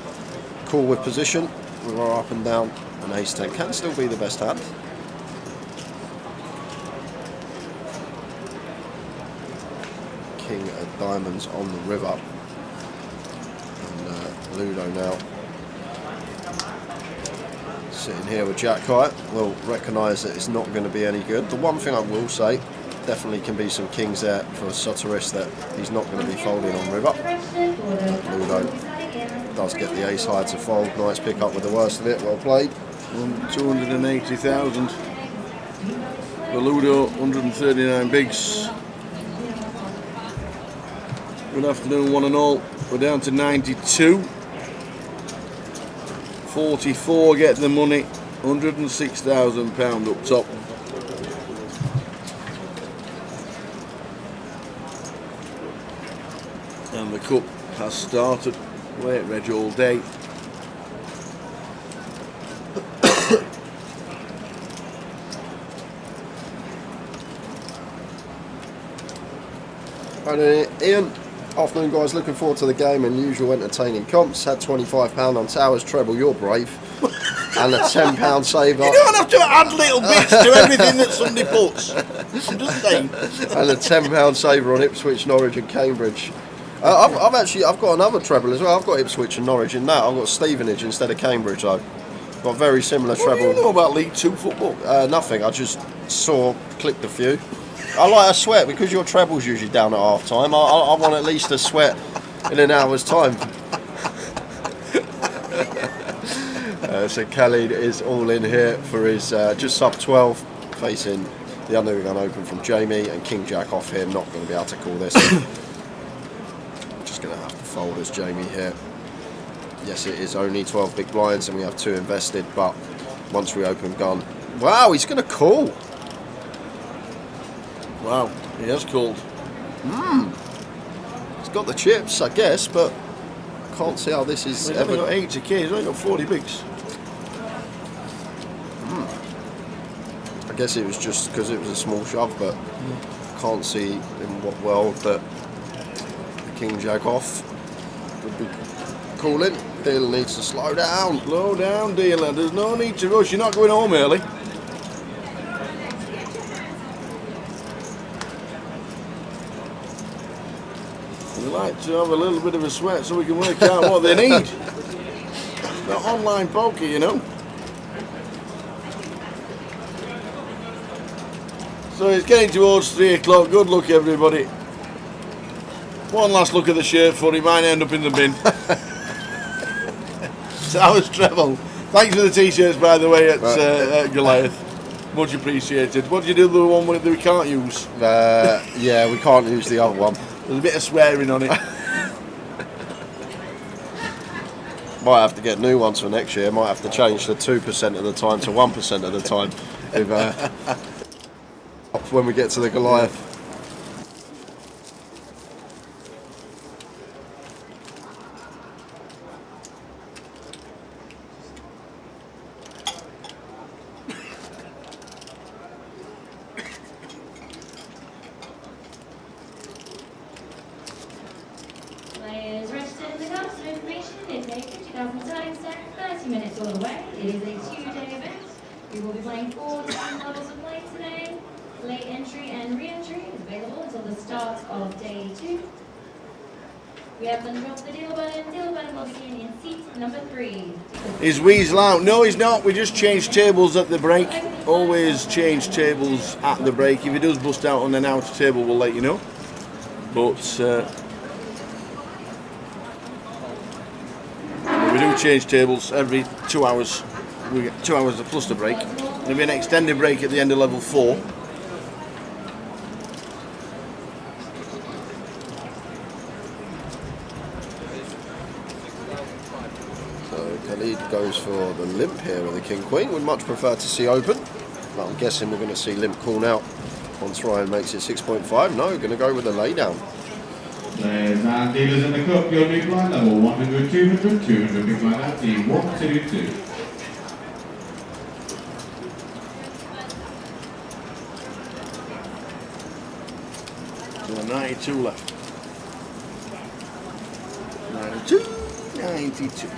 call with position with our up and down, and Ace 10 can still be the best hand. King of diamonds on the river, and Ludo now sitting here with Jack high. We'll recognise that it's not going to be any good. The one thing I will say, definitely can be some kings there for Soteris that he's not going to be folding on river. Ludo does get the ace high to fold. Nice pick up with the worst of it. Well played. 280,000. For Ludo, 139 bigs. Good afternoon, one and all. We're down to 92. 44 get the money. £106,000 up top. And the cup has started. Wait, Reg all day. Right, Ian, afternoon guys, looking forward to the game and usual entertaining comps. Had £25 on towers, treble, you're brave. And a £10 saver. You don't have to add little bits to everything that Sunday puts. I'm just saying. And a £10 saver on Ipswich, Norwich and Cambridge. I've got another treble as well. I've got Ipswich and Norwich in that. I've got Stevenage instead of Cambridge though. Got very similar treble. What do you know about League 2 football? Nothing. I just clicked a few. I like a sweat because your treble's usually down at half time. I want at least a sweat in an hour's time. So Khalid is all in here for his just sub 12, facing the under the gun open from Jamie, and King Jack off here. Not going to be able to call this. Just going to have to fold as Jamie here. Yes, it is only 12 big blinds and we have 2 invested, but once we open gun, wow, he's going to call. Wow, he has called. He's got the chips, I guess, but can't see how this is He's ever. only got 80k, he's only got 40 bigs. I guess it was just because it was a small shove, but can't see in what world that the King Jack off would be calling. Dealer needs to slow down. Slow down, dealer. There's no need to rush. You're not going home early. We like to have a little bit of a sweat so we can work out what they need. It's not online poker, you know. So it's getting towards 3 o'clock. Good luck, everybody. One last look at the shirt for it. Might end up in the bin. So that was Treble. Thanks for the t-shirts, by the way, at Goliath. Much appreciated. What do you do with the one that we can't use? Yeah, we can't use the other one. There's a bit of swearing on it. Might have to get new ones for next year. Might have to change the 2% of the time to 1% of the time if, when we get to the Goliath. Players registered in the cups for information. It's a 50,000 sterling set, 30 minutes all the way. It is a 2-day event. We will be playing 4 different levels of play today. Late entry and re-entry is available until the start of day 2. We have them drop the deal button. Deal button will begin in seat number 3. Is Weasel out? No, he's not. We just changed tables at the break. Always change tables at the break. If he does bust out on an outer table, we'll let you know. But we do change tables every 2 hours. We get 2 hours plus the break. There'll be an extended break at the end of level 4. So Khalid goes for the limp here with the King Queen. Would much prefer to see open, but I'm guessing we're going to see limp call out once Ryan makes it 6.5. No, going to go with the laydown. Players and dealers in the cup, your new blind level 100, 200, 200 big blind out team 1, 2, 2. So 92 left. 92, 92.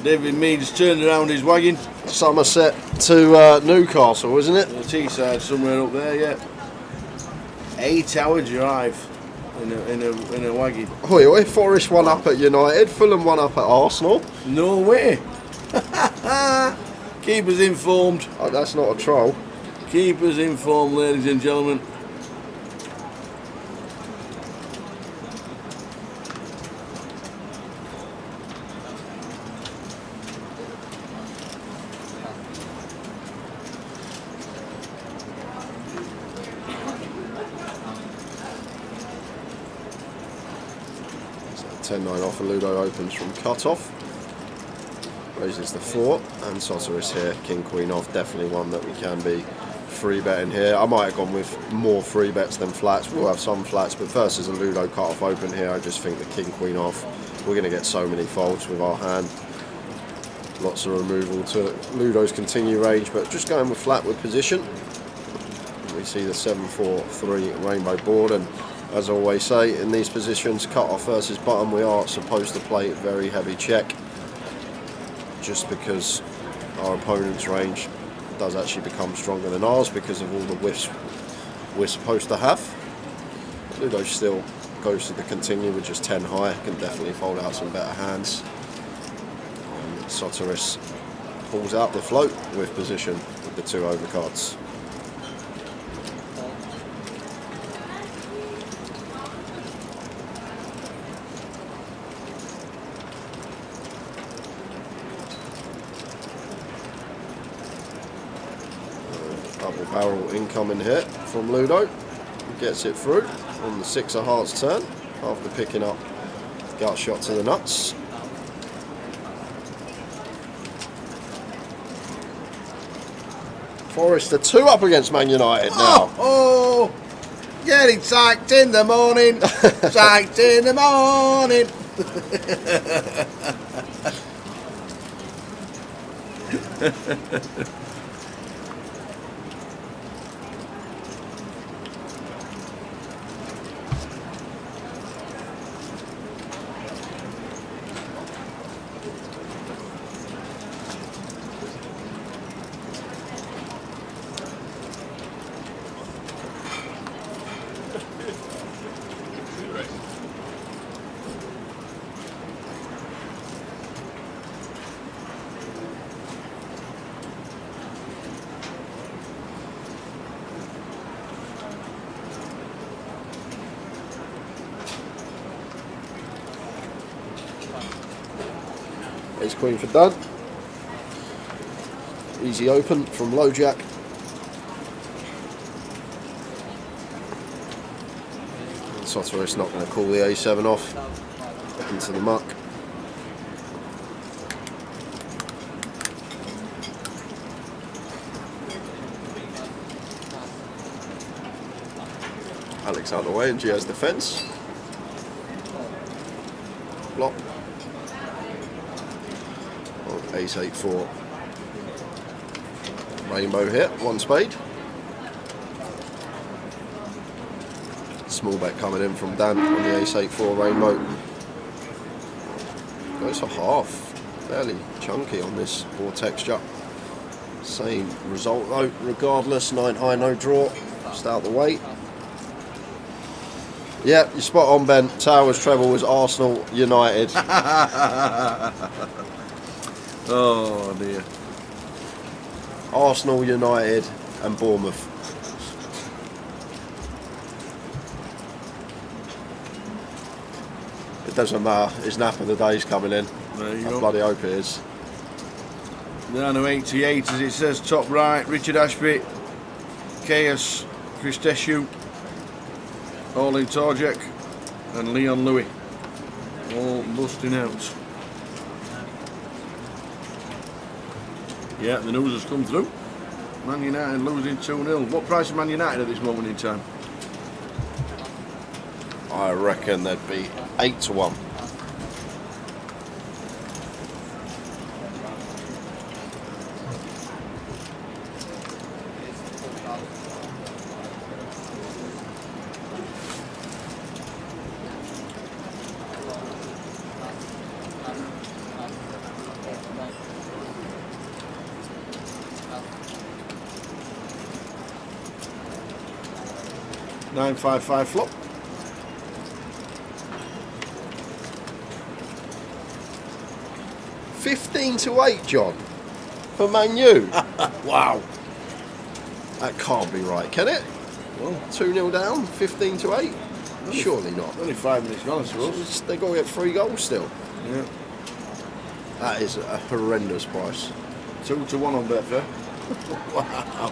David Mead's turned around his wagon. Somerset to Newcastle, isn't it? The Teesside, somewhere up there, yeah. 8-hour drive in a wagon. Oi, oi, Forest 1 up at United, Fulham 1 up at Arsenal. No way. Keep us informed. Oh, that's not a troll. Keep us informed, ladies and gentlemen. So 10-9 off and Ludo opens from cut-off. Raises the 4 and Soteris here, King Queen off, definitely one that we can be free betting here. I might have gone with more free bets than flats. We'll have some flats, but versus a Ludo cut off open here, I just think the King Queen off, we're going to get so many folds with our hand. Lots of removal to Ludo's continue range, but just going with flat with position. We see the 7-4-3 rainbow board, and as I always say, in these positions, cut off versus bottom, we are supposed to play very heavy check, just because our opponent's range does actually become stronger than ours because of all the whiffs we're supposed to have. Ludo still goes to the continue with just 10 high, can definitely fold out some better hands. And Soteris pulls out the float with position with the 2 overcards. Double barrel incoming here from Ludo. Gets it through on the 6 of hearts turn after picking up gut shot to the nuts. Forest are 2 up against Man United now. Oh, getting psyched in the morning. Psyched in the morning. Ace queen for done. Easy open from low jack. Sotoris not going to call the A7 off into the muck. Alex out of the way and G has defence. Block. Oh, ace 8-4. Rainbow hit, one spade. Small bet coming in from Dan on the ace 8-4 rainbow. Goes for half. Fairly chunky on this board texture. Same result though, regardless. 9 high, no draw. Just out the way. Yeah, you're spot on, Ben. Towers treble was Arsenal United. Oh dear. Arsenal United and Bournemouth. It doesn't matter. His nap of the day's coming in. There you I go. bloody hope it is. Down to 88 as it says top right. Richard Ashby, Chaos Christescu, Orlin Torjek and Leon Louis all busting out. Yeah, the news has come through. Man United losing 2-0. What price is Man United at this moment in time? I reckon they'd be 8-1. Nine 5-5 flop. $15-8, John, for Man U. Wow. That can't be right, can it? Well, 2-0 down, 15-8. Surely not. only 5 minutes gone, I suppose. They got to get 3 goals still. Yeah. That is a horrendous price. 2-1 on Betfair. Wow.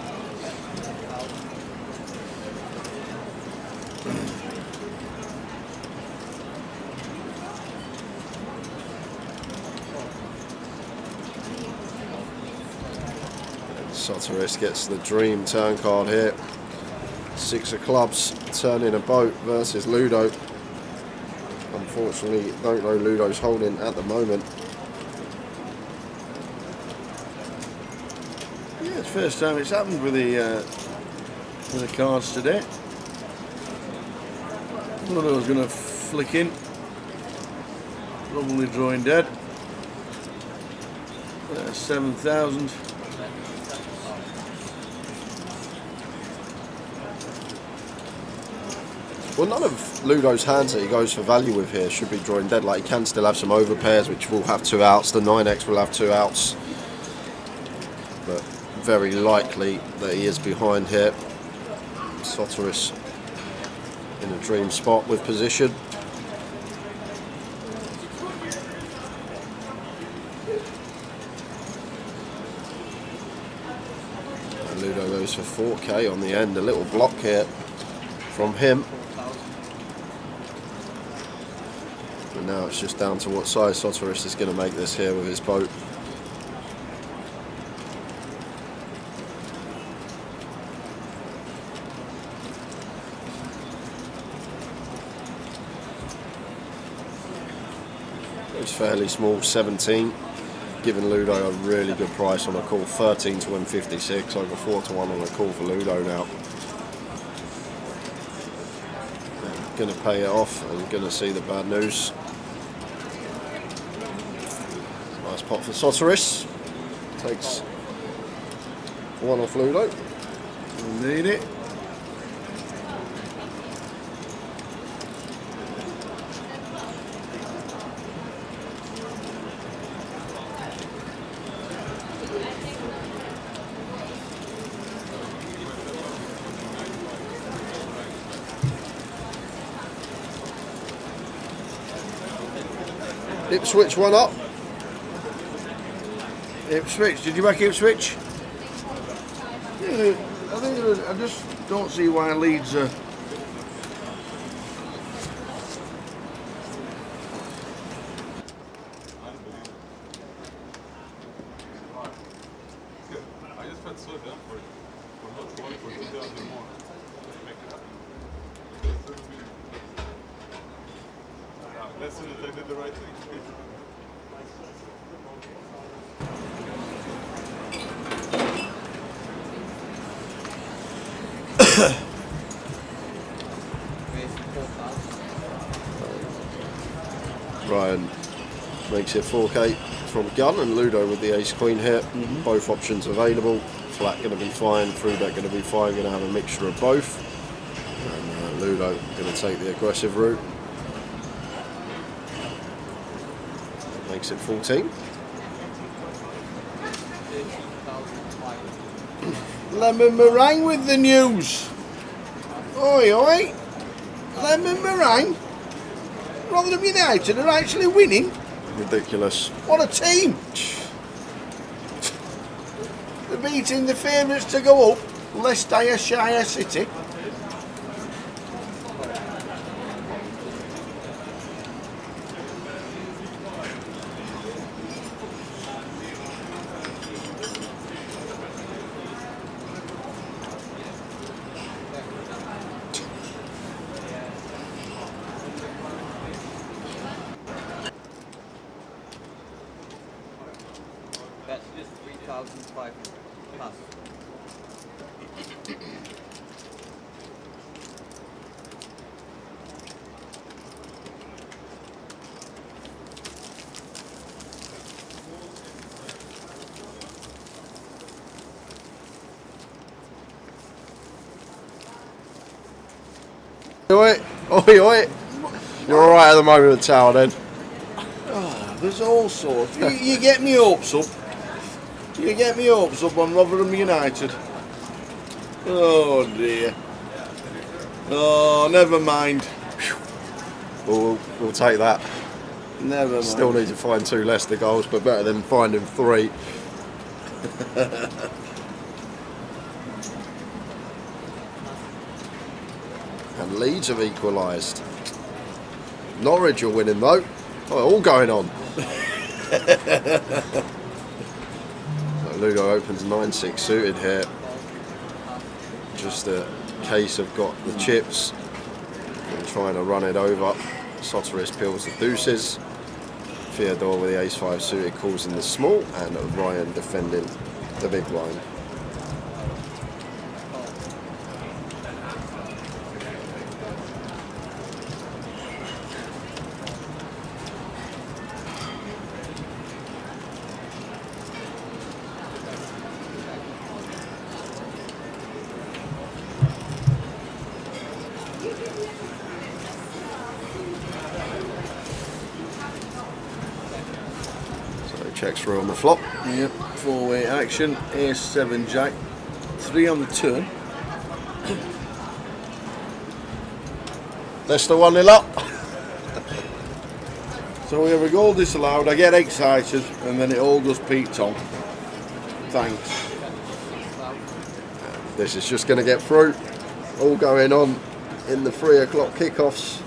Soteris gets the dream turn card here. 6 of clubs, turning a boat versus Ludo. Unfortunately, don't know Ludo's holding at the moment. Yeah, it's the first time it's happened with the cards today. Ludo's going to flick in. Probably drawing dead. 7,000. Well, none of Ludo's hands that he goes for value with here should be drawing dead. Like, he can still have some overpairs, which will have 2 outs. The 9x will have 2 outs. But very likely that he is behind here. Soteris in a dream spot with position. And Ludo goes for 4k on the end. A little block here from him. And now it's just down to what size Soteris is going to make this here with his boat. It's fairly small, 17, giving Ludo a really good price on a call. 13 to win 56, over 4-1 on a call for Ludo now. Going to pay it off and going to see the bad news. Nice pot for Soteris. Takes 1 off Ludo. Need it. Ipswich 1 up. Ipswich, did you back Ipswich? Yeah, I just don't see why Leeds are. I just felt so dumb for not going for 2,000 more. Make it happen. As soon as I did the right thing. Ryan makes it 4K from gun, and Ludo with the ace queen here. Both options available. Flat going to be fine, through bet going to be fine. Going to have a mixture of both. And Ludo going to take the aggressive route. Makes it 14. Lemon meringue with the news. Oi, oi. Lemon meringue. Rotherham United are actually winning. Ridiculous. What a team. They're beating the favourites to go up, Leicestershire City. That's just 3,500 plus. Oi, oi, oi. You're alright at the moment with the tower then. Oh, there's all sorts. You get me hopes up. You get me hopes up on Rotherham United. Oh dear. Oh, never mind. We'll take that. Never mind. Still need to find 2 Leicester goals, but better than finding 3. And Leeds have equalised. Norwich are winning though. Oh, all going on. So Ludo opens 9-6 suited here. Just a case of got the chips and trying to run it over. Soteris peels the deuces. Theodore with the ace-5 suited calls in the small, and Ryan defending the big blind. Checks through on the flop. Yep, 4-way action, ace 7 jack, 3 on the turn. Leicester 1-0 up. So we have a goal disallowed, I get excited, and then it all goes Pete Tong. Thanks. This is just going to get through. All going on in the 3 o'clock kickoffs.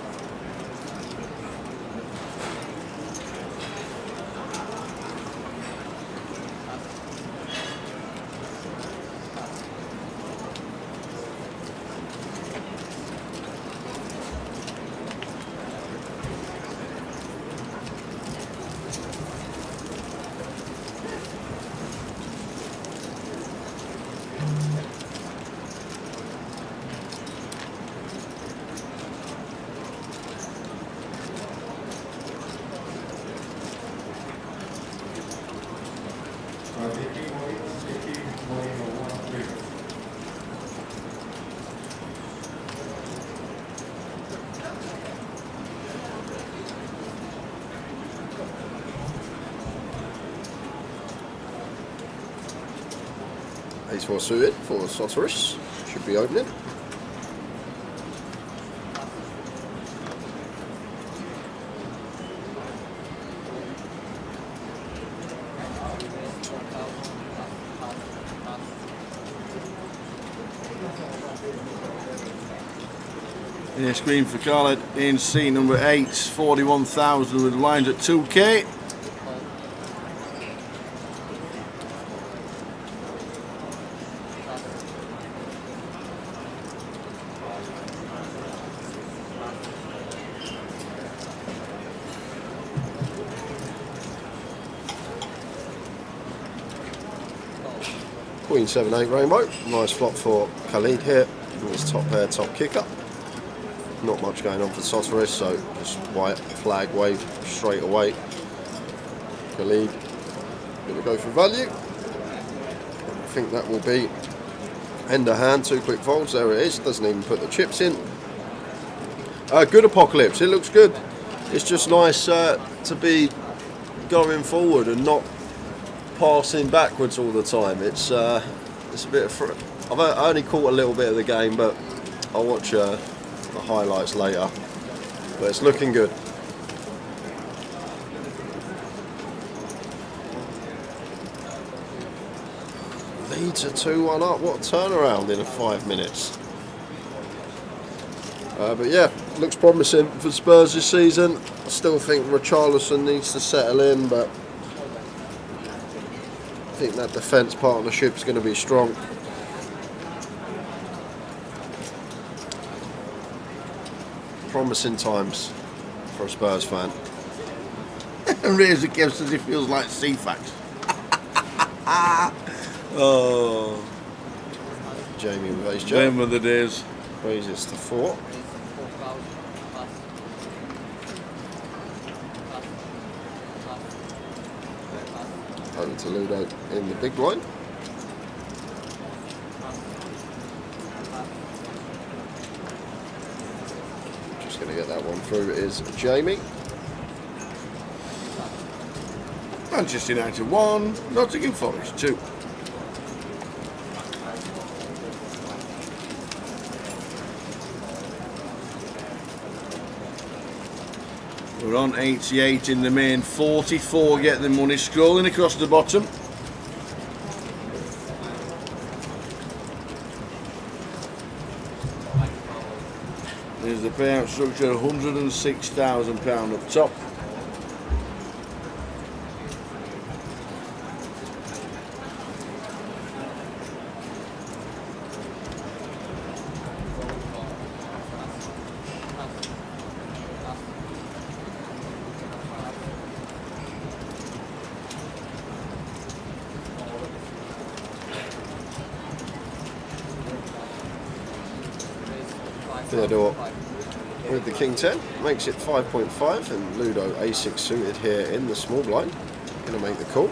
Ace-4 suited for Soteris. Should be opening. Yeah, screen for Khaled in C number 8, 41,000 with lines at 2k. Queen 7-8 rainbow. Nice flop for Khalid here. His top pair, top kicker. Not much going on for Soteris, so just white flag wave straight away. Khalid going to go for value. I think that will be end of hand, 2 quick folds. There it is. Doesn't even put the chips in. Good Apocalypse. It looks good. It's just nice to be going forward and not passing backwards all the time. It's a bit of I've only caught a little bit of the game, but I'll watch the highlights later. But it's looking good. Leeds are 2-1 up. What a turnaround in 5 minutes. But yeah, looks promising for Spurs this season. I still think Richarlison needs to settle in, but I think that defence partnership is going to be strong. Promising times for a Spurs fan. Razor Kev says it feels like CFAX. Oh. Jamie with ace jack. Remember the days. Raises to 4. Over to Ludo in the big blind. Just going to get that one through is Jamie. Manchester United 1, Nottingham Forest 2. We're on 88 in the main, 44 get the money, scrolling across the bottom. There's the payout structure, £106,000 up top. Theodore with the King 10 makes it 5.5, and Ludo A6 suited here in the small blind. Going to make the call.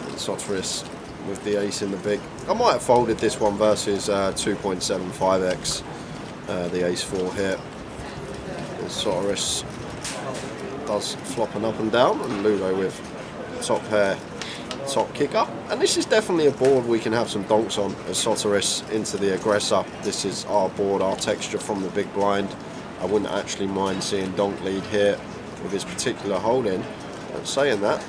And Soteris with the ace in the big. I might have folded this one versus 2.75x, the ace 4 here. And Soteris does flopping up and down, and Ludo with top pair, top kicker. And this is definitely a board we can have some donks on as Soteris into the aggressor. This is our board, our texture from the big blind. I wouldn't actually mind seeing donk lead here with his particular holding. But saying that,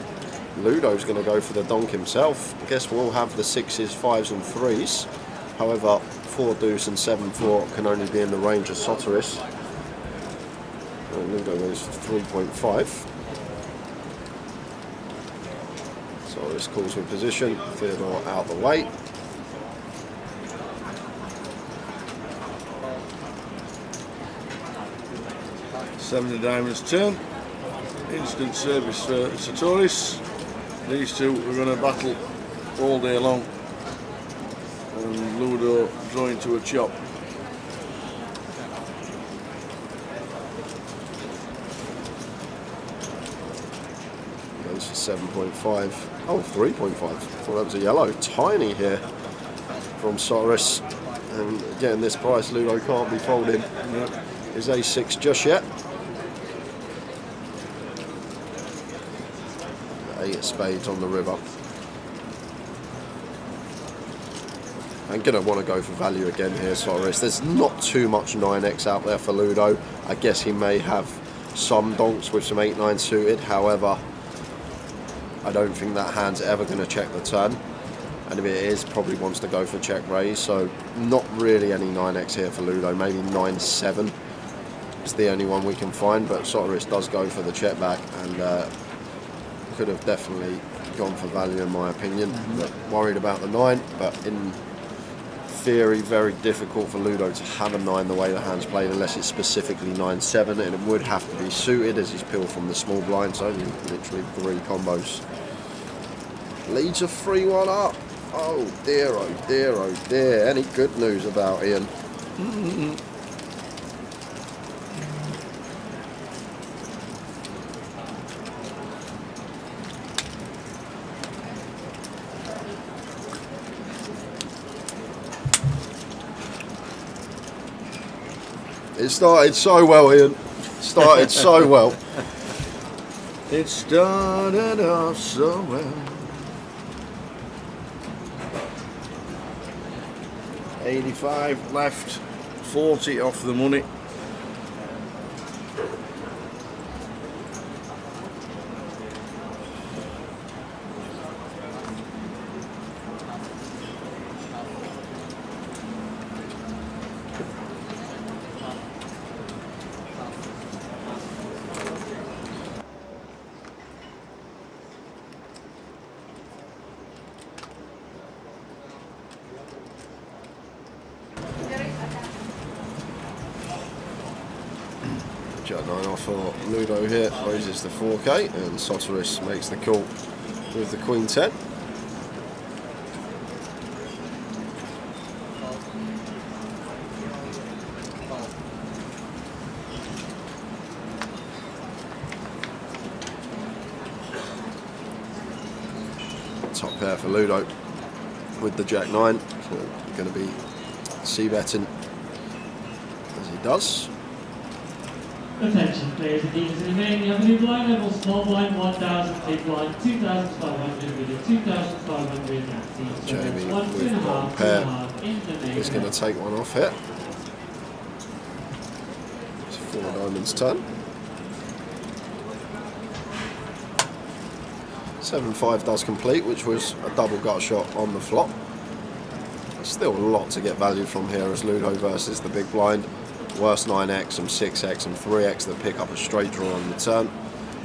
Ludo's going to go for the donk himself. I guess we'll have the 6s, 5s and 3s. However, 4 deuce and 7-4 can only be in the range of Soteris. And Ludo goes for 3.5. Soteris calls with position, Theodore out the way. Seven of diamonds turn. Instant service for Soteris. These two are going to battle all day long. And Ludo drawing to a chop. Goes for 7.5. Oh, 3.5. Thought that was a yellow. Tiny here from Soteris. And again, this price, Ludo can't be folding. His A6 just yet. 8 of spades on the river. I'm going to want to go for value again here, Soteris. There's not too much 9x out there for Ludo. I guess he may have some donks with some 8-9 suited. However, I don't think that hand's ever going to check the turn. and if it is, probably wants to go for check raise. So not really any 9x here for Ludo, maybe 9-7 is the only one we can find, but Soteris does go for the check back, and could have definitely gone for value in my opinion. But worried about the 9, but in theory very difficult for Ludo to have a 9 the way the hand's played unless it's specifically 9-7, and it would have to be suited as he's peeled from the small blind, so only literally 3 combos. Leads a 3-1 up. Oh dear, oh dear, oh dear. Any good news about Ian? It started so well, Ian. Started so well. It started off so well. 85 left, 40 off the money. Jack 9 off for Ludo here, raises the 4K, and Soteris makes the call with the Queen 10. Top pair for Ludo with the Jack 9, so going to be c-betting as he does. Attention players and dealers in the main, you have a new blind level, small blind 1000, big blind 2500 with a 2500 at team. So Jamie it's 1, with 2.5, one pair 2.5 in the main. is going to take one off here. It's 4 diamonds turn. 7-5 does complete, which was a double gut shot on the flop. Still a lot to get value from here as Ludo versus the big blind. Worst 9x, some 6x and 3x that pick up a straight draw on the turn.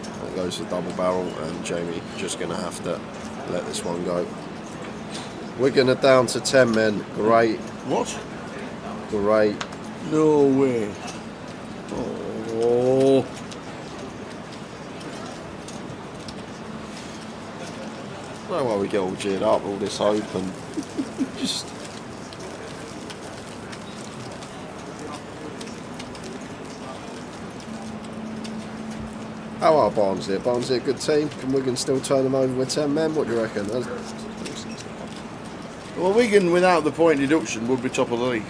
That goes to double barrel, and Jamie just going to have to let this one go. We're going to down to 10 men. Great. What? Great. No way. Oh. I don't know why we get all geared up, all this open. Just. How are Barnsley? Barnsley a good team? Can Wigan still turn them over with 10 men? What do you reckon? Well, Wigan without the point deduction would be top of the league.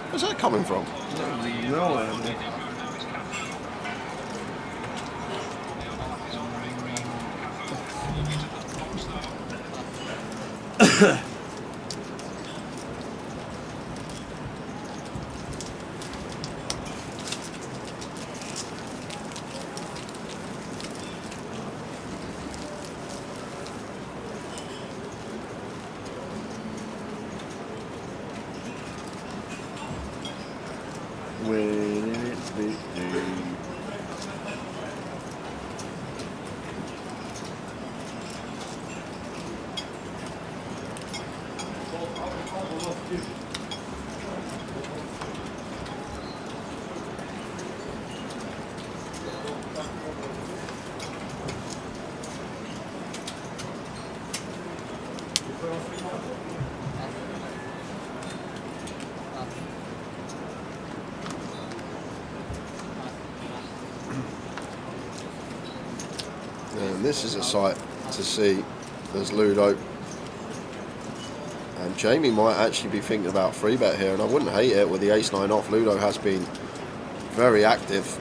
Where's that coming from? And this is a sight to see as Ludo. And Jamie might actually be thinking about 3-bet here, and I wouldn't hate it with the ace-9 off. Ludo has been very active.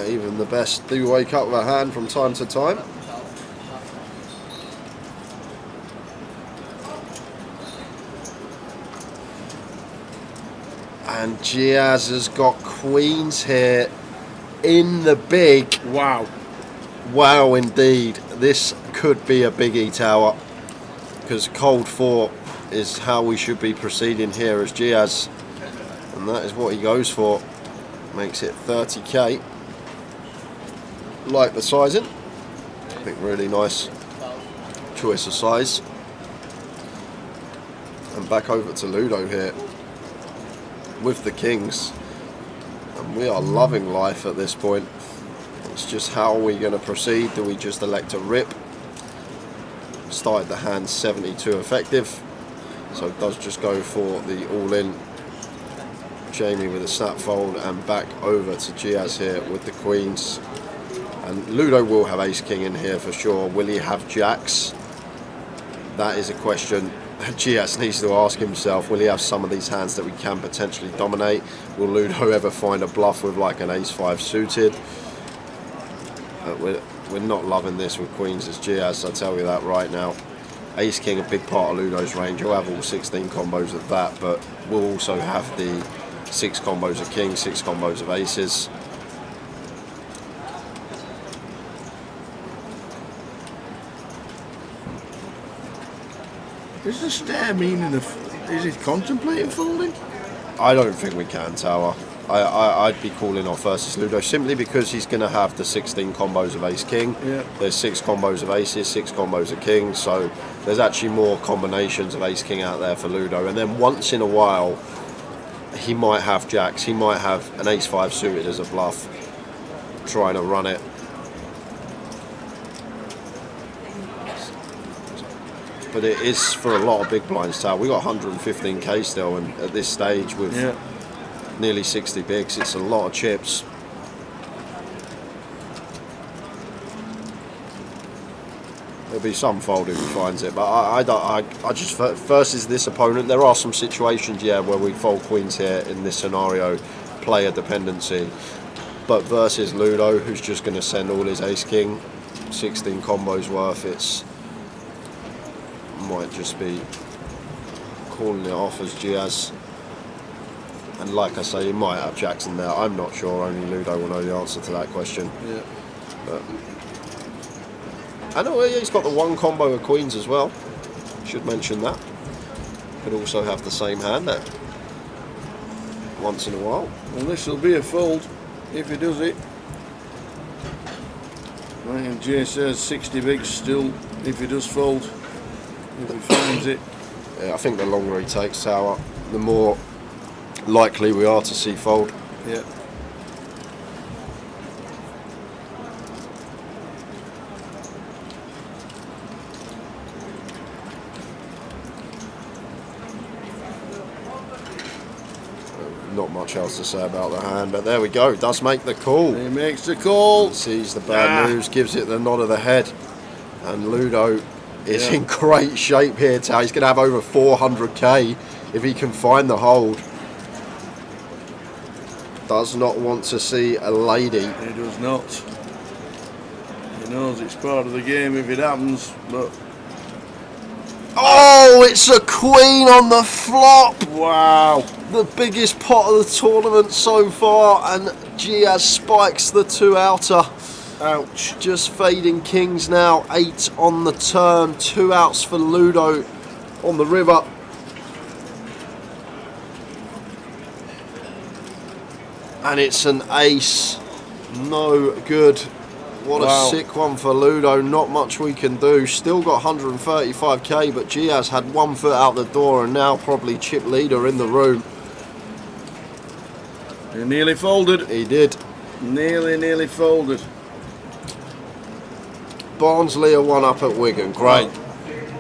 Even the best do wake up with a hand from time to time. And Giaz has got queens here in the big. Wow. Wow, indeed. This could be a biggie tower, because cold 4 is how we should be proceeding here as Giaz, and that is what he goes for. Makes it 30k. Like the sizing. I think really nice choice of size. And back over to Ludo here with the kings, and we are loving life at this point. It's just how are we going to proceed? Do we just elect to rip? Started the hand 72 effective, so it does just go for the all-in. Jamie with a snap fold, and back over to Giaz here with the queens. And Ludo will have ace-king in here for sure. Will he have jacks? That is a question Giaz needs to ask himself. Will he have some of these hands that we can potentially dominate? Will Ludo ever find a bluff with like an ace-5 suited? We're not loving this with queens as Giaz, I'll tell you that right now. Ace-king, a big part of Ludo's range. He'll have all 16 combos of that, but we'll also have the 6 combos of kings, 6 combos of aces. Is the stare meaning of... Is he contemplating folding? I don't think we can tower. I'd be calling off versus Ludo simply because he's going to have the 16 combos of ace-king. Yeah. There's 6 combos of aces, 6 combos of kings, so there's actually more combinations of ace-king out there for Ludo. And then once in a while, he might have jacks, he might have an ace-5 suited as a bluff, trying to run it. But it is for a lot of big blinds tower. We got 115k still, and at this stage with nearly 60 bigs, it's a lot of chips. There'll be some folding who finds it, but I just, versus this opponent, there are some situations, where we fold queens here in this scenario, player dependency. But versus Ludo, who's just going to send all his ace-king, 16 combos worth, it's might just be calling it off as Giaz. And like I say, he might have jacks in there. I'm not sure. Only Ludo will know the answer to that question. Yeah. But I know he's got the 1 combo of queens as well. Should mention that. Could also have the same hand there once in a while. Well, this will be a fold if he does it. I think Jay says 60 bigs still if he does fold. If he finds it. Yeah, I think the longer he takes tower, the more likely we are to see fold. Yeah. Not much else to say about the hand, but there we go. Does make the call. He makes the call. Sees the bad news, gives it the nod of the head, and Ludo is in great shape here. He's going to have over 400k if he can find the hold. Does not want to see a lady. He does not. He knows it's part of the game if it happens, but... Oh, it's a queen on the flop! Wow. The biggest pot of the tournament so far, and Giaz spikes the 2 outer. Ouch. Just fading kings now, 8 on the turn, 2 outs for Ludo on the river. And it's an ace, no good. What a sick one for Ludo, not much we can do. Still got 135k, but Giaz had 1 foot out the door and now probably chip leader in the room. He nearly folded. He did. Nearly folded. Barnsley are 1 up at Wigan, great.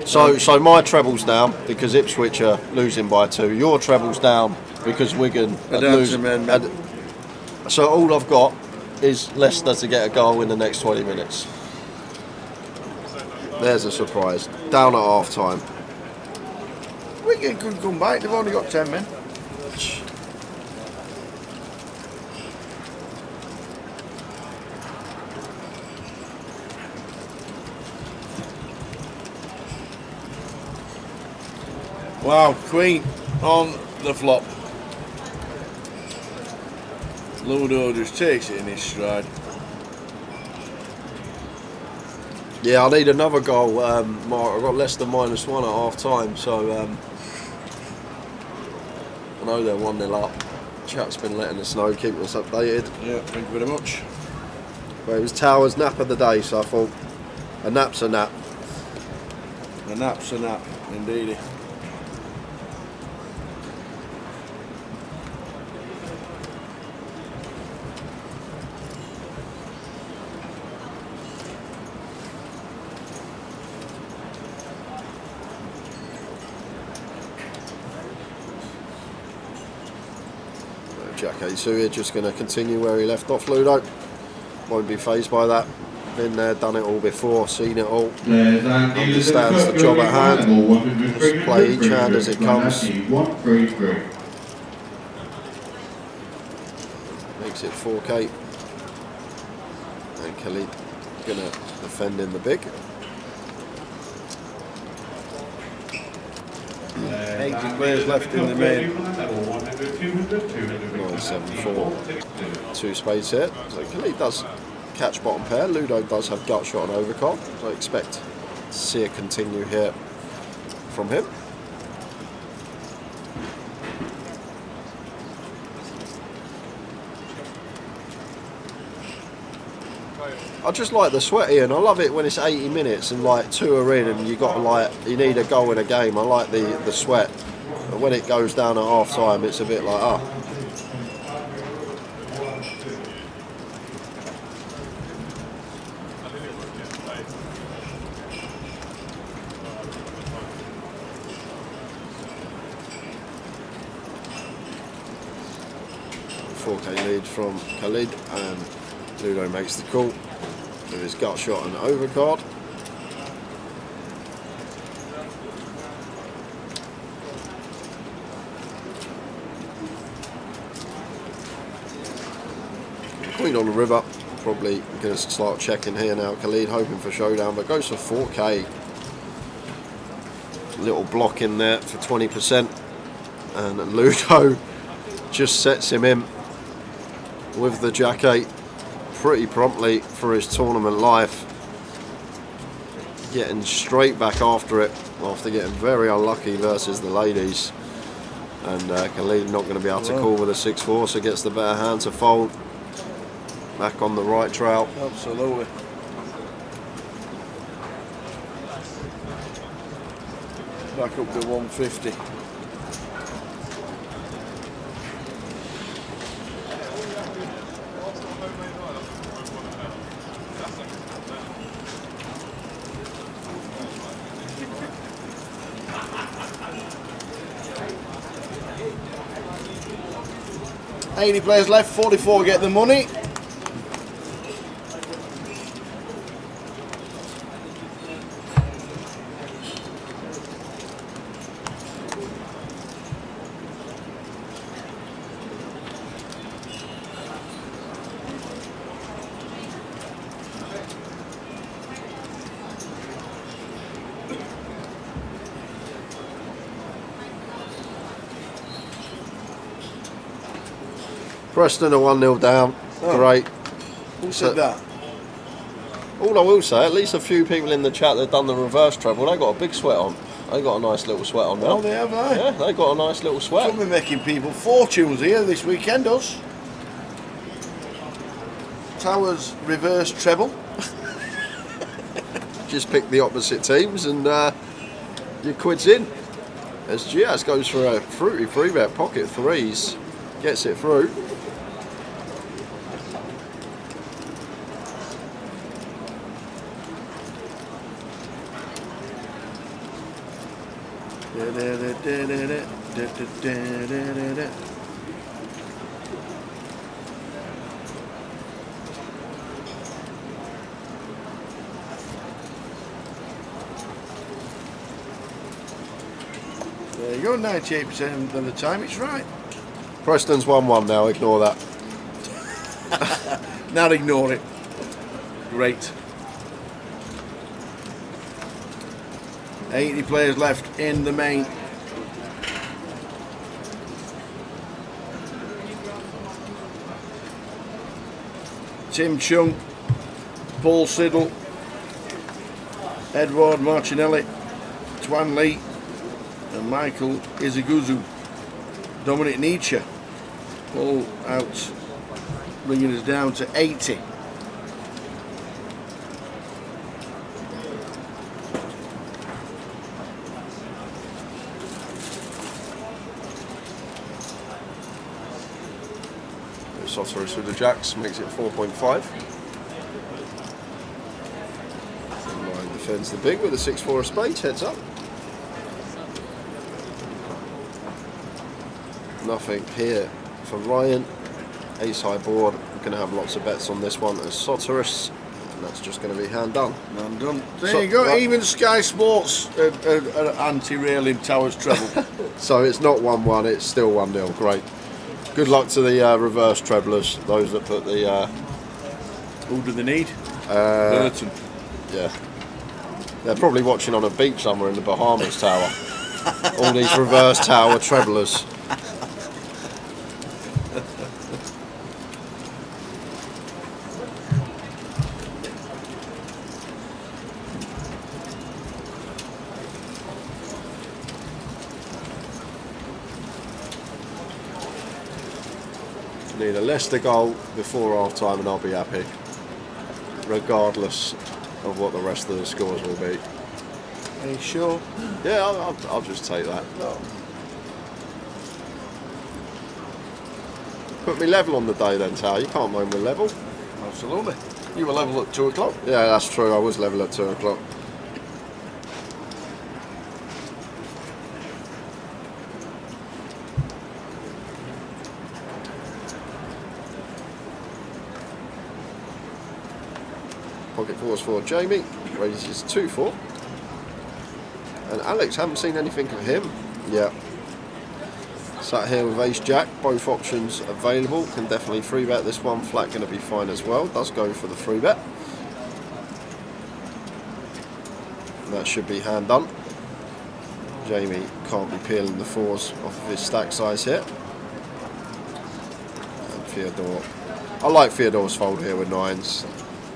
So my treble's down because Ipswich are losing by 2. Your treble's down because Wigan are losing. So all I've got is Leicester to get a goal in the next 20 minutes. There's a surprise. Down at half time. Wigan could come back, they've only got 10 men. Wow, Queen on the flop. Ludo just takes it in his stride. Yeah, I need another goal, Mark. I've got Leicester -1 at half time, so I know they're 1-0 up. Chat's been letting us know, keeping us updated. Yeah, thank you very much. But it was Towers' nap of the day, so I thought a nap's a nap. A nap's a nap, indeed. Jack A2 here, just going to continue where he left off, Ludo. Won't be fazed by that. Been there, done it all before, seen it all. Understands the job at hand. Just play each hand as it comes. Makes it 4K. And Khalid going to defend in the big. 80 players left in the main. 974. 2 spades here. So Khalid does catch bottom pair. Ludo does have gut shot and overcard. So I expect to see it continue here from him. I just like the sweat here, and I love it when it's 80 minutes and like 2 are in and you got you need a goal in a game. I like the sweat. But when it goes down at half time, it's a bit like, ah. Lead from Khalid, and Ludo makes the call with his gut shot and overcard. Queen on the river, probably going to start checking here now. Khalid hoping for showdown, but goes for 4K. Little block in there for 20%, and Ludo just sets him in with the Jack 8 pretty promptly for his tournament life, getting straight back after it after getting very unlucky versus the ladies, and Khalid not going to be able to call with a 6-4, so gets the better hand to fold. Back on the right trail. Absolutely. Back up to 150. $80 players left, 44 get the money. Preston are 1-0 down. Oh. Great. Who said that? All I will say, at least a few people in the chat that have done the reverse treble, they got a big sweat on. They got a nice little sweat on now. Oh, they have, eh? Yeah, they got a nice little sweat. We'll be making people fortunes here this weekend, us. Towers reverse treble. Just pick the opposite teams and your quid's in. As Giaz goes for a fruity 3-bet pocket threes, gets it through. There you go, 98% of the time it's right. Preston's 1-1 now, ignore that. Now ignore it. Great. 80 players left in the main. Tim Chung, Paul Siddle, Edward Marcinelli, Twan Lee and Michael Izaguzu. Dominic Nietzsche all out, bringing us down to 80. Soteris with the jacks makes it 4.5. Ryan defends the big with a 6-4 of spades, heads up. Nothing here for Ryan. Ace high board. We're going to have lots of bets on this one as Soteris, and that's just going to be hand done. Hand done. There you go. Right. Even Sky Sports anti-railing towers treble. So it's not 1-1. It's still 1-0. Great. Good luck to the reverse treblers. Those that put the. Who do they need? Burton. Yeah. They're probably watching on a beach somewhere in the Bahamas tower. All these reverse tower treblers. Need a Leicester goal before half time and I'll be happy, regardless of what the rest of the scores will be. Are you sure? Yeah, I'll just take that. No. Put me level on the day then, Tal. You can't moan we're level. Absolutely. You were level at 2 o'clock. Yeah, that's true. I was level at 2 o'clock. Pocket fours for Jamie, raises 2-4. And Alex, haven't seen anything of him. Yeah. Sat here with Ace Jack, both options available. Can definitely free bet this one. Flat going to be fine as well. Does go for the free bet. That should be hand done. Jamie can't be peeling the fours off of his stack size here. And Theodore. I like Theodore's fold here with nines.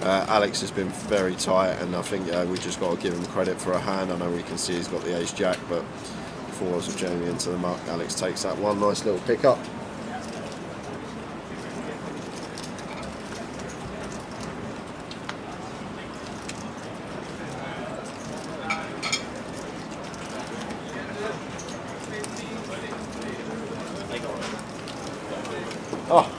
Alex has been very tight, and I think we just got to give him credit for a hand. I know we can see he's got the ace jack, but fours of Jamie into the muck. Alex takes that one, nice little pickup. Oh.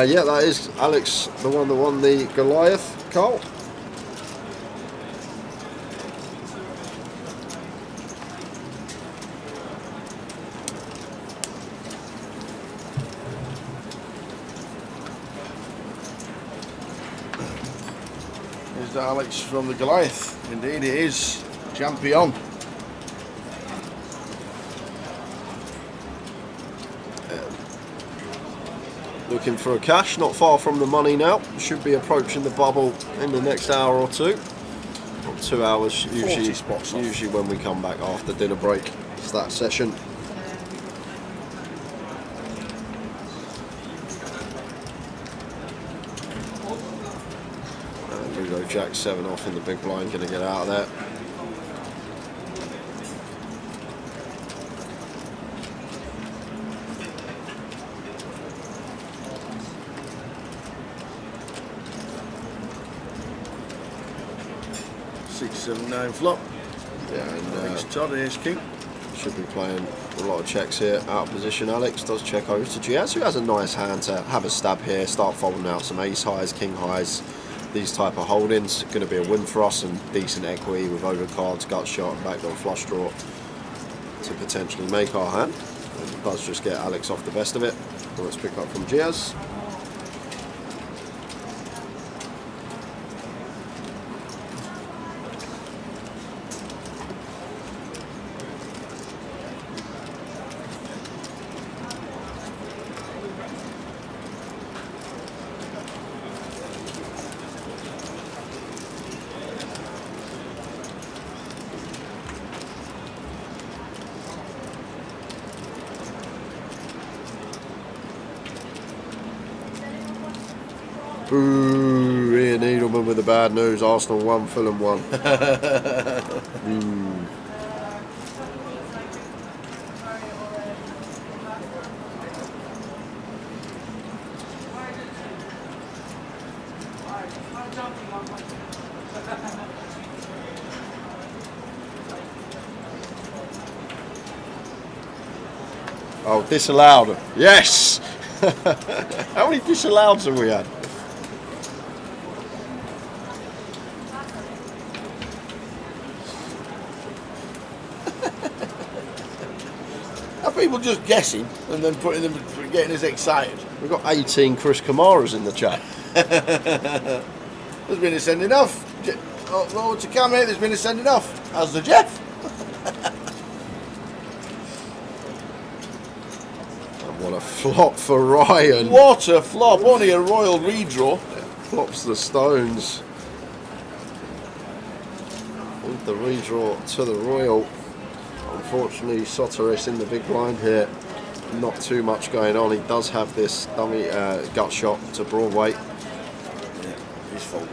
Yeah, that is Alex, the one that won the Goliath, Carl. Is that Alex from the Goliath? Indeed it is. Champion. Looking for a cash, not far from the money now. Should be approaching the bubble in the next hour or two. Or 2 hours usually when we come back after dinner break. It's that session. And we go Jack 7 off in the big blind, gonna get out of there. Six, 7, 9 flop. Yeah, and Todd, ace king. Should be playing a lot of checks here. Out of position, Alex does check over to Giaz, who has a nice hand to have a stab here, start folding out some ace highs, king highs. these type of holdings. Going to be a win for us and decent equity with overcards, gut shot, and backdoor flush draw to potentially make our hand. And it does just get Alex off the best of it. So let's pick up from Giaz. Boo, Ian Edelman with the bad news. Arsenal 1, Fulham 1. Oh, disallowed. Yes! How many disalloweds have we had? Are people just guessing and then putting them, getting us excited? We've got 18 Chris Kamaras in the chat. There's been a sending off. Oh, to come here, there's been a sending off. How's the Jeff? And what a flop for Ryan. What a flop. Only a royal redraw. Flops the stones. With the redraw to the royal. Unfortunately, Soteris in the big blind here. Not too much going on. He does have this dummy gut shot to Broadway. Yeah, he's folding.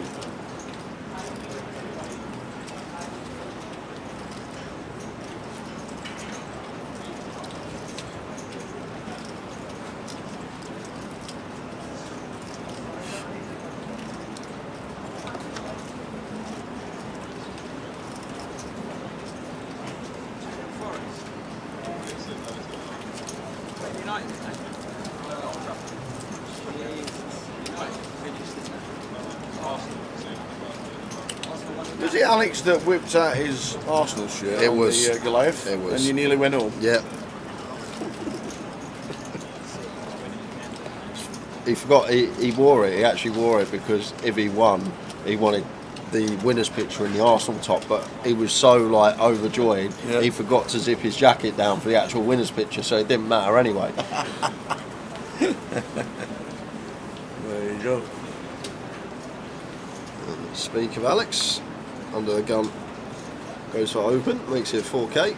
Was it Alex that whipped out his Arsenal shirt? It on was. the Goliath. It was. And you nearly went home. Yeah. He forgot. He wore it. He actually wore it because if he won, he wanted the winner's picture in the Arsenal top. But he was so like overjoyed, he forgot to zip his jacket down for the actual winner's picture, so it didn't matter anyway. There you go. And speak of Alex, under the gun, goes for open, makes it 4K.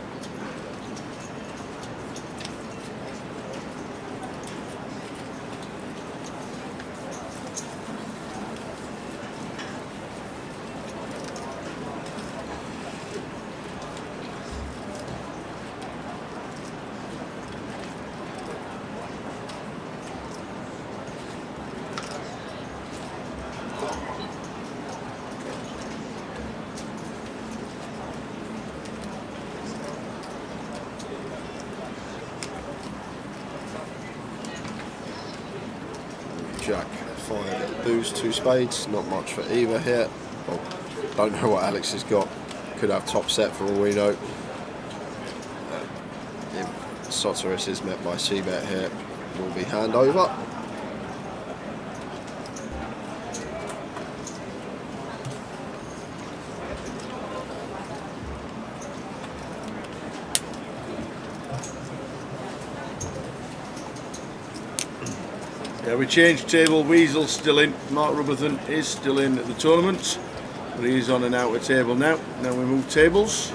Jack 5 boost, 2 spades, not much for either here. Well, don't know what Alex has got. Could have top set for all we know. If Soteris is met by C-bet here, will be hand over. Yeah, we changed table. Weasel's still in. Mark Rubberthan is still in at the tournament, but he's on an outer table now. Now we move tables.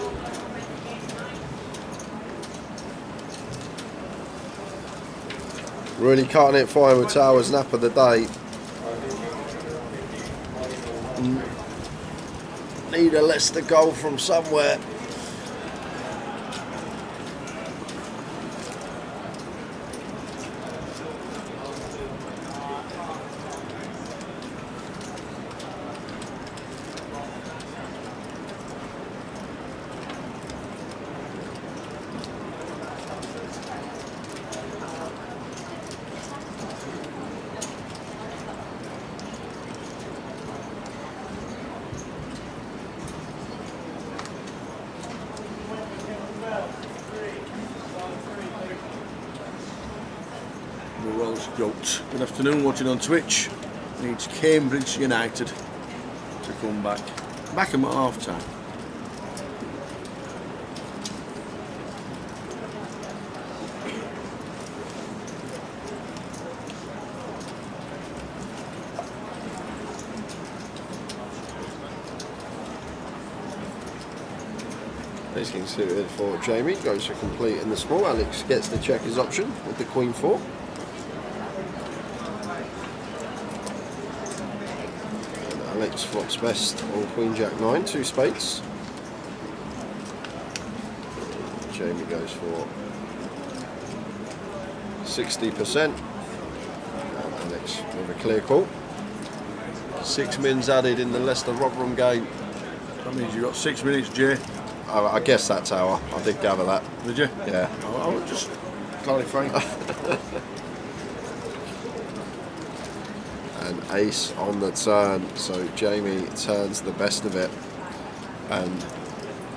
Really cutting it fine with Towers, nap of the day. Need a Leicester goal from somewhere. the Welsh goat. Good afternoon, watching on Twitch. Needs Cambridge United to come back. Back at half time. Ace King suited for Jamie, goes for complete in the small. Alex gets the checkers option with the Queen 4. And Alex flops best on Queen Jack 9, 2 spades. Jamie goes for 60%. And Alex with a clear call. 6 mins added in the Leicester-Rotherham game. That means you've got 6 minutes, Jay. I guess that's our. I did gather that. Did you? Yeah. I was just clarifying. And ace on the turn, so Jamie turns the best of it and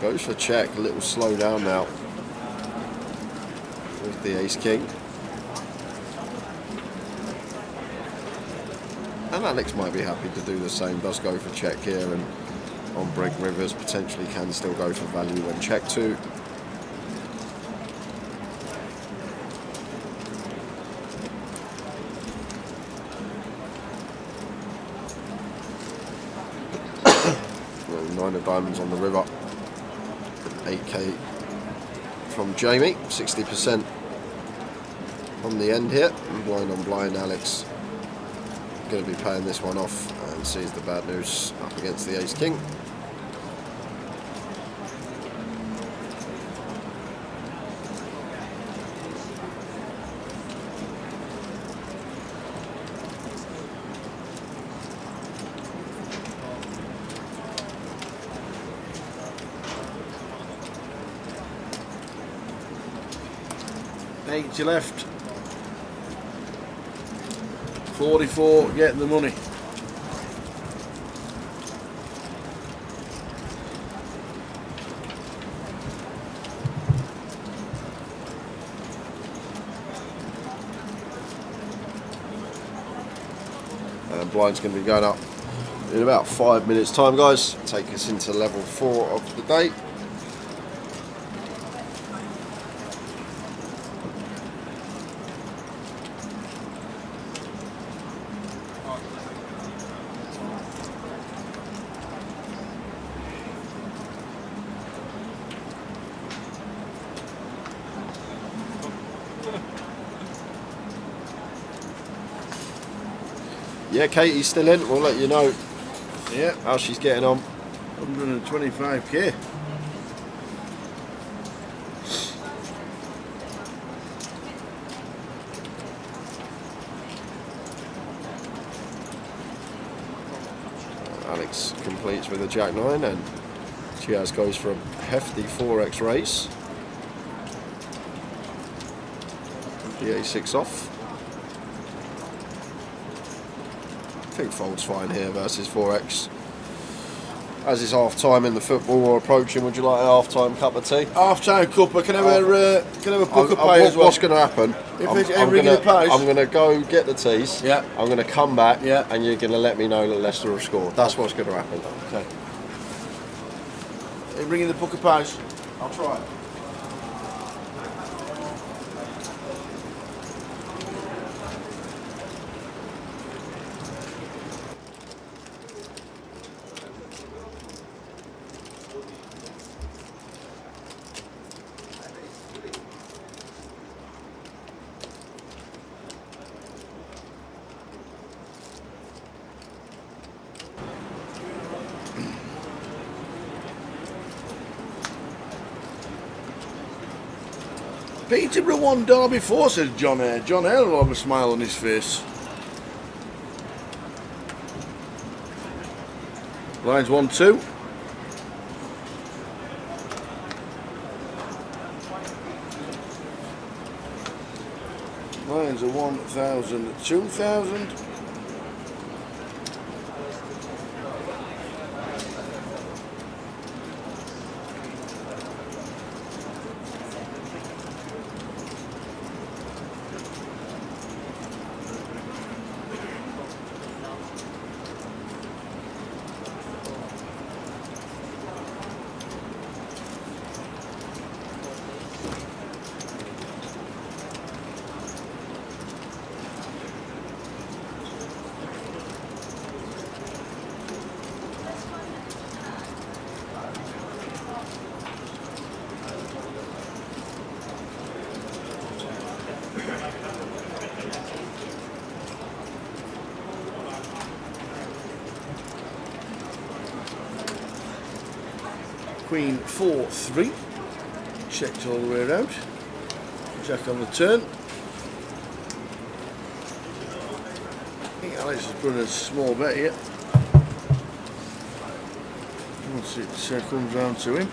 goes for check. A little slow down now with the ace king. And Alex might be happy to do the same. Does go for check here, and on Brigg Rivers potentially can still go for value when check 2. Well, 9 of diamonds on the river. 8k from Jamie, 60% on the end here. And blind on blind, Alex going to be paying this one off and sees the bad news up against the ace king. Eight to left. 44, getting the money. And blind's going to be going up in about 5 minutes time, guys. Take us into level 4 of the day. Yeah, Katie's still in. We'll let you know how she's getting on. 125k. Alex completes with a Jack 9 and Chiaz goes for a hefty 4x raise. The A6 off. I think fold's fine here versus 4x. As is half time in the football we're approaching, would you like a half time cup of tea? Half time cuppa. Can I have a book of pie as well? What's going to happen? I'm going to go get the teas. Yeah. I'm going to come back. Yeah. And you're going to let me know that Leicester have scored. That's what's going to happen. Okay. Are you bringing the book of pies? I'll try. Peterborough won Derby 4, says John Hare. John Hare will have a smile on his face. Lines 1-2. Lines are 1,000, 2,000. Queen 4-3. Checked all the way around. Check on the turn. I think Alex has put a small bet here. Once it comes round to him.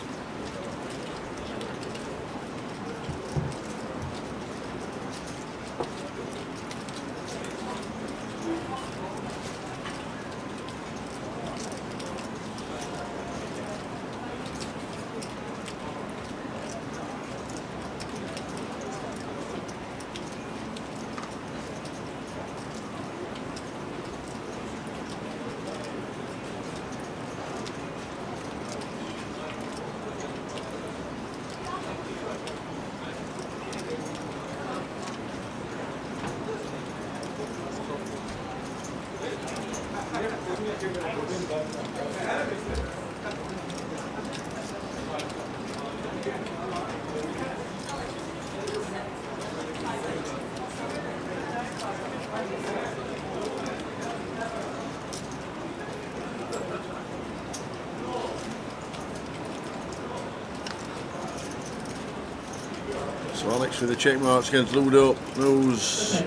So Alex with the check marks against Ludo, who's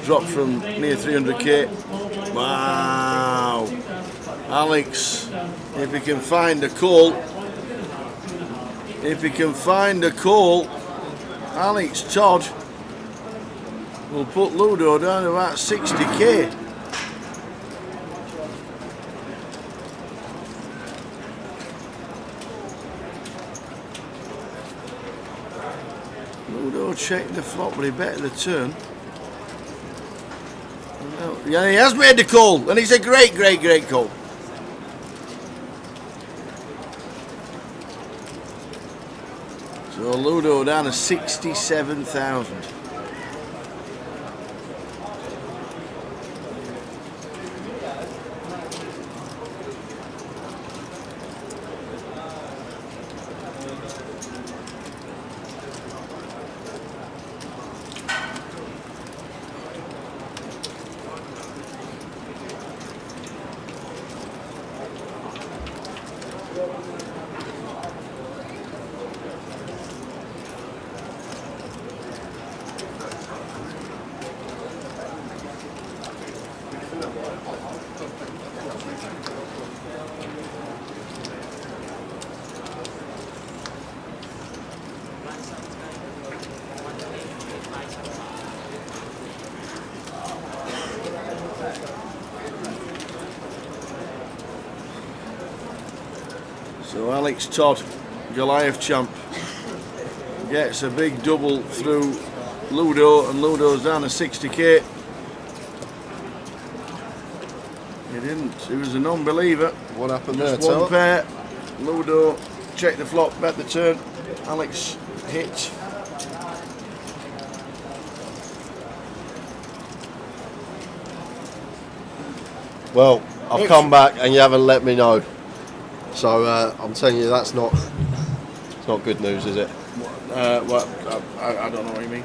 dropped from near 300k. Wow! Alex, if he can find a call, Alex Todd will put Ludo down to about 60k. Ludo checked the flop, but he betted the turn. Yeah, he has made the call, and it's a great call. So Ludo down to 67,000. So Alex Todd, Goliath champ, gets a big double through Ludo, and Ludo's down to 60k. He didn't, he was a non-believer. What happened Just there, one pair. Ludo checked the flop, bet the turn. Alex hit. Well, I've come back and you haven't let me know. So I'm telling you, it's not good news, is it? Well, I don't know what you mean.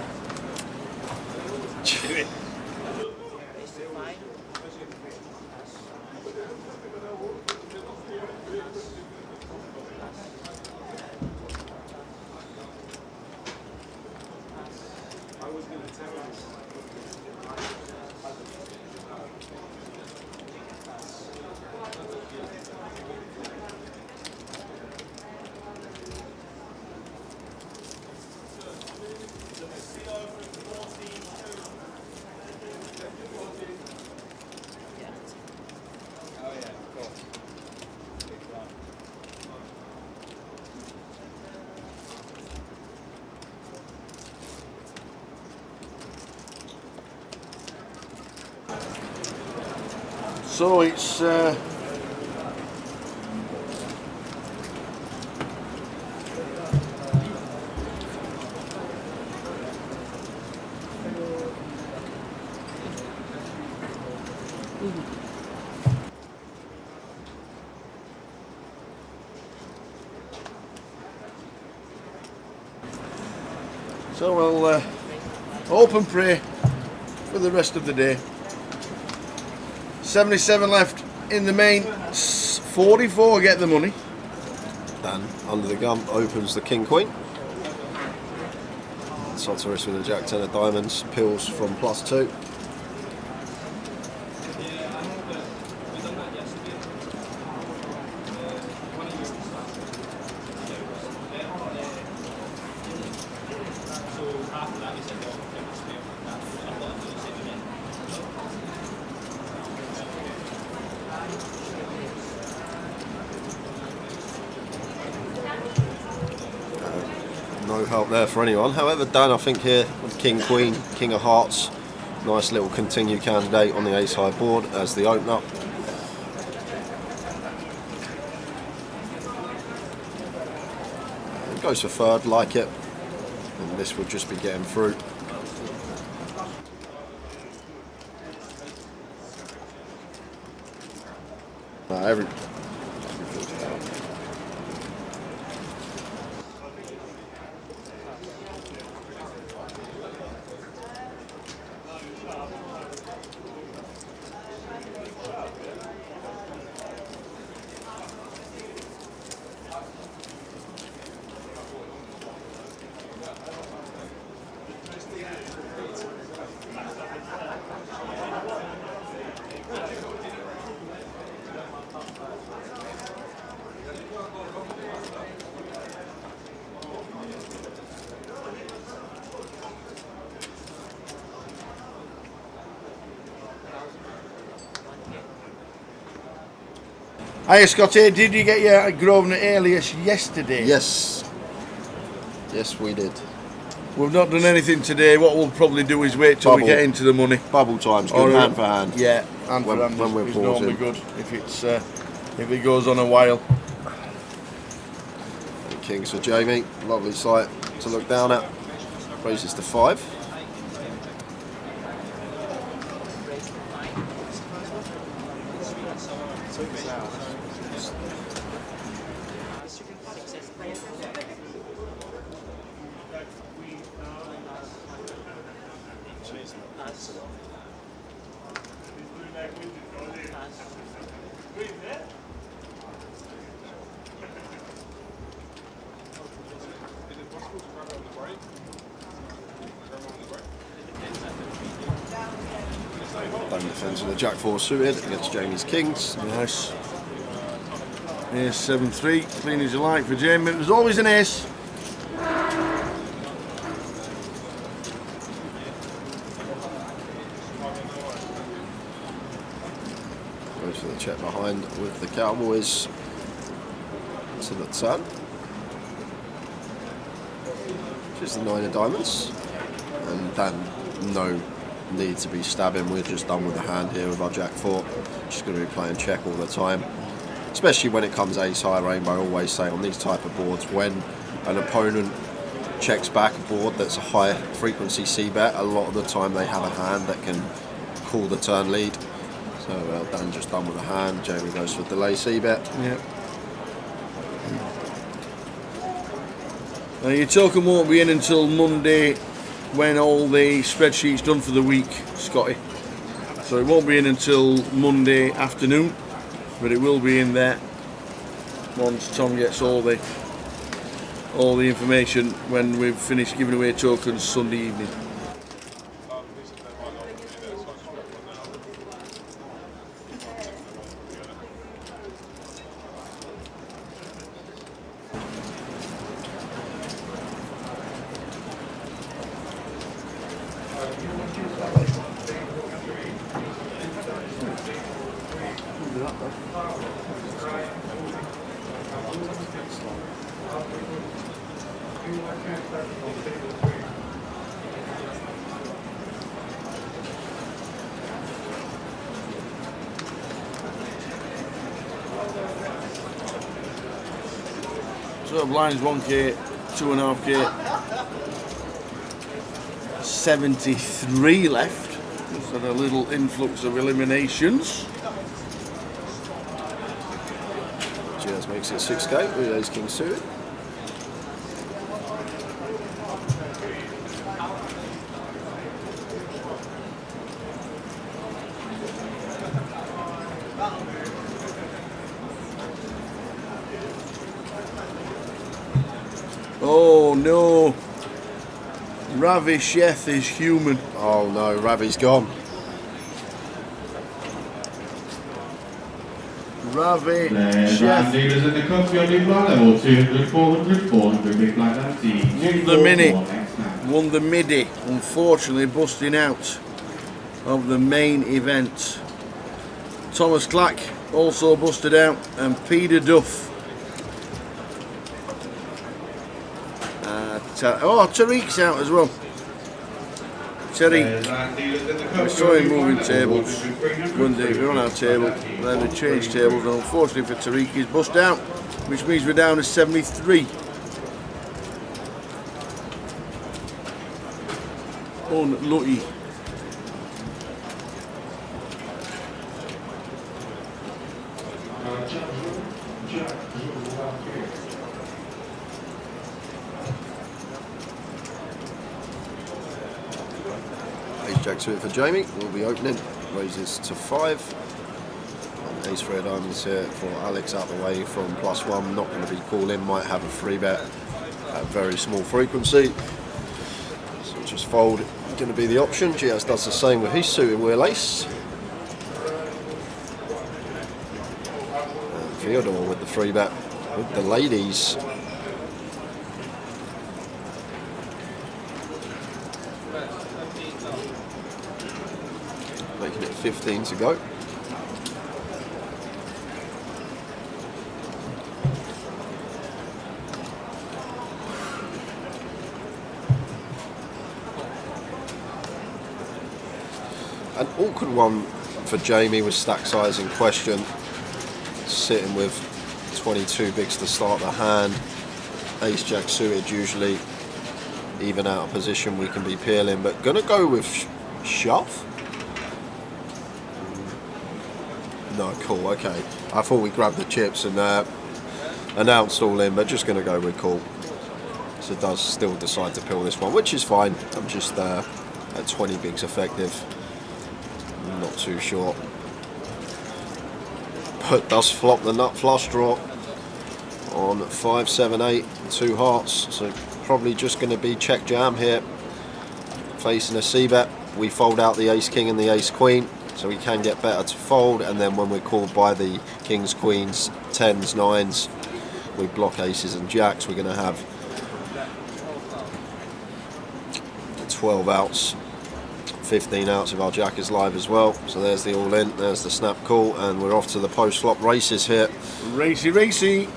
So it's so we'll hope and pray for the rest of the day. 77 left in the main, 44 get the money. Dan under the gun opens the king queen. Soteris with a jack 10 of diamonds, pills from +2. No help there for anyone. However, Dan, I think here with King Queen, King of Hearts, nice little continue candidate on the ace high board as the opener. Goes for third, like it, and this would just be getting through. Every Hiya Scotty, did you get your Grosvenor alias yesterday? yes, yes we did. We've not done anything today. What we'll probably do is wait till we get into the money. Bubble time's good, hand for hand. Yeah, hand for hand when we're is normally pausing. good if it goes on a while. Kings for Jamie, lovely sight to look down at. Raises to 5. Dan defends with a jack 4 suited against Jamie's kings. Nice. Ace 7-3, clean as you like for Jamie. It was always an ace. Goes for the check behind with the Cowboys to the turn. Just the 9 of diamonds. And Dan, no need to be stabbing. We're just done with the hand here with our jack 4. Just going to be playing check all the time. Especially when it comes ace high rainbow. I always say on these type of boards, when an opponent checks back a board that's a high frequency c-bet, a lot of the time they have a hand that can call the turn lead. So Dan just done with the hand. Jamie goes for delay c-bet. Yeah. Now your token won't be in until Monday when all the spreadsheets done for the week, Scotty. So it won't be in until Monday afternoon, but it will be in there once Tom gets all the information when we've finished giving away tokens Sunday evening. So blinds 1k, 2.5k, 73 left. Just had a little influx of eliminations. Cheers makes it 6k with ace king suited. Oh no. Ravi Sheth is human. Oh no, Ravi's gone. Ravi There's Sheth dealers in the cup, your big blind level 200, 400, 400, big blind empty. won the mini, won the midi, unfortunately busting out of the main event. Thomas Clack also busted out, and Peter Duff. Tariq's out as well. Tariq, we saw him moving tables one day. We're on our table, then we changed tables, and unfortunately for Tariq, he's bust out, which means we're down to 73. Unlucky. Jack suited for Jamie, will be opening, raises to 5. And ace 3 of diamonds here for Alex out the way from +1, not going to be calling, might have a free bet at very small frequency. So just fold, going to be the option. GS does the same with his suited wheel ace. And Theodore with the free bet with the ladies. Making it 15 to go. An awkward one for Jamie with stack size in question. Sitting with 22 bigs to start the hand. Ace Jack suited usually even out of position we can be peeling, but gonna go with shove. No, cool, okay. I thought we grabbed the chips and announced all in, but just going to go with call. So does still decide to pill this one, which is fine. I'm just at 20 bigs effective. I'm not too sure. But does flop the nut flush draw on 5, 7, 8, 2 hearts. So probably just going to be check jam here. Facing a C-bet. We fold out the ace king and the ace queen. So we can get better to fold, and then when we're called by the kings, queens, 10s, 9s, we block aces and jacks. We're going to have 12 outs, 15 outs if our jack is live as well. So there's the all in, there's the snap call, and we're off to the post flop races here. Racy, racy.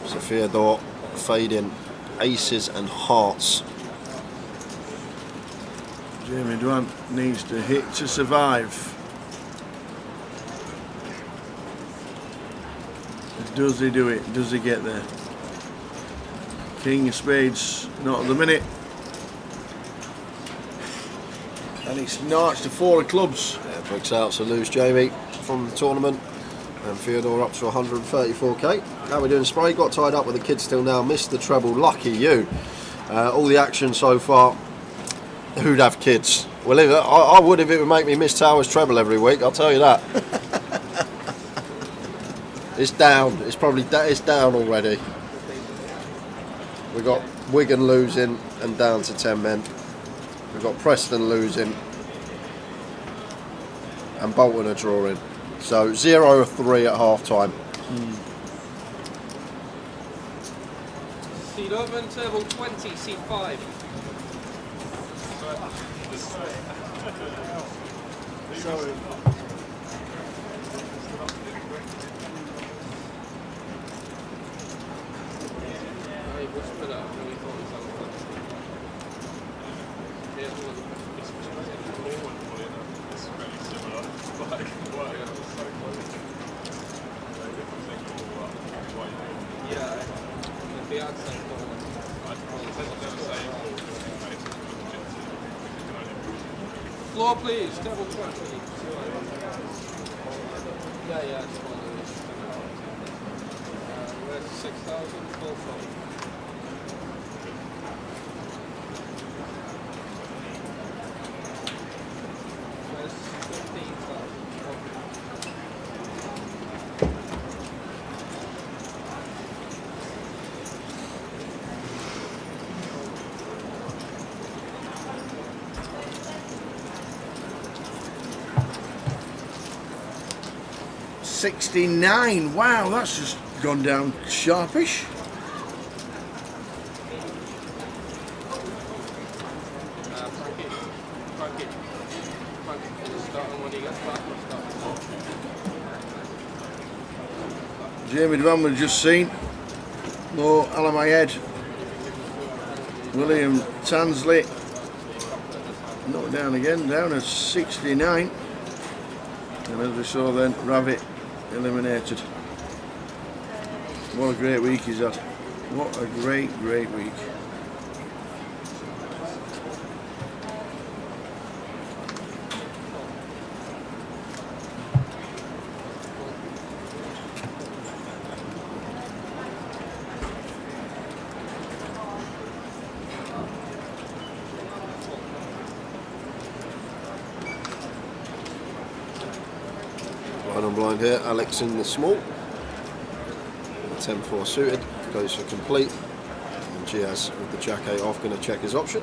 So Theodore fading aces and hearts. Jamie Duan needs to hit to survive. Does he do it? Does he get there? King of spades, not at the minute. And he's notched to 4 of clubs. Yeah, bricks out, so lose Jamie from the tournament. And Theodore up to 134k. How are we doing, Spray? Got tied up with the kids till now. Missed the treble. Lucky you. All the action so far. Who'd have kids? Well, I would if it would make me miss Towers treble every week. I'll tell you that. It's down. It's probably it's down already. We got Wigan losing and down to 10 men. We've got Preston losing and Bolton are drawing. So 0-3 at half time. Seat open, table 20, seat 5. Sorry. Floor, please, table 20. Yeah, it's fine. Where's 6,000 full from? Where's 15,000? 69. Wow, that's just gone down sharpish. Jamie Dwan was just seen. More Alamayed. William Tansley. Knocked down again, down at 69. And as we saw then, Rabbit eliminated. What a great week he's had. What a great week. Blind on blind here, Alex in the small. 10-4 suited, goes for complete. And Giaz with the jack 8 off, going to check his option.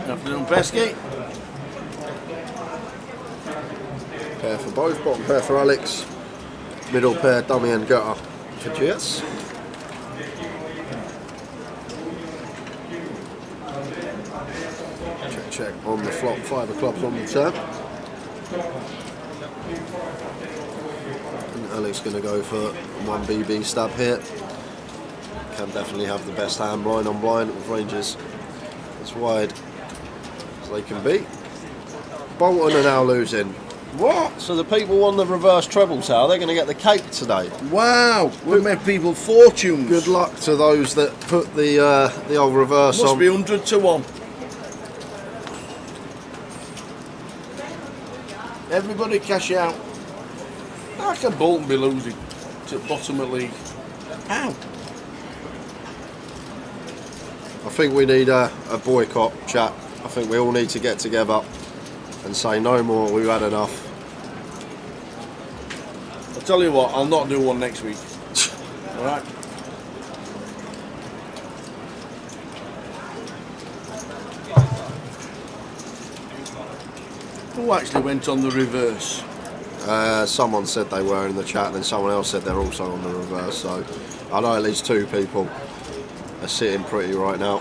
Afternoon, Pesky. Pair for both, bottom pair for Alex. Middle pair, dummy and gutter for Giaz. Check on the flop, 5 of clubs on the turn. And Alex going to go for 1 BB stab here. Can definitely have the best hand blind on blind with ranges as wide as they can be. Bolton are now losing. What? So the people on the reverse treble tower, they're going to get the cake today. Wow, we made people fortunes. Good luck to those that put the old reverse Must on. be 100 to 1. Everybody cash out. How can Bolton be losing to the bottom of the league? How? I think we need a boycott, chat. I think we all need to get together and say no more, we've had enough. I'll tell you what, I'll not do one next week. Alright? Who actually went on the reverse? Someone said they were in the chat, and then someone else said they're also on the reverse. So I know at least 2 people are sitting pretty right now.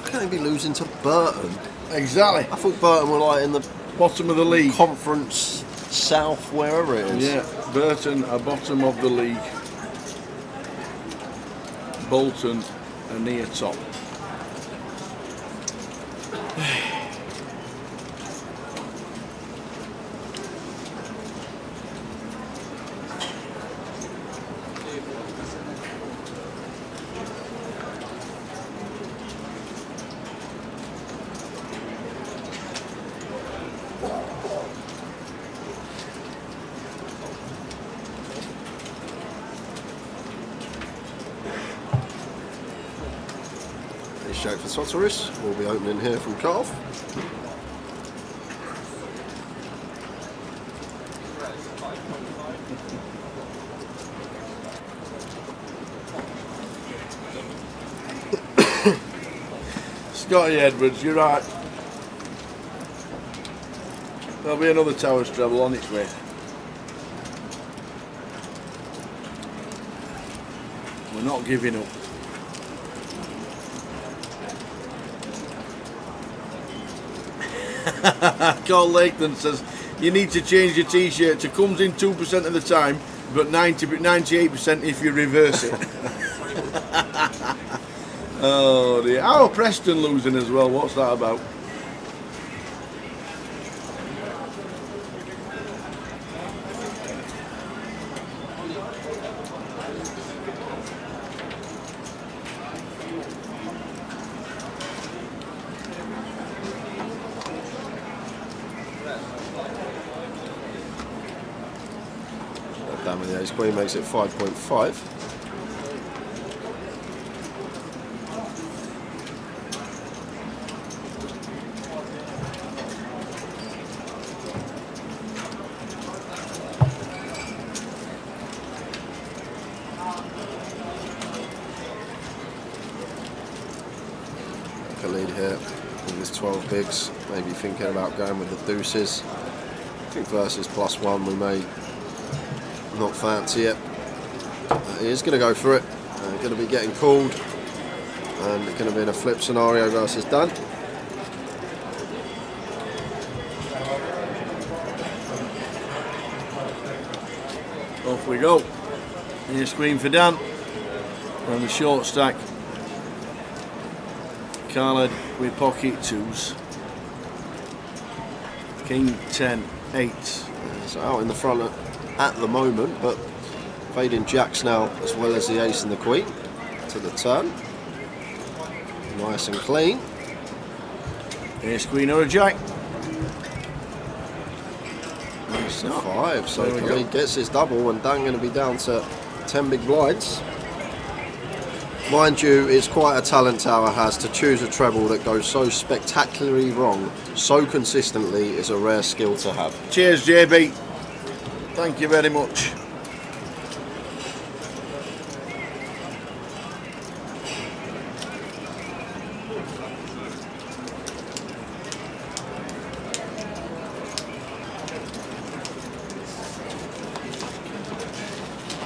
How can they be losing to Burton? Exactly. I thought Burton were like in the bottom of the league. Conference South, wherever it is. Yeah, Burton are bottom of the league. Bolton are near top. Jack for Soteris will be opening here from Carve. Scotty Edwards, you're right. There'll be another Towers treble on its way. We're not giving up. Carl Lakeland says you need to change your t-shirt to comes in 2% of the time, but 98% if you reverse it. Oh dear. How are Preston losing as well? What's that about? Down with the ace queen makes it 5.5. here. I think there's 12 bigs, maybe thinking about going with the deuces. I think versus +1 we may not fancy it. He is going to go for it. Going to be getting called, and it's going to be in a flip scenario versus Dan. Off we go. Here's screen for Dan. On the short stack. Khaled with pocket twos. King 10, 8. So out in the front at the moment, but fading jacks now as well as the ace and the queen to the turn. Nice and clean. Here's queen or a jack. Nice 5. So Khalid gets his double, and Dan going to be down to 10 big blinds. Mind you, it's quite a talent Tower has. To choose a treble that goes so spectacularly wrong so consistently is a rare skill to have. Cheers, JB. Thank you very much.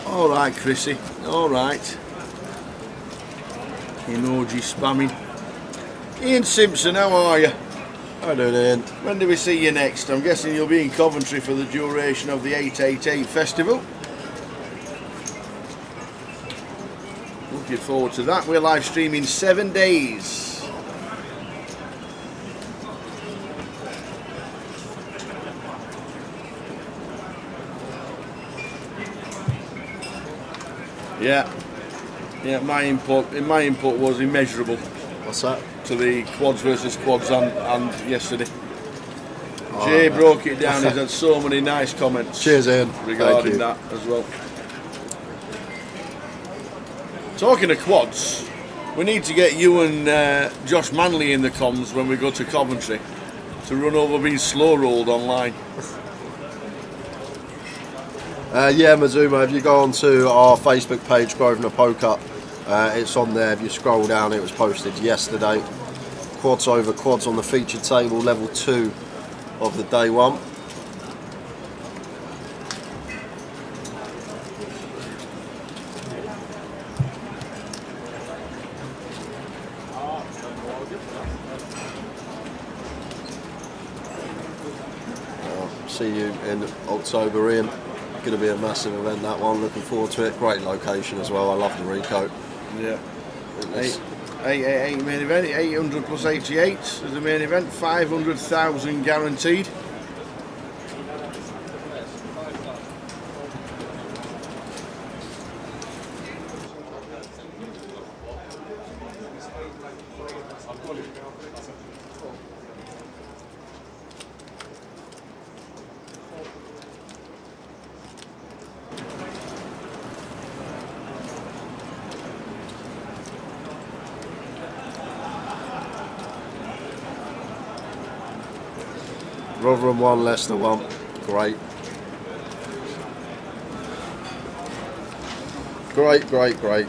All right, Chrissy. All right. Emoji spamming. Ian Simpson, how are you? How doing, Ian? When do we see you next? I'm guessing you'll be in Coventry for the duration of the 888 festival. Looking forward to that. We're live streaming 7 days. Yeah, my input was immeasurable. What's that? To the quads versus quads and yesterday. Jay broke it down. He's had so many nice comments. Cheers, Ian. Regarding that as well. Talking of quads, we need to get you and Josh Manley in the comms when we go to Coventry to run over being slow rolled online. Yeah, Mazuma, if you go onto our Facebook page, Grosvenor Poker, it's on there. If you scroll down, it was posted yesterday. Quads over quads on the featured table, level 2 of the day one. I'll see you in October, Ian. Going to be a massive event, that one. Looking forward to it. Great location as well. I love the Rico. Yeah. 888 main event, 800 plus 88 as the main event, 500,000 guaranteed. Rotherham 1, Leicester 1. Great. Great.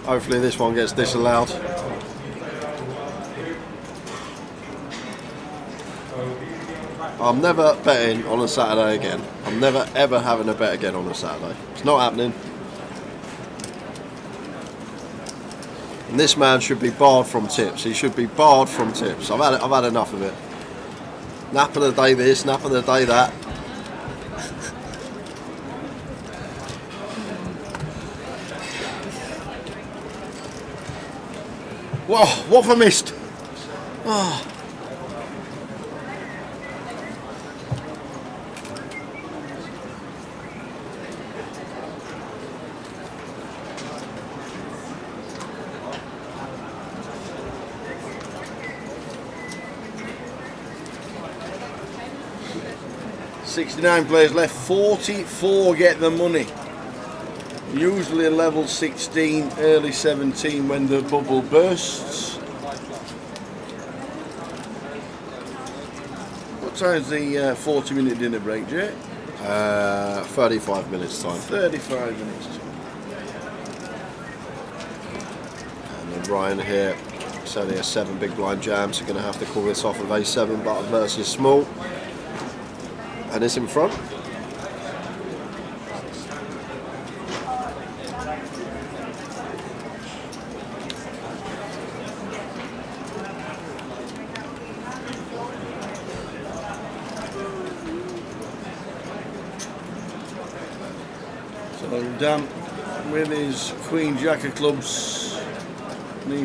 Hopefully this one gets disallowed. I'm never betting on a Saturday again. I'm never ever having a bet again on a Saturday. It's not happening. And this man should be barred from tips. He should be barred from tips. I've had enough of it. Nap of the day this, nap of the day that. Whoa, what have I missed? Oh. $69 players left, 44 get the money. Usually a level 16, early 17 when the bubble bursts. What time's the 40-minute dinner break, Jay? 35 minutes time. 35 minutes. And then Ryan here, it's only a 7 big blind jam, so going to have to call this off of A7 button versus small. And it's in front. So Dan with his Queen Jack of clubs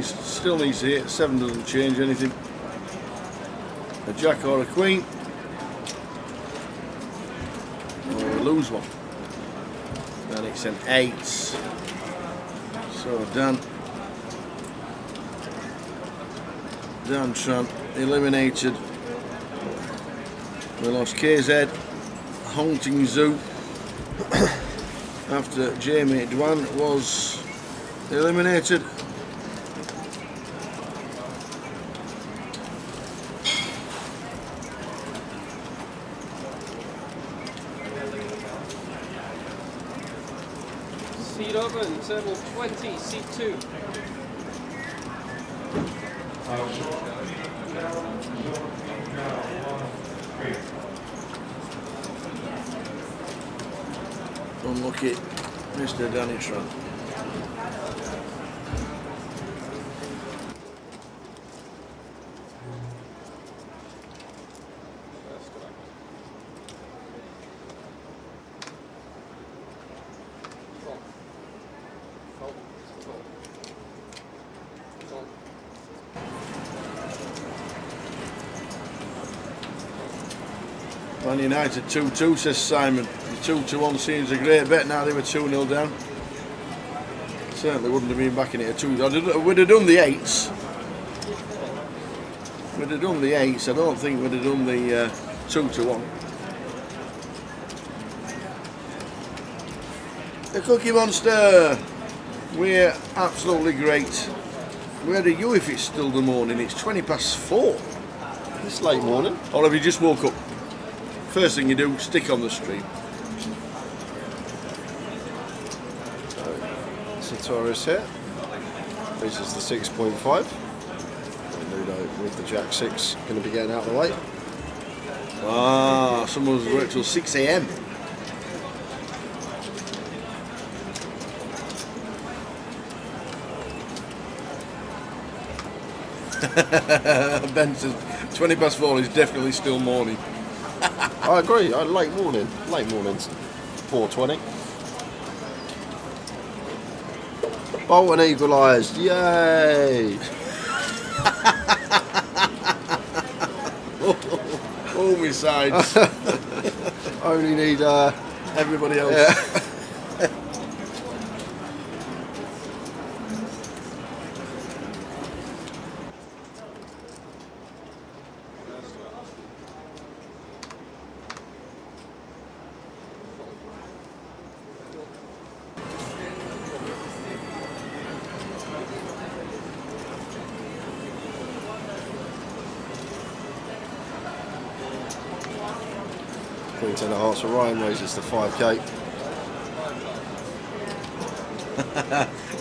still needs to hit. 7 doesn't change anything. A Jack or a Queen, or lose one. And it's an 8. So Dan Tran eliminated. We lost KZ, Haunting Zoo, after Jamie Dwan was eliminated. Seat open, table 20, seat 2. Unlucky, Mr. Danny Tran. Man United 2-2, says Simon. The 2-1 seems a great bet. Now they were 2-0 down. Certainly wouldn't have been backing it at 2. We'd have done the 8s. We'd have done the 8s. I don't think we'd have done the 2-1. The Cookie Monster. We're absolutely great. Where are you if it's still the morning? It's 4:20. It's late morning. Or have you just woke up? First thing you do, stick on the stream. Sartorius here. Raises the 6.5. Ludo with the Jack 6 going to be getting out of the way. Ah, someone's worked till 6 AM. Ben says 4:20 is definitely still morning. I agree, late morning. Late mornings. 4:20. Bolton equalised, yay! Oh, my sides. Only need everybody else. Yeah. Queen 10 of hearts for Ryan, raises to 5k.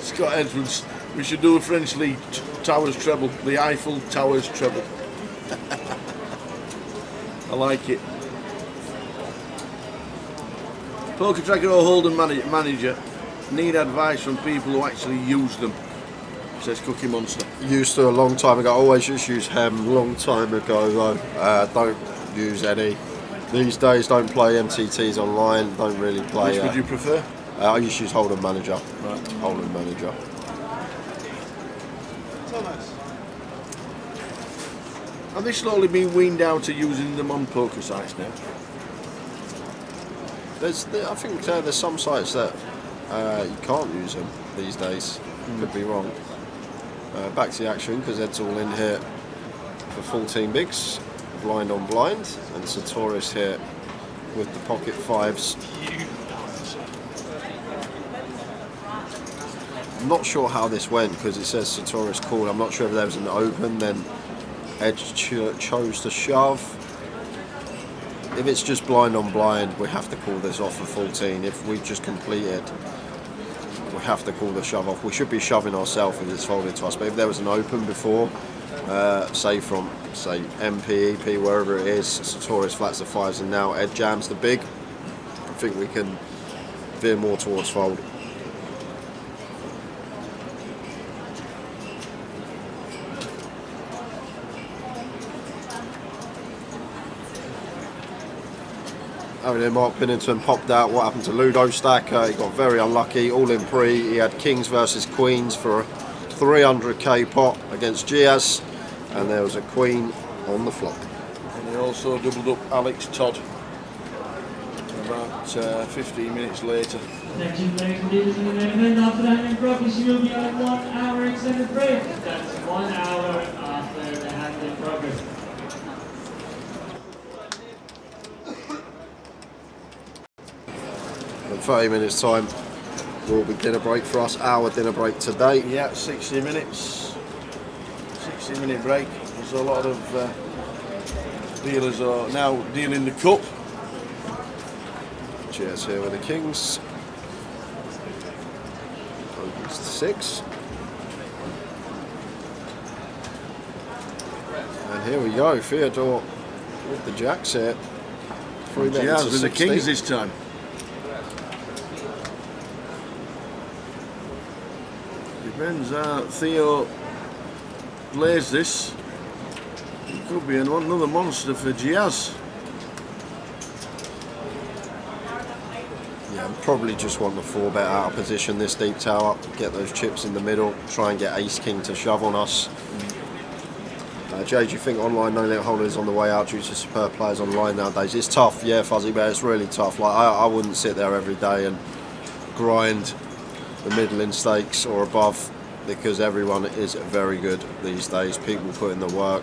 Scott Edwards, we should do a French League Towers treble, the Eiffel Towers treble. I like it. Poker tracker or hold'em manager need advice from people who actually use them, says Cookie Monster. Used to a long time ago, always just use Hem, long time ago though. Don't use any. These days don't play MTTs online, don't really play. Which would you prefer? I used to use Hold'em Manager. Right. Hold'em Manager. Thomas. Have they slowly been weaned out to using them on poker sites now? I think there's some sites that you can't use them these days. Could be wrong. Back to the action because Ed's all in here for 14 bigs. Blind on blind, and Sartorius here with the pocket 5s. I'm not sure how this went because it says Sartorius called. I'm not sure if there was an open, then Ed chose to shove. if it's just blind on blind, we have to call this off for 14. If we've just completed, we have to call the shove off. We should be shoving ourselves if it's folded to us. But if there was an open before, say from MP, EP, wherever it is, Sartorius flats the 5s, and now Ed jams the big, I think we can veer more towards fold. Over there, Mark Binnington popped out. What happened to Ludo Stack? He got very unlucky. All in pre. He had kings versus queens for a 300k pot against Giaz, and there was a queen on the flop. And he also doubled up Alex Todd about 15 minutes later. Attention, ladies and gentlemen, after that in progress, you will be on 1 hour extended break. That's 1 hour after the hand in progress. In 30 minutes time will be dinner break for us. Our dinner break today. Yeah, 60 minutes. 60-minute break. There's a lot of dealers are now dealing the cup. Cheers here with the kings. Opens to 6. And here we go. Theodore with the jacks here. 3 Yeah, minutes to with the 60. kings this time. Depends how Theo plays this. It could be another monster for Giaz. Yeah, probably just want the 4-bet out of position this deep tower, get those chips in the middle, try and get ace-king to shove on us. Jay, do you think online no-limit holding is on the way out due to superb players online nowadays? It's tough, yeah, Fuzzy, but it's really tough. Like I wouldn't sit there every day and grind the middling stakes or above, because everyone is very good these days. People put in the work,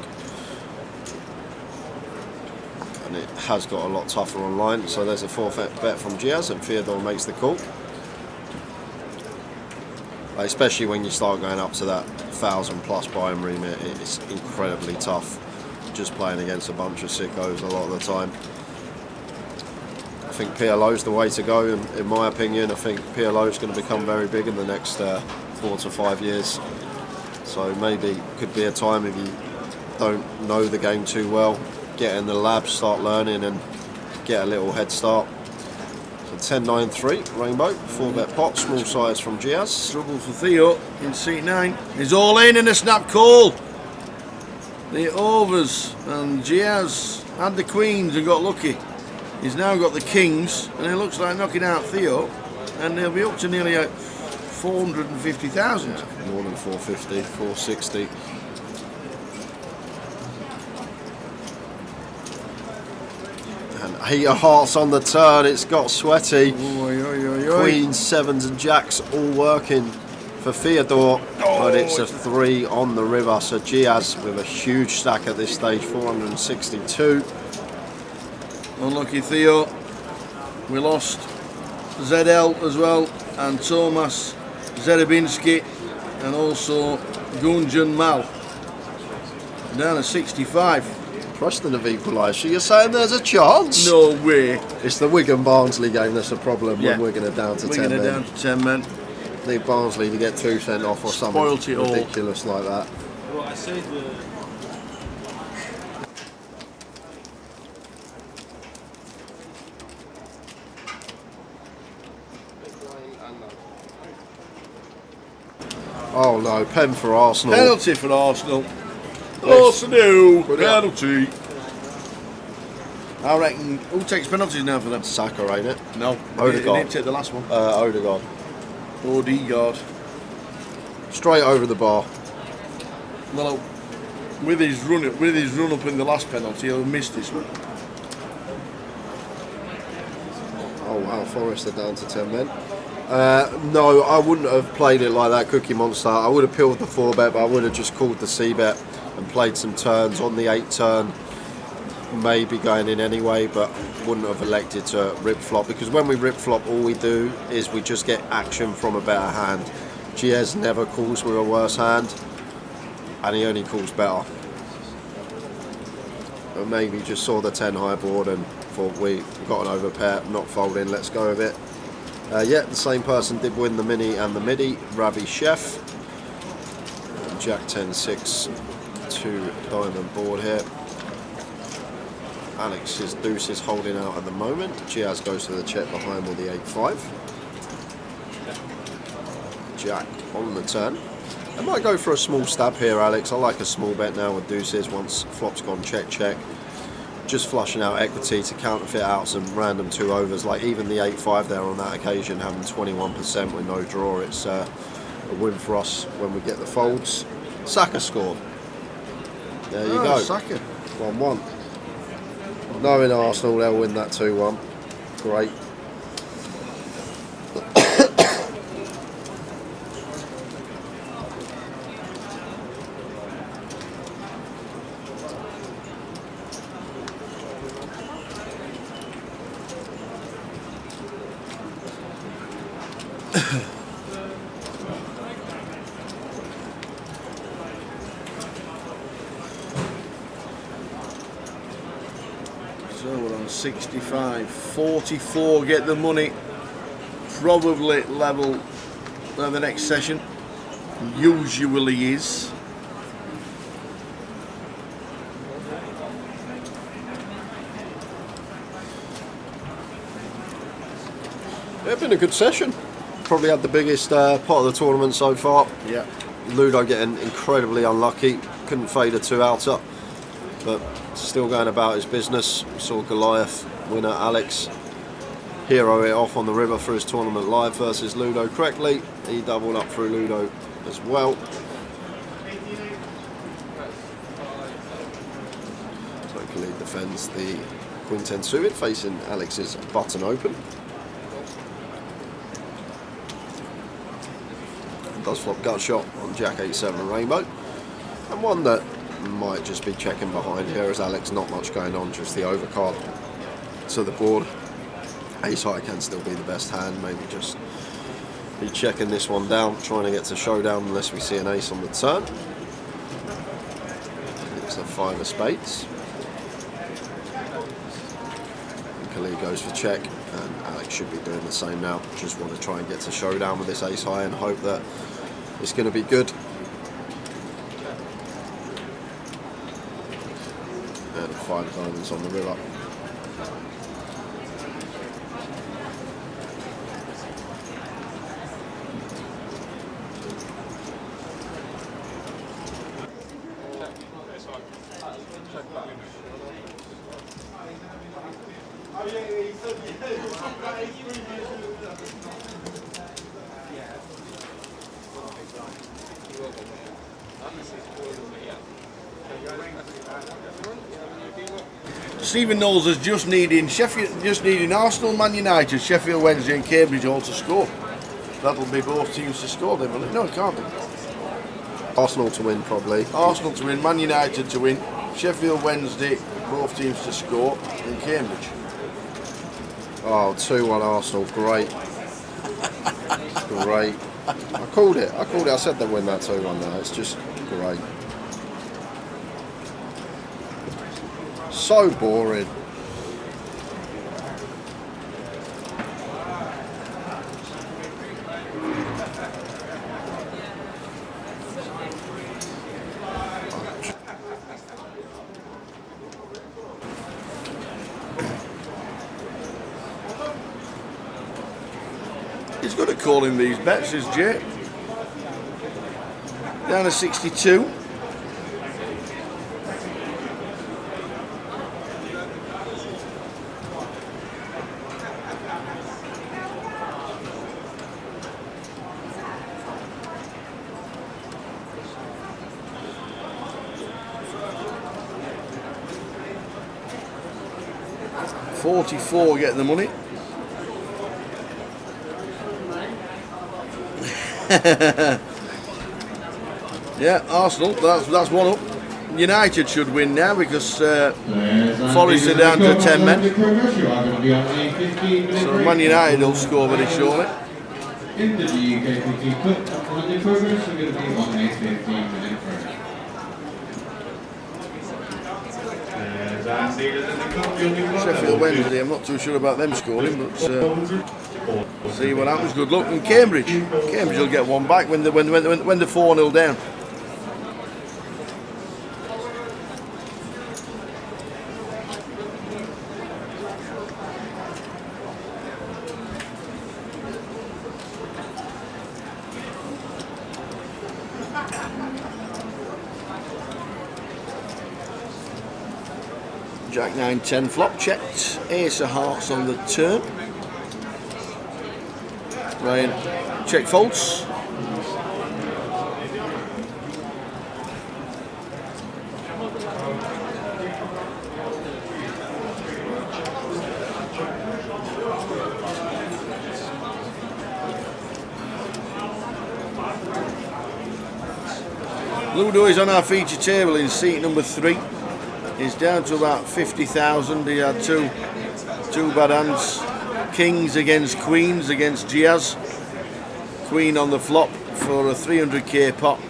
and it has got a lot tougher online. So there's a 4-bet from Giaz, and Theodore makes the call. Especially when you start going up to that 1,000+ buy-in remit, it's incredibly tough just playing against a bunch of sickos a lot of the time. I think PLO is the way to go, in my opinion. I think PLO is going to become very big in the next 4 to 5 years. So maybe could be a time, if you don't know the game too well, get in the lab, start learning and get a little head start. So 10-9-3, Rainbow, 4-bet pot, small size from Giaz. Trouble for Theo in seat 9. He's all in a snap call. The overs, and Giaz had the queens and got lucky. He's now got the kings, and it looks like knocking out Theo, and they'll be up to nearly 450,000. Yeah, more than 450, 460. And 8 of hearts on the turn, it's got sweaty. Oy, oy, oy, oy. Queens, 7s and jacks all working for Theodore, but it's a 3 on the river. So Giaz with a huge stack at this stage, 462. Unlucky Theo. We lost ZL as well, and Thomas Zerabinski, and also Gunjan Mal. Down to 65. Preston have equalised. So you're saying there's a chance? No way. It's the Wigan-Barnsley game that's a problem, Yeah. when Wigan are down to 10 Wigan are men. down to 10 men. Need Barnsley to get 2 sent off or Spoilt something it all. ridiculous like that. Well, I said Oh no, pen for Arsenal. Penalty for Arsenal. Yes. Arsenal. Put it up. Penalty. I reckon, who takes penalties now for them? Saka, ain't it? No. He Odegaard. didn't take the last one. Odegaard. Odegaard. Straight over the bar. Well, with his run up in the last penalty, he'll miss this one. Oh wow, Forest are down to 10 men. No, I wouldn't have played it like that, Cookie Monster. I would have peeled the 4-bet, but I would have just called the C-bet and played some turns on the 8 turn. Maybe going in anyway, but wouldn't have elected to rip flop, because when we rip flop, all we do is we just get action from a better hand. Giaz never calls with a worse hand, and he only calls better. or maybe just saw the 10 high board and thought we got an overpair, not folding, let's go with it. Yeah, the same person did win the mini and the midi, Ravi Chef. Jack 10-6, 2 diamond board here. Alex's deuce is holding out at the moment. Giaz goes to the check behind with the 8-5. Jack on the turn. I might go for a small stab here, Alex. I like a small bet now with deuces once flop's gone check. Just flushing out equity to counterfeit out some random 2 overs, like even the 8-5 there on that occasion, having 21% with no draw. It's a win for us when we get the folds. Saka scored. There you go. Saka. 1-1. Knowing Arsenal, they'll win that 2-1. Great. So we're on 65, 44 get the money, probably level at the next session, usually is. Yeah, been a good session. Probably had the biggest part of the tournament so far. Yeah. Ludo getting incredibly unlucky, couldn't fade a 2-outer, but still going about his business. We saw Goliath winner Alex hero it off on the river for his tournament live versus Ludo correctly. He doubled up through Ludo as well. So Khalid defends the Queen 10 suited, facing Alex's button open. Does flop gut shot on Jack 8-7 Rainbow, and one that might just be checking behind here as Alex, not much going on, just the overcard to the board. Ace high can still be the best hand, maybe just be checking this one down, trying to get to showdown unless we see an ace on the turn. It's a 5 of spades. And Khalid goes for check, and Alex should be doing the same now. Just want to try and get to showdown with this ace high and hope that it's going to be good. And 5 diamonds on the river. Stephen Knowles is just needing Arsenal, Man United, Sheffield Wednesday and Cambridge all to score. That'll be both teams to score then, will it? No, it can't be. Arsenal to win probably. Arsenal to win, Man United to win, Sheffield Wednesday, both teams to score, and Cambridge. Oh, 2-1 Arsenal, great. Great. I called it. I said they'd win that 2-1 now. It's just great. So boring. He's good at calling these bets, is Jay. Down to 62. $44 getting the money. Yeah, Arsenal, that's one up. United should win now because Forest are down to 10 men. So Man United will score very shortly. In the GUKPT Cup, on the progress, we're going to be on a 15-minute program. Sheffield Wednesday, I'm not too sure about them scoring, but see what happens. Good luck. And Cambridge will get one back when they're 4-0 down. Jack 9-10 flop checked. Ace of hearts on the turn. Ryan check folds. Ludo is on our feature table in seat number 3. He's down to about 50,000. He had two bad hands. Kings against Queens against Giaz. Queen on the flop for a 300k pot.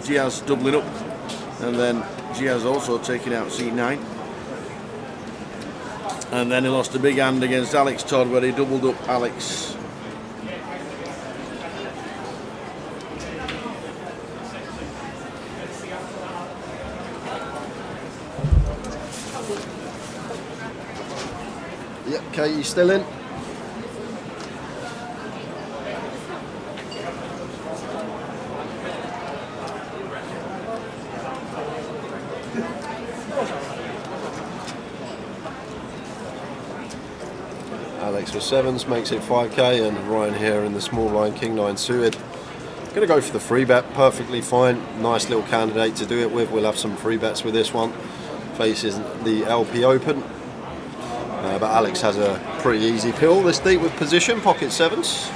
Giaz doubling up. And then Giaz also taking out C9. And then he lost a big hand against Alex Todd where he doubled up Alex. Yep, Katie still in. Alex with 7s makes it 5k, and Ryan here in the small line, King 9 suited. Going to go for the free bet, perfectly fine. Nice little candidate to do it with. We'll have some free bets with this one. Faces the LP Open. But Alex has a pretty easy pill this deep with position, pocket 7s.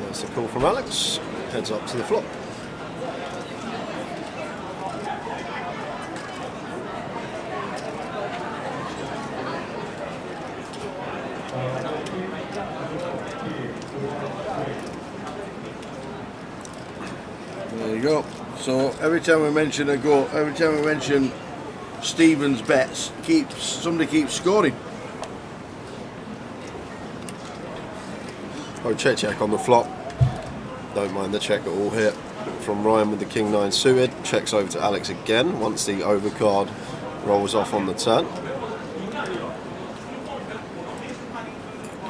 There's a call from Alex, heads up to the flop. There you go. So every time we mention Stephen's bets, somebody keeps scoring. Oh, check on the flop. Don't mind the check at all here. From Ryan with the King 9 suited. Checks over to Alex again once the overcard rolls off on the turn.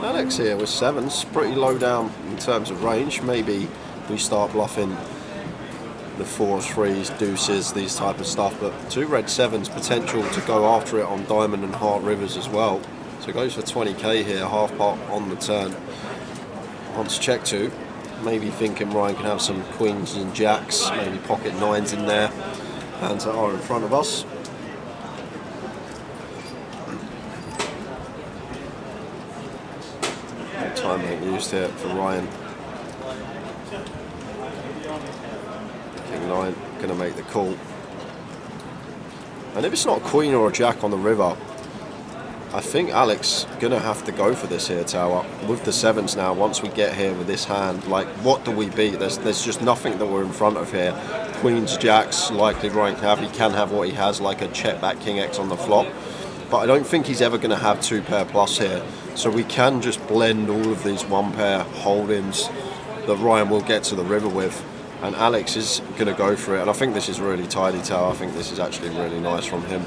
Alex here with 7s, pretty low down in terms of range. Maybe we start bluffing the 4s, 3s, deuces, these type of stuff, but 2 red 7s, potential to go after it on diamond and heart rivers as well. So it goes for 20k here, half pot on the turn. Wants check 2, maybe thinking Ryan can have some queens and jacks, maybe pocket 9s in there. Hands that are in front of us. Time ain't used here for Ryan. King 9 gonna make the call. And if it's not a queen or a jack on the river, I think Alex gonna have to go for this here tower with the 7s now. Once we get here with this hand, like, what do we beat? There's just nothing that we're in front of here. Queens, jacks, likely Ryan can have. He can have what he has, like a check back King X on the flop. But I don't think he's ever gonna have 2 pair plus here. So we can just blend all of these 1 pair holdings that Ryan will get to the river with. And Alex is gonna go for it. And I think this is really tidy tower. I think this is actually really nice from him.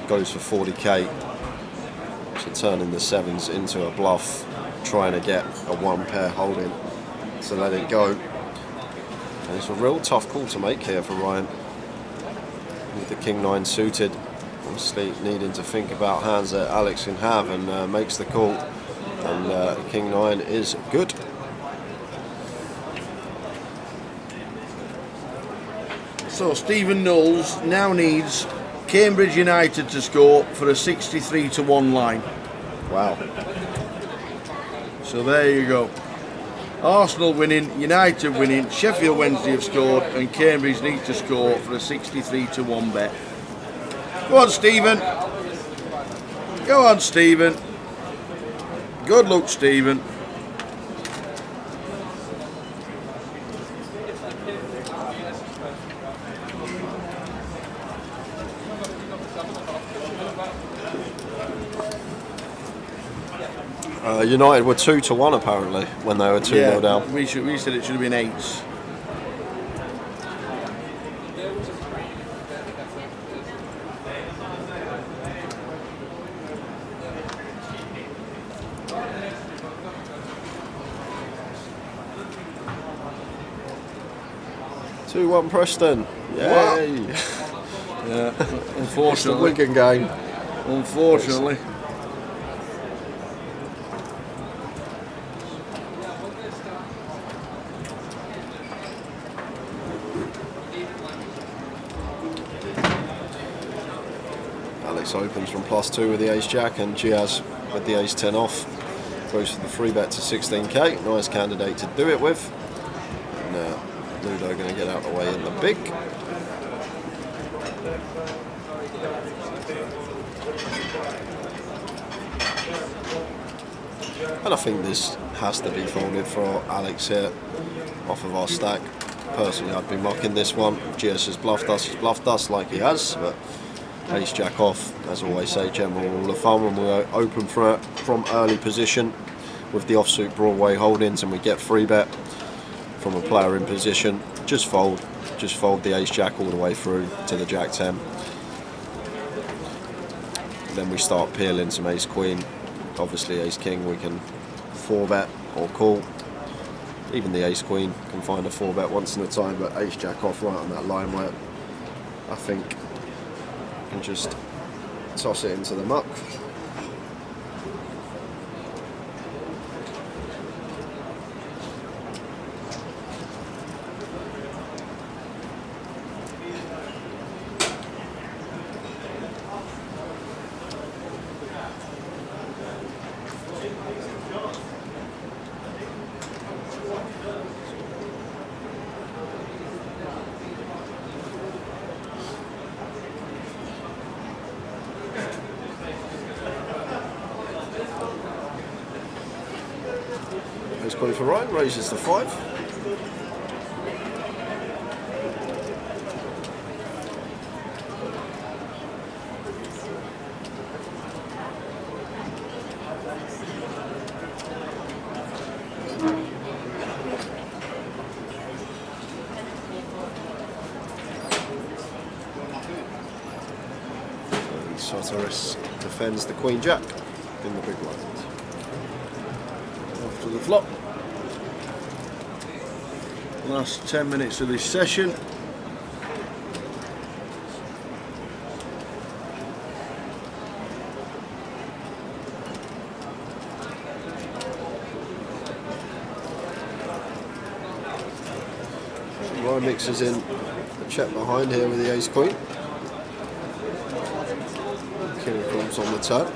Goes for 40k. So turning the 7s into a bluff, trying to get a 1 pair holding to let it go. And it's a real tough call to make here for Ryan. With the King 9 suited, obviously needing to think about hands that Alex can have, and makes the call. And King 9 is good. So Stephen Knowles now needs Cambridge United to score for a 63-1 line. Wow. So there you go. Arsenal winning, United winning, Sheffield Wednesday have scored, and Cambridge need to score for a 63-1 bet. Go on, Stephen. Go on, Stephen. Good luck, Stephen. United were 2-1 apparently when they were 2-0 down. We said it should have been 8s. Preston. Yay! Yeah, unfortunately. It's the Wigan game. Unfortunately. Alex opens from +2 with the ace jack, and Giaz with the ace 10 off. Goes for the free bet to 16k. Nice candidate to do it with. Now Ludo going to get out of the way in the big. And I think this has to be folded for Alex here off of our stack. Personally, I'd be mocking this one. GS has bluffed us, he's bluffed us like he has, but ace jack off, as I always say, general rule of thumb, when we open from early position with the offsuit Broadway holdings and we get free bet from a player in position, just fold the ace jack all the way through to the jack 10. Then we start peeling some ace queen, obviously ace king we can 4-bet or call. Even the ace queen can find a 4-bet once in a time, but ace jack off right on that line where I think you can just toss it into the muck. Queen for Ryan, raises the 5. And Soteris defends the Queen Jack in the big blind. Off to the flop. Last 10 minutes of this session. Ryan mixes in a check behind here with the ace queen. King comes on the turn.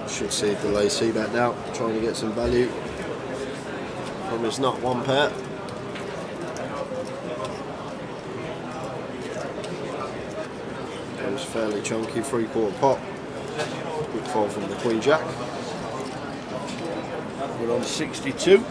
Should see a delay c-bet now, trying to get some value from his nut 1 pair. Goes fairly chunky, 3/4 pot. Good fold from the Queen Jack. We're on 62.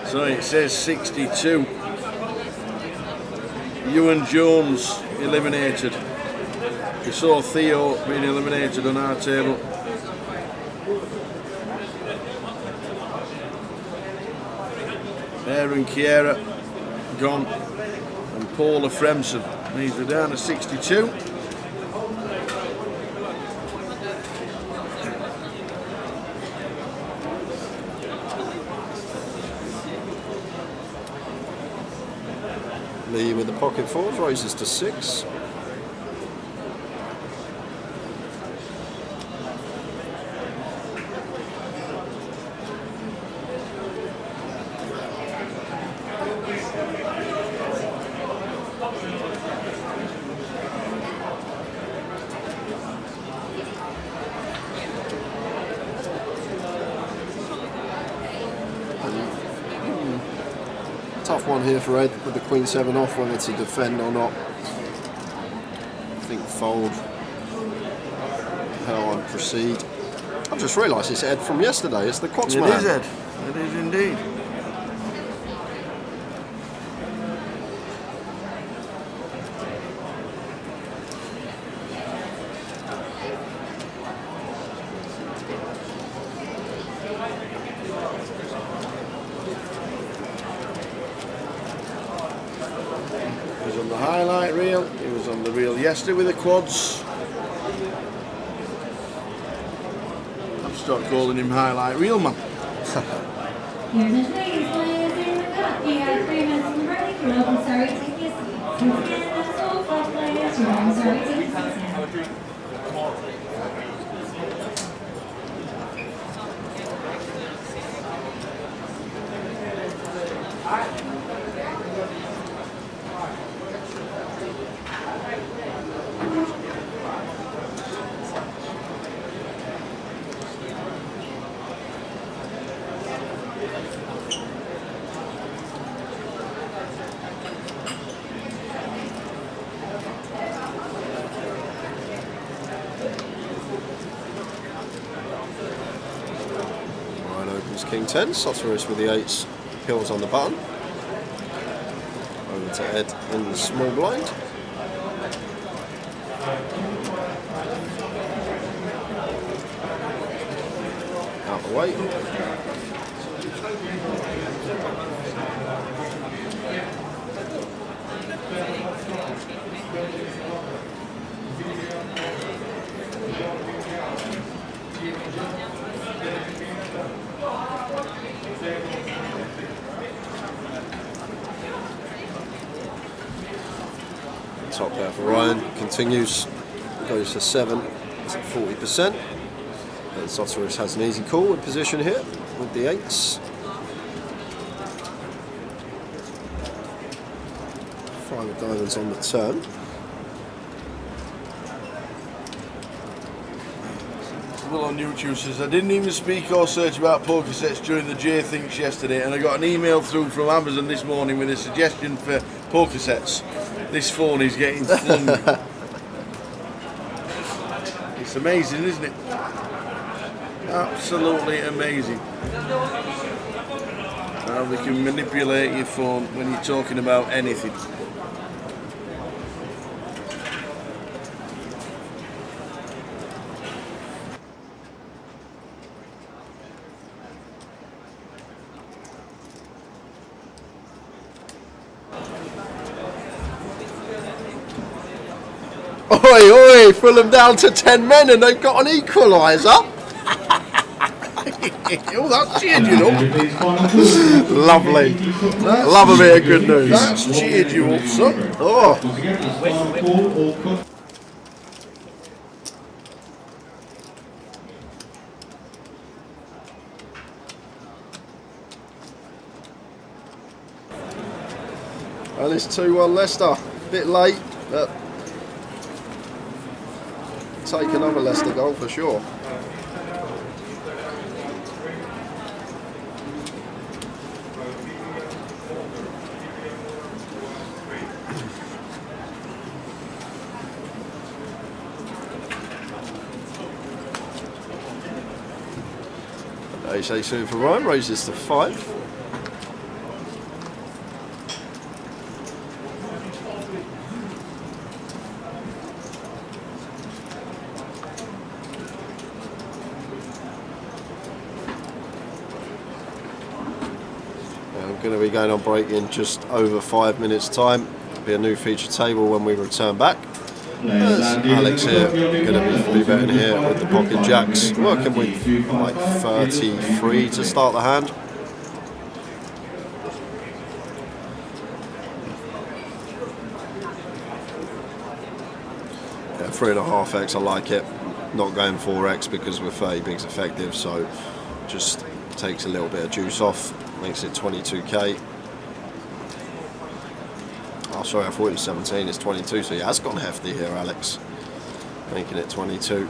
So it says 62. Ewan Jones eliminated. We saw Theo being eliminated on our table. Aaron Kiera gone, and Paula Fremson. These are down to 62. Lee with the pocket fours, raises to 6. Tough one here for Ed with the Queen 7 off, whether to defend or not. I think fold, how I proceed. I've just realised it's Ed from yesterday, it's the Quads man. It is Ed, it is indeed. Highlight reel. He was on the reel yesterday with the quads. I've started calling him highlight reel man. Here's the thing, players in the cup. You got 3 minutes on the break. You're open, sorry, take your seat. Once again, that's all 5 players. You're open, sorry, take your seats now. King 10, Soteris with the 8s, pills on the button. Over to Ed in the small blind. Out the way. Top there for Ryan, continues, goes to 7, it's at 40%. And Soteris has an easy call with position here with the 8s. 5 of diamonds on the turn. Well, on YouTube says, I didn't even speak or search about poker sets during the J Thinks yesterday, and I got an email through from Amazon this morning with a suggestion for poker sets. This phone is getting flung. It's amazing, isn't it? Absolutely amazing. How they can manipulate your phone when you're talking about anything. Oi, oi, Fulham down to 10 men and they've got an equaliser. Oh, that's cheered you up. Lovely. Love a bit of good news. That's cheered you up, son. Oh. Well, it's 2-1 Leicester. A bit late, but take another Leicester goal for sure. Ace soon for Ryan, raises to 5. I'm going to be going on break in just over 5 minutes time. It'll be a new feature table when we return back. Alex here, going to be betting here with the pocket jacks, working with like 33 to start the hand. 3.5x, I like it. Not going 4x because we're 30 bigs effective, so just takes a little bit of juice off, makes it 22k. Oh, sorry, I thought it was 17, it's 22, so he has gone hefty here, Alex, making it 22.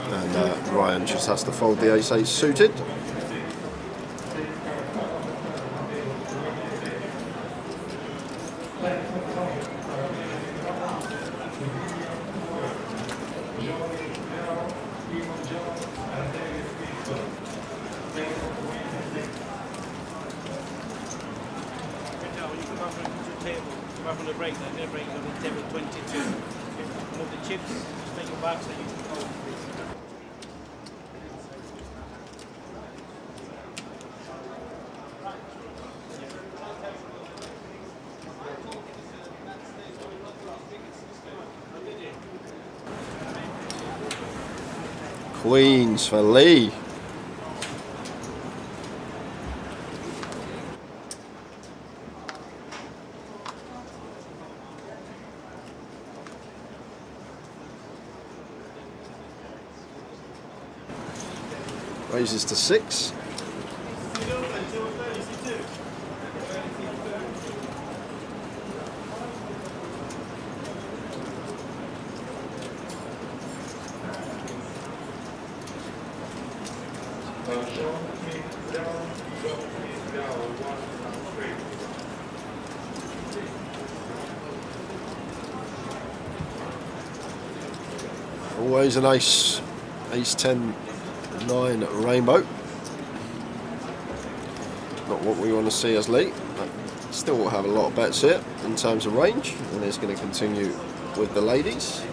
And Ryan just has to fold the ace-8 suited. From the break, they're going to break on the table 22. Move the chips, make your back so you can go. Queens for Lee. Raises to 6. Always an ace, ace 10, 9 rainbow. Not what we want to see as Lee, but still will have a lot of bets here in terms of range, and he's going to continue with the ladies.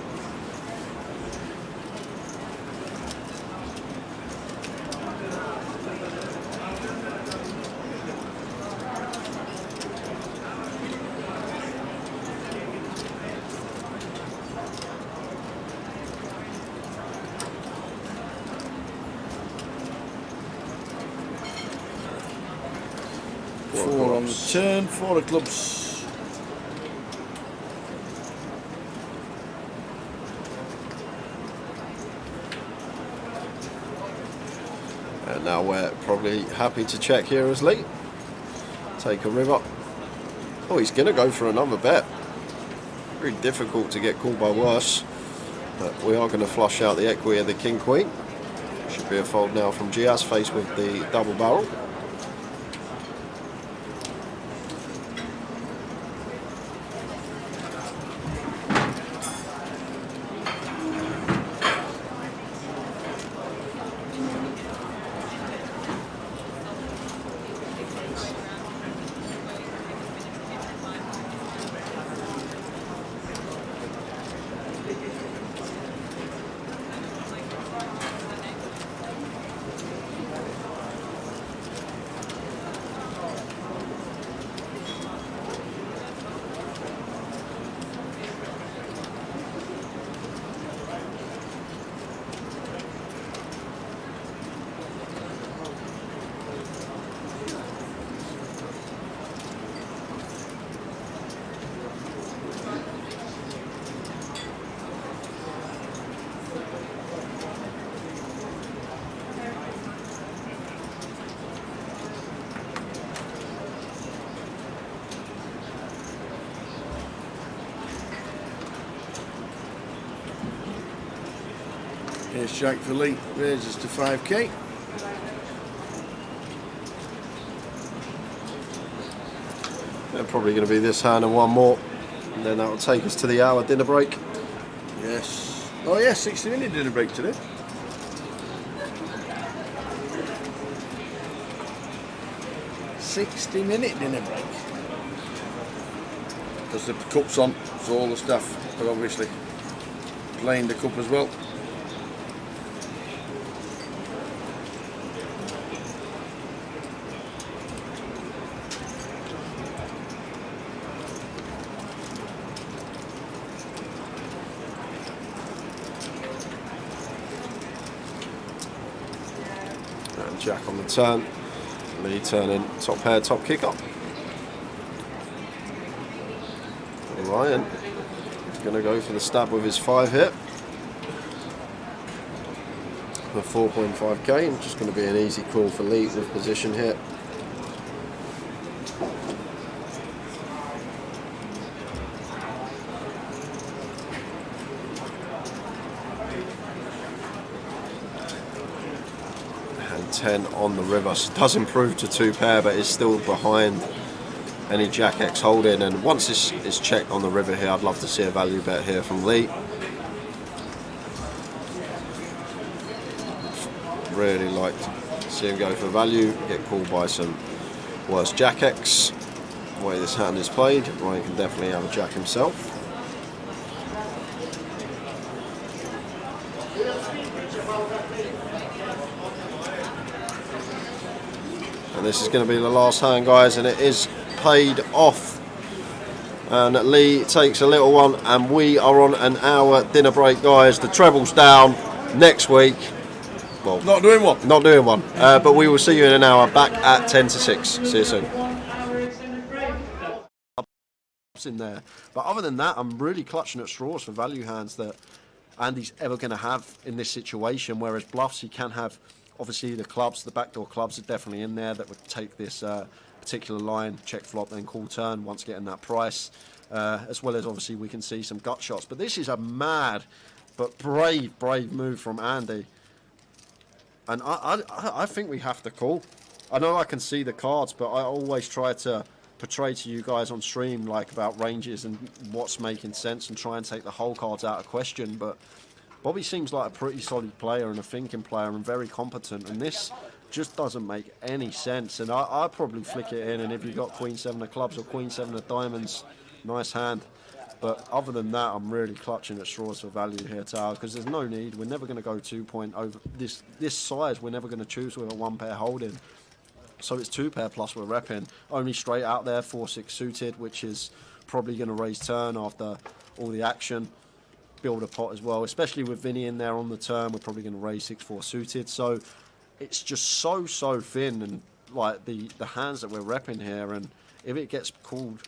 Four on the turn, 4 of clubs. And now we're probably happy to check here as Lee. Take a river. Oh, he's going to go for another bet. Very difficult to get called by worse. But we are going to flush out the equity of the King Queen. Should be a fold now from Giaz, faced with the double barrel. Here's Jack for Lee, raises to 5k. They're probably going to be this hand and one more, and then that will take us to the hour dinner break. Yes. Oh yeah, 60-minute dinner break today. $60-minute dinner break. Because the cup's on, so all the staff are obviously playing the cup as well. And Jack on the turn. Lee turning top pair, top kicker. Ryan is going to go for the stab with his 5 here. The 4.5k, just going to be an easy call for Lee with position here. And 10 on the river, so it does improve to 2 pair, but is still behind any Jack X holding. And once this is checked on the river here, I'd love to see a value bet here from Lee. Really like to see him go for value, get called by some worse Jack X. The way this hand is played, Ryan can definitely have a Jack himself. And this is going to be the last hand, guys, and it is paid off. And Lee takes a little one, and we are on an hour dinner break, guys. The treble's down next week. Well, Not doing one. not doing one, but we will see you in an hour, back at 10 to 6. See you soon. In there, but other than that, I'm really clutching at straws for value hands that Andy's ever going to have in this situation. Whereas bluffs, he can have, obviously, the clubs, the backdoor clubs are definitely in there that would take this particular line, check flop, then call turn once getting that price, as well as obviously we can see some gut shots. But this is a mad but brave move from Andy. And I think we have to call. I know I can see the cards, but I always try to portray to you guys on stream like about ranges and what's making sense and try and take the whole cards out of question. But Bobby seems like a pretty solid player and a thinking player and very competent. And this just doesn't make any sense. And I'd probably flick it in. And if you've got Queen 7 of clubs or Queen 7 of diamonds, nice hand. But other than that, I'm really clutching at straws for value here, Tower, because there's no need. We're never going to go 2 point over this size. We're never going to choose with a 1 pair holding. So it's 2 pair plus we're repping. Only straight out there, 4-6 suited, which is probably going to raise turn after all the action. Build a pot as well, especially with Vinny in there on the turn. We're probably going to raise 6-4 suited. So it's just so thin, and like the hands that we're repping here. And if it gets called,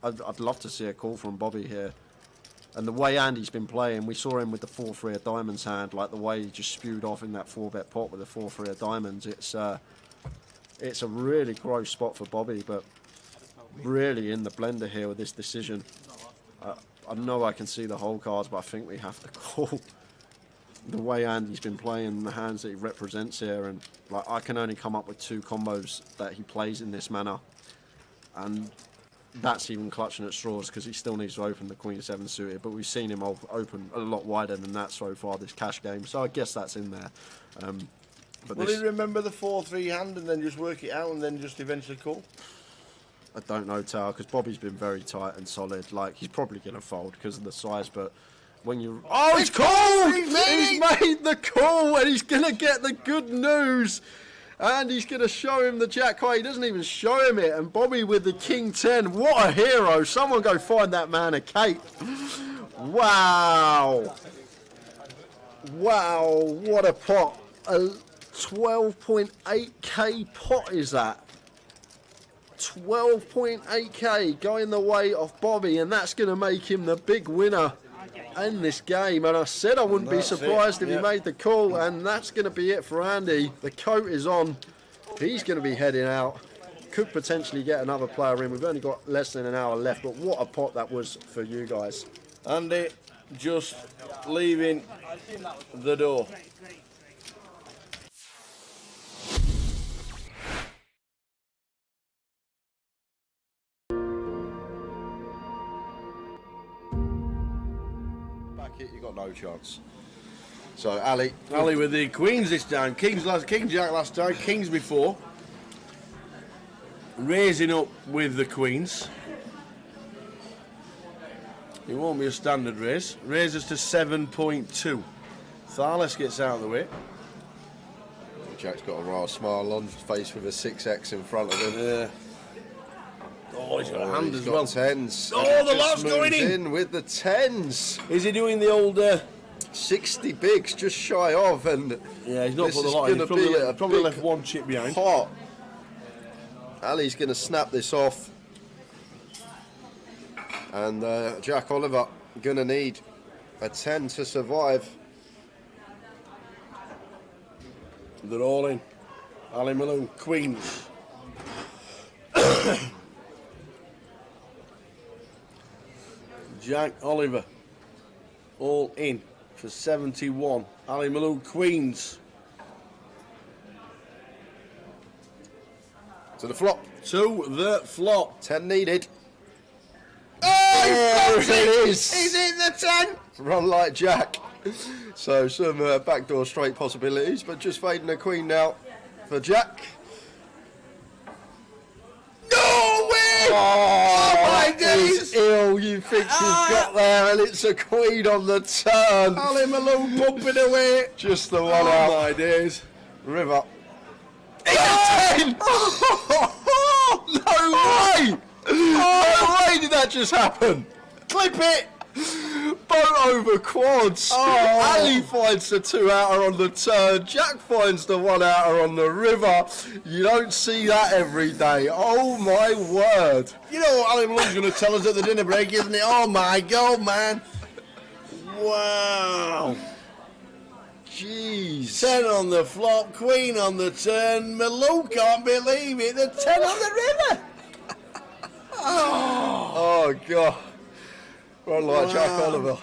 I'd love to see a call from Bobby here. And the way Andy's been playing, we saw him with the 4-3 of diamonds hand, like the way he just spewed off in that 4-bet pot with the 4-3 of diamonds. It's a really gross spot for Bobby, but really in the blender here with this decision. I know I can see the whole cards, but I think we have to call. The way Andy's been playing, the hands that he represents here, and like I can only come up with 2 combos that he plays in this manner. And that's even clutching at straws because he still needs to open the Queen 7 suited, but we've seen him open a lot wider than that so far this cash game, so I guess that's in there. But Will he remember the 4-3 hand and then just work it out and then just eventually call? I don't know, Tower, because Bobby's been very tight and solid. Like, he's probably going to fold because of the size, but when you... Oh, he's called! He's made the call, and he's going to get the good news. And he's going to show him the Jack High. He doesn't even show him it. And Bobby with the King 10. What a hero. Someone go find that man a cape. Wow. Wow, what a pot. A 12.8k pot is that. 12.8k going the way of Bobby. And that's going to make him the big winner in this game. And I said I wouldn't be surprised if he made the call, and that's going to be it for Andy. The coat is on. He's going to be heading out. Could potentially get another player in. We've only got less than an hour left, but what a pot that was for you guys. Andy just leaving the door. You got no chance. So Ali with the queens this time. King Jack last time. Kings before. Raising up with the queens. It won't be a standard raise. Raises to 7.2. Tharless gets out of the way. Jack's got a rather smile on his face with a 6x in front of him. Yeah. Oh, he's got a hand as well. Tens. Oh, the lot's going in with the 10s. Is he doing the old 60 bigs, just shy of, and yeah, he's not put the lot in. He's probably left one chip behind. Pot. Ali's going to snap this off, and Jack Oliver going to need a 10 to survive. They're all in. Ali Malone, queens. Jack Oliver, all in for 71. Ali Malone, queens. To the flop. To the flop. 10 needed. Oh, it is. He's in the 10. Run like Jack. So some backdoor straight possibilities, but just fading a queen now for Jack. No way! Oh, my that is days! ill. You think you've got there, and it's a queen on the turn. Ali Malone pumping away. Just the one Oh out. my days. River. It's a 10! No way! No way did that just happen? Clip it! Boat over quads. Oh. Ali finds the 2-outer on the turn. Jack finds the 1-outer on the river. You don't see that every day. Oh my word. You know what Ali Malone's going to tell us at the dinner break, isn't it? Oh my God, man. Wow. Jeez. 10 on the flop, queen on the turn. Malone can't believe it. The 10 on the river. Oh God. Run like Jack Oliver.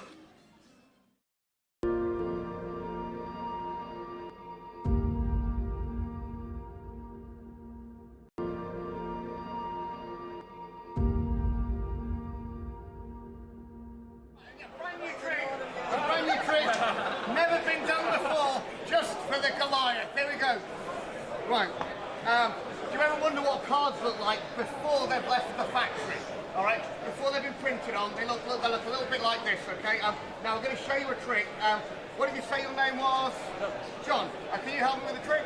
Brand new trick, never been done before, just for the Goliath. There we go. Right. Do you ever wonder what cards look like before they've left the factory? All right. Before they've been printed on, they look a little bit like this. Okay. Now I'm going to show you a trick. What did you say your name was? John. Can you help me with the trick?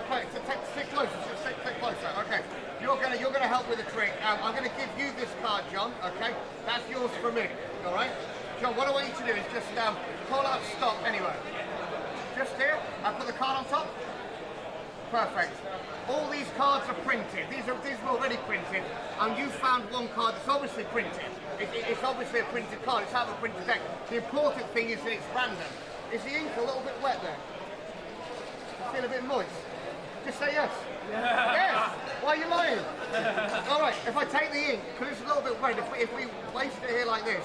Okay. So stick closer. Stick closer. Okay. You're gonna help with the trick. I'm going to give you this card, John. Okay. That's yours for me. All right. John, what I want you to do is just call out stop anywhere. Just here. I put the card on top. Perfect. All these cards are printed. These are already printed, and you found one card that's obviously printed. It's obviously a printed card. It's out of a printed deck. The important thing is that it's random. Is the ink a little bit wet there? You feel a bit moist? Just say yes. Yeah. Yes. Why are you lying? All right. If I take the ink, because it's a little bit wet, if we place it here like this.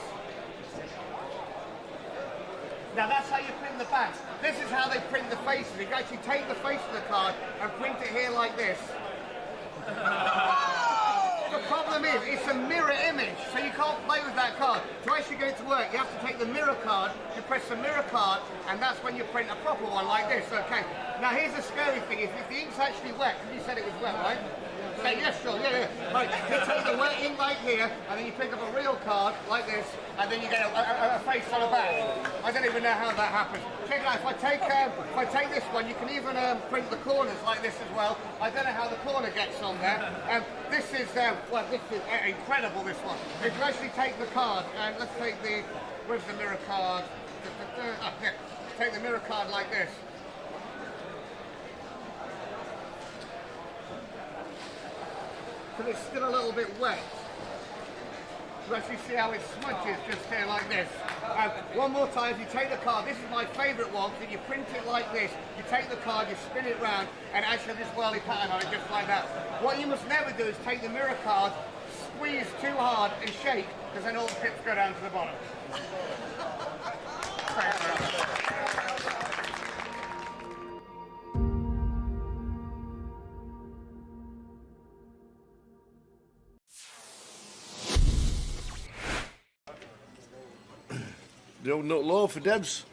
Now that's how you print the back. This is how they print the faces. You actually take the face of the card and print it here like this. The problem is, it's a mirror image, so you can't play with that card. To actually get it to work, you have to take the mirror card, you press the mirror card, and that's when you print a proper one like this, okay? Now here's the scary thing, is if the ink's actually wet, because you said it was wet, right? Say yes, sure, yeah. Right, you take the wet ink like here, and then you pick up a real card like this, and then you get a face on the back. I don't even know how that happens. Check it out, if I take this one, you can even print the corners like this as well. I don't know how the corner gets on there. This is incredible, this one. If you actually take the card, and let's take the, where's the mirror card? Here. Take the mirror card like this. But it's still a little bit wet. You actually see how it smudges just here like this. One more time, if you take the card, this is my favourite one, so you print it like this, you take the card, you spin it round, and actually have this whirly pattern on it just like that. What you must never do is take the mirror card, squeeze too hard and shake, because then all the pips go down to the bottom. Thanks very much. The old nut low for Debs.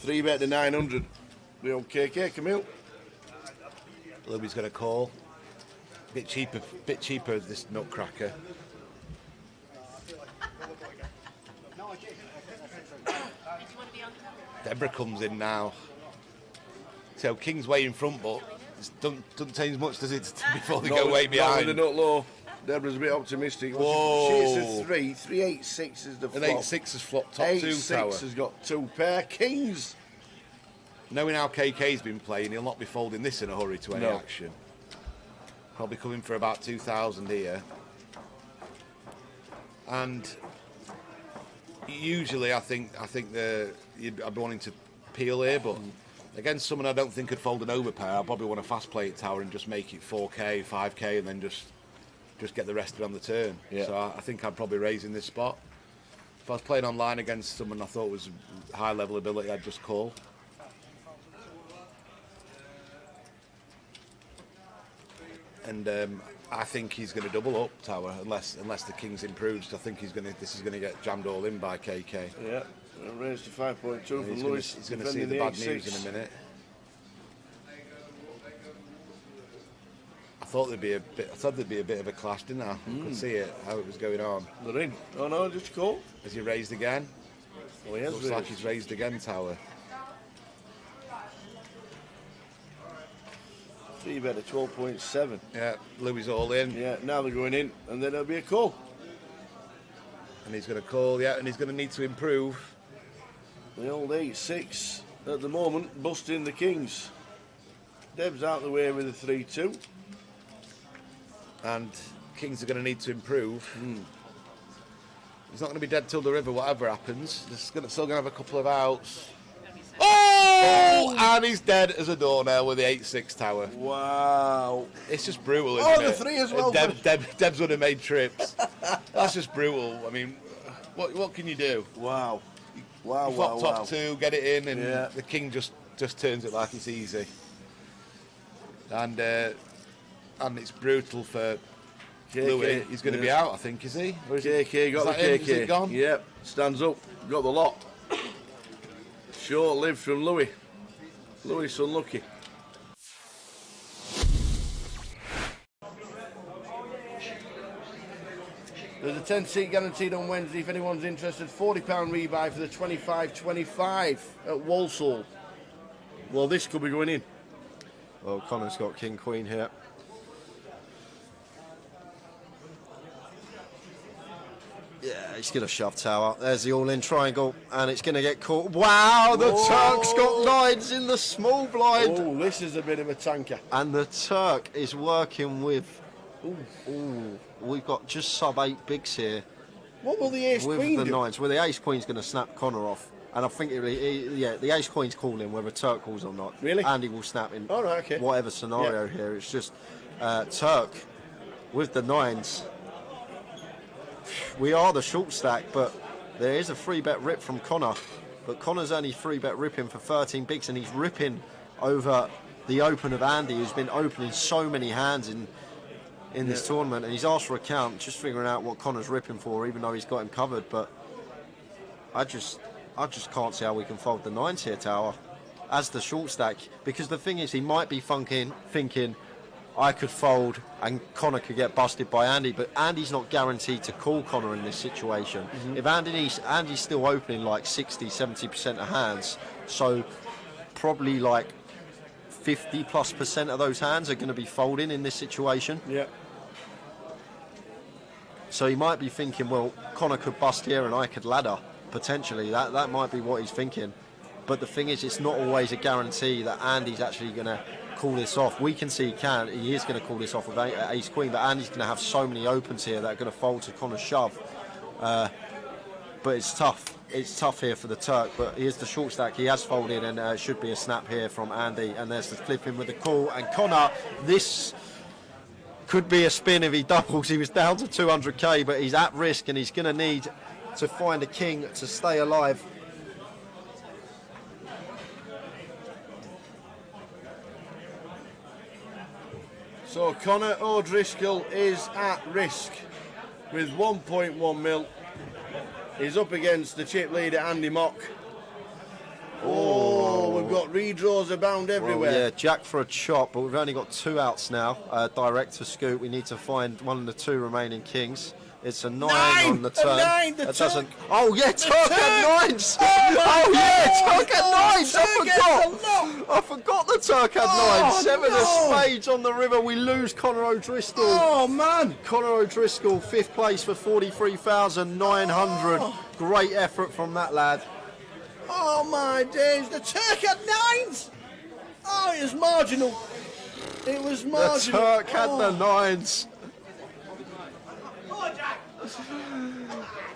Three bet to 900. The old KK, Camille. Bluey's got a call. Bit cheaper this nutcracker. Deborah comes in now. So King's way in front, but it doesn't change much, does it, before they go way behind? Not with the nut low. Deborah's a bit optimistic. Whoa. She's a 3. 3-8-6 is the flop. An 8-6 has flopped top 2 tower. 8-6 has got 2 pair. Kings. Knowing how KK's been playing, he'll not be folding this in a hurry to any action. Probably coming for about 2,000 here. and usually I think I'd be wanting to peel here, but against someone I don't think could fold an overpair, I'd probably want to fast play it tower and just make it 4k, 5k, and then just get the rest of it on the turn. Yeah. So I think I'd probably raise in this spot. If I was playing online against someone I thought was high level ability, I'd just call. And I think he's going to double up tower unless the king's improved. I think this is going to get jammed all in by KK. Yeah, raised to 5.2 from Lewis. He's going to see the bad news in a minute. I thought there'd be a bit of a clash, didn't I? I could see it, how it was going on. They're in. Oh no, just call. Has he raised again? Oh, he has. Looks like he's raised again, tower. 3 bet at 12.7. Yeah, Louis all in. Yeah, now they're going in, and then it'll be a call. And he's going to call, yeah, and he's going to need to improve. The old 8-6 at the moment, busting the kings. Deb's out the way with a 3-2. And kings are going to need to improve. He's not going to be dead till the river, whatever happens. Still going to have a couple of outs. Oh! And he's dead as a doornail with the 8-6 tower. Wow. It's just brutal, isn't it? The 3 as well. Deb's would have made trips. That's just brutal. I mean, what can you do? Wow. You flop top 2, get it in, and the king just turns it like it's easy. And it's brutal for Louis. He's going to be out, I think, is he? KK got the KK. Is it gone? Yep, stands up. Got the lot. Short-lived from Louis. Louis unlucky. There's a 10-seat guaranteed on Wednesday if anyone's interested. £40 rebuy for the 25-25 at Walsall. Well, this could be going in. Well, Connor's got King Queen here. Yeah, he's going to shove tower. There's the all-in triangle, and it's going to get caught. Wow, the Turk's got lines in the small blind. Oh, this is a bit of a tanker. And the Turk is working with... Ooh, we've got just sub-8 bigs here. What will the ace-queen do? With the nines. Well, the ace-queen's going to snap Connor off. And I think, the ace-queen's calling whether Turk calls or not. Really? Andy will snap in okay. whatever scenario here. It's just Turk with the nines. We are the short stack, but there is a 3-bet rip from Connor. But Connor's only 3-bet ripping for 13 bigs, and he's ripping over the open of Andy, who's been opening so many hands in this tournament. And he's asked for a count, just figuring out what Connor's ripping for, even though he's got him covered. But I just can't see how we can fold the nines here, tower, as the short stack. Because the thing is, he might be thinking, I could fold and Connor could get busted by Andy, but Andy's not guaranteed to call Connor in this situation. If Andy's still opening like 60-70% of hands, so probably like 50+% of those hands are going to be folding in this situation. Yeah. So he might be thinking, well, Connor could bust here and I could ladder, potentially. That might be what he's thinking. But the thing is, it's not always a guarantee that Andy's actually going to call this off. We can see he is going to call this off with ace-queen, but Andy's going to have so many opens here that are going to fold to Connor's shove. But it's tough. It's tough here for the Turk, but here's the short stack. He has folded, and it should be a snap here from Andy. And there's the flip in with the call. And Connor, this could be a spin if he doubles. He was down to 200k, but he's at risk, and he's going to need to find a king to stay alive. So Connor O'Driscoll is at risk with 1.1 mil. He's up against the chip leader Andy Mock. Oh, we've got redraws abound everywhere. Well, yeah, jack for a chop, but we've only got 2 outs now. Direct to scoop. We need to find one of the 2 remaining kings. It's a 9 on the turn. 9, the that Turk. Doesn't. Oh yeah, Turk had 9s. Oh yeah, Turk had 9s. I forgot the Turk had 9s. 7 of spades on the river. We lose Connor O'Driscoll. Oh man, Connor O'Driscoll, 5th place for 43,900. Great effort from that lad. oh my days, the Turk had 9s. Oh, it was marginal. It was marginal. The Turk had the 9s.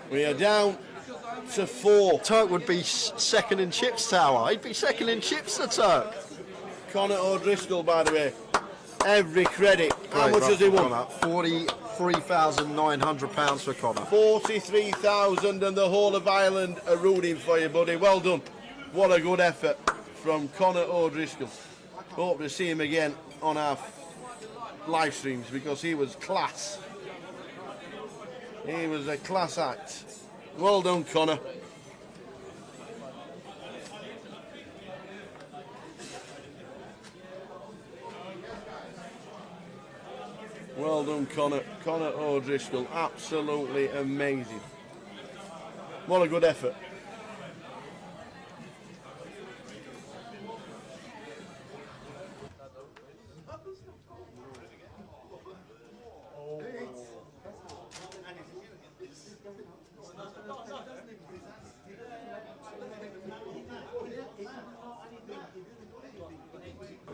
We are down to 4. Turk would be second in chips, Tower. He'd be second in chips, the Turk. Connor O'Driscoll, by the way. Every credit. How much has he won? £43,900 for Connor. 43,000 and the whole of Ireland are rooting for you, buddy. Well done. What a good effort from Connor O'Driscoll. Hope to see him again on our live streams because he was class. He was a class act. Well done, Connor. Well done, Connor. Connor O'Driscoll. Absolutely amazing. What a good effort.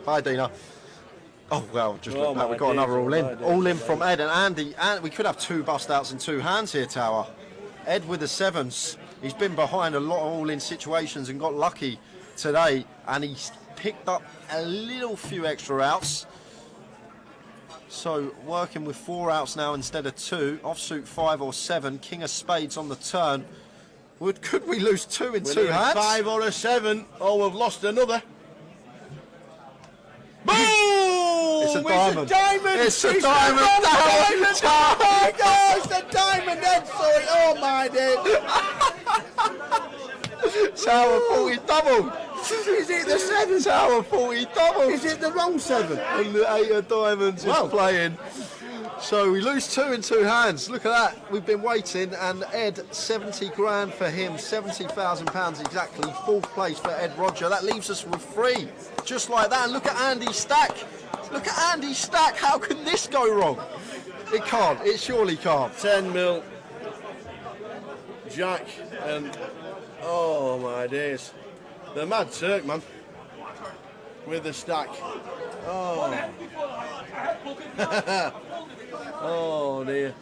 Hi, Dina. Oh, well, just look back, we've got another all-in. All-in from Ed and Andy. And we could have 2 bust-outs and 2 hands here, Tower. Ed with the 7s. He's been behind a lot of all-in situations and got lucky today. And he's picked up a little few extra outs. So, working with 4 outs now instead of 2. Offsuit 5 or 7. King of spades on the turn. Could we lose 2 in 2 hands? 5 or a 7. Oh, we've lost another. Boom! It's a diamond. It's a diamond. Oh, it's a diamond. Ed, sorry. Oh, my dear. Tower 40 double. Is it the 7? Tower 40 double. Is it the wrong 7? And the 8 of diamonds is playing. So we lose 2 in 2 hands. Look at that. We've been waiting, and Ed, 70 grand for him, £70,000 exactly. 4th place for Ed Roger. That leaves us with 3, just like that. And look at Andy's stack. Look at Andy's stack. How can this go wrong? It can't. It surely can't. 10 mil. Jack and oh my days, the Mad Turk, man, with the stack. Oh. Oh dear.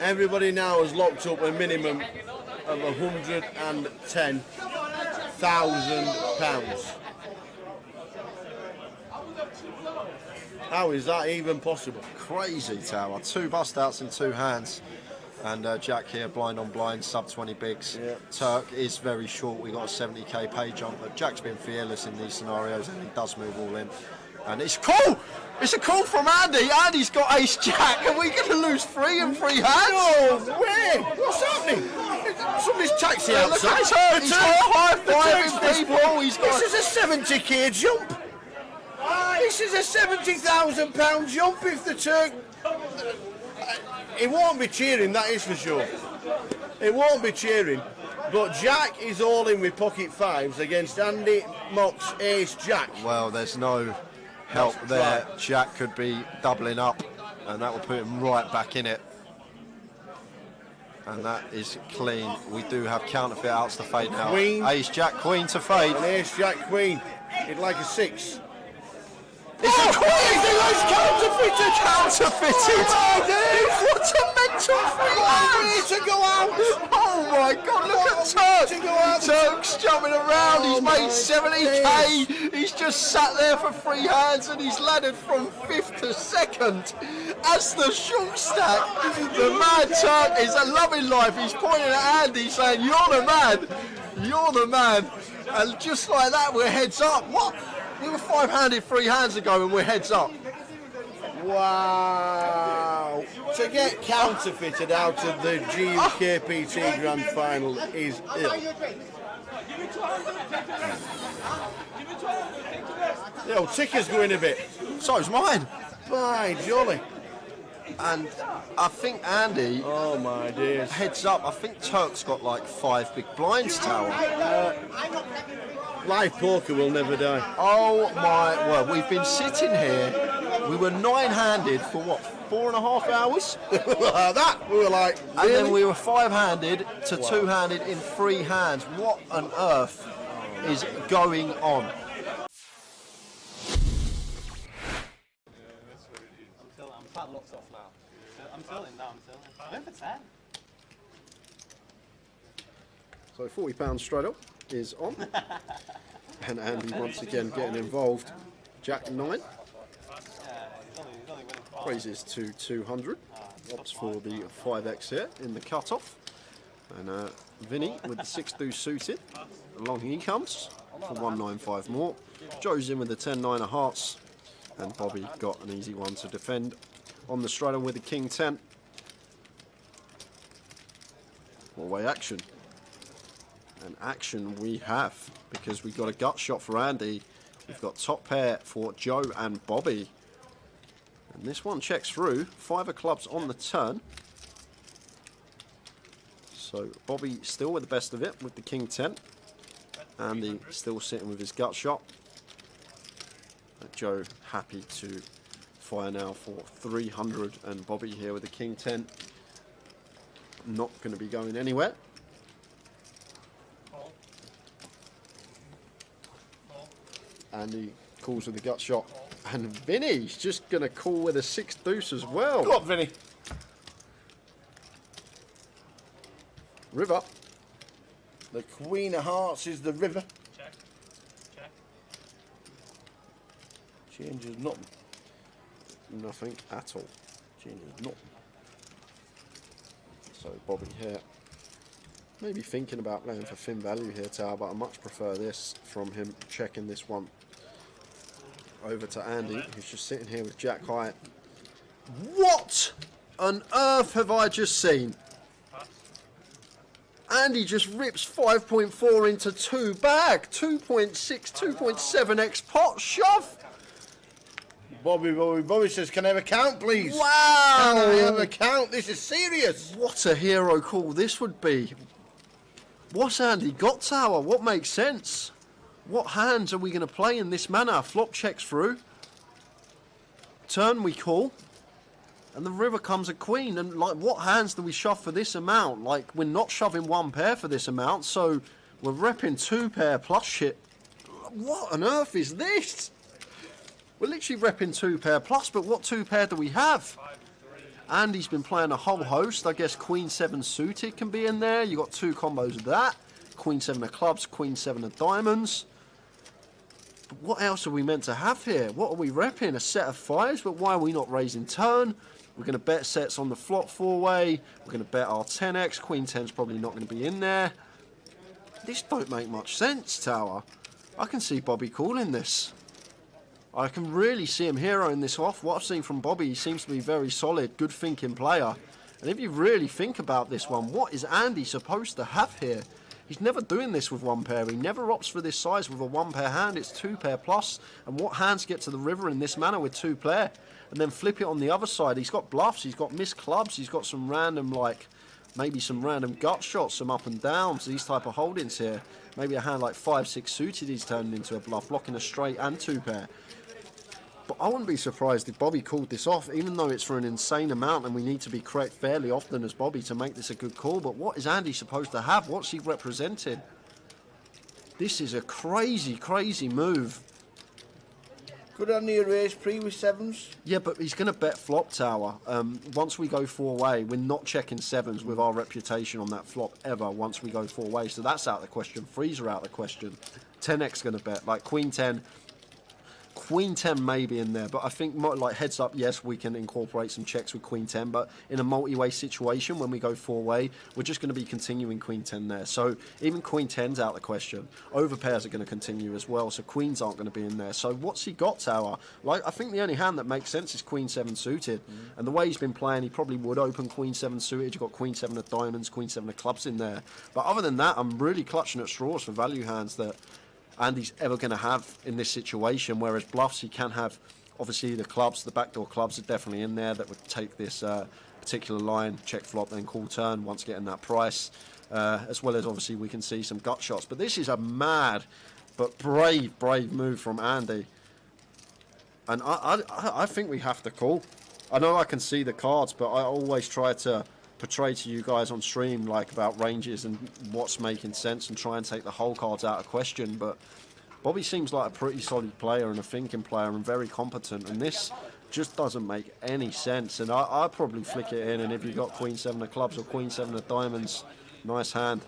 Everybody now has locked up a minimum of £110,000. How is that even possible? Crazy, Tower. 2 bust outs in 2 hands. And Jack here, blind on blind, sub 20 bigs. Yeah. Turk is very short. We got a 70k pay jump, but Jack's been fearless in these scenarios, and he does move all in. And it's cool. It's a call from Andy. Andy's got ace jack. Are we going to lose 3 in 3 hands? No way! What's happening? Somebody's taxi outside. Look at Turk. He's high-fiving people. He's got. This is a 70k jump. This is a £70,000 jump if the Turk. He won't be cheering, that is for sure. He won't be cheering. But Jack is all in with pocket 5s against Andy Mock's ace jack. Well, there's no help there. Jack could be doubling up, and that will put him right back in it. And that is clean. We do have counterfeit outs to fade now. Queen. Ace jack queen to fade. An ace jack queen. He'd like a 6. It's a queen! It's counterfeited! Counterfeited! What a mental free hand! To go out! Oh my god, look at Turk! Turk's jumping around, he's made 70k! He's just sat there for 3 hands and he's laddered from 5th to 2nd as the short stack. The mad Turk is loving life. He's pointing at Andy saying, "You're the man! You're the man!" And just like that, we're heads up. What? We were 5-handed 3 hands ago and we're heads up. Wow. To get counterfeited out of the GUKPT Grand Final is ill. Yo, ticker's going a bit. So's mine. By jolly. And I think Andy, oh my days, heads up. I think Turk's got like 5 big blinds, Tower. Live poker will never die. Oh my, well, we've been sitting here. We were 9-handed for what, 4.5 hours? That, we were like, really? And then we were 5-handed to 2-handed in 3 hands. What on earth is going on? I'm padlocked off now. I'm selling. No, I'm selling. I'm going for 10. So £40 straight up is on. And Andy once again getting involved. Jack 9. Raises to 200. Opts for the 5x here in the cut-off. And Vinny with the 6 deuce suited. Along he comes for 195 more. Joe's in with the 10-9 of hearts. And Bobby got an easy one to defend on the straddle with the king 10. Four-way action. And action we have, because we've got a gut shot for Andy. We've got top pair for Joe and Bobby. And this one checks through. 5 of clubs on the turn. So Bobby still with the best of it with the king 10. Andy still sitting with his gut shot. Joe happy to fire now for 300, and Bobby here with the king 10. Not going to be going anywhere. Andy calls with the gut shot, and Vinny's just going to call with a 6 deuce as well. Go on, Vinny. River. The Queen of Hearts is the river. Check. Check. Changes nothing. Nothing at all. Changes nothing. So Bobby here. Maybe thinking about playing for thin value here, Tower, but I much prefer this from him, checking this one over to Andy, who's just sitting here with Jack high. What on earth have I just seen? Andy just rips 5.4 into 2 bag. 2.6, 2.7x pot shove. Bobby says, can I have a count, please? Wow! Can I have a count? This is serious. What a hero call this would be. What's Andy got, Tower? What makes sense? What hands are we going to play in this manner? Flop checks through. Turn we call. And the river comes a queen. And like, what hands do we shove for this amount? Like, we're not shoving 1 pair for this amount. So we're repping 2 pair plus shit. What on earth is this? We're literally repping 2 pair plus, but what 2 pair do we have? Andy's been playing a whole host. I guess Queen 7 suited can be in there. You got 2 combos of that. Queen 7 of clubs, Queen 7 of diamonds. But what else are we meant to have here? What are we repping? A set of 5s, but why are we not raising turn? We're going to bet sets on the flop 4-way. We're going to bet our 10x. Queen 10's probably not going to be in there. This don't make much sense, Tower. I can see Bobby calling this. I can really see him heroing this off. What I've seen from Bobby, he seems to be a very solid, good thinking player. And if you really think about this one, what is Andy supposed to have here? He's never doing this with 1 pair. He never opts for this size with a 1 pair hand. It's 2 pair plus. And what hands get to the river in this manner with 2 pair? And then flip it on the other side. He's got bluffs. He's got missed clubs. He's got some random, like, maybe some random gut shots, some up and downs, these type of holdings here. Maybe a hand like 5-6 suited he's turning into a bluff, blocking a straight and 2 pair. But I wouldn't be surprised if Bobby called this off, even though it's for an insane amount and we need to be correct fairly often as Bobby to make this a good call. But what is Andy supposed to have? What's he representing? This is a crazy, crazy move. Could Andy raise pre with 7s? Yeah, but he's going to bet flop, Tower. Once we go 4-way, we're not checking 7s with our reputation on that flop ever once we go 4-way. So that's out of the question. 3s are out of the question. 10x going to bet. Like Queen 10... Queen 10 may be in there, but I think like heads up, yes, we can incorporate some checks with Queen 10, but in a multi-way situation, when we go 4-way, we're just going to be continuing Queen 10 there. So even Queen 10's out of the question. Overpairs are going to continue as well, so Queens aren't going to be in there. So what's he got, Tower? Like, I think the only hand that makes sense is Queen 7 suited. And the way he's been playing, he probably would open Queen 7 suited. You've got Queen 7 of diamonds, Queen 7 of clubs in there. But other than that, I'm really clutching at straws for value hands that Andy's ever going to have in this situation, whereas bluffs he can have. Obviously the clubs, the backdoor clubs are definitely in there that would take this particular line, check flop, then call turn once getting that price, as well as obviously we can see some gut shots. But this is a mad but brave move from Andy, and I think we have to call. I know I can see the cards, but I always try to portray to you guys on stream like about ranges and what's making sense and try and take the whole cards out of question. But Bobby seems like a pretty solid player and a thinking player and very competent, and this just doesn't make any sense. And I probably flick it in, and if you've got Queen 7 of clubs or Queen 7 of diamonds, nice hand.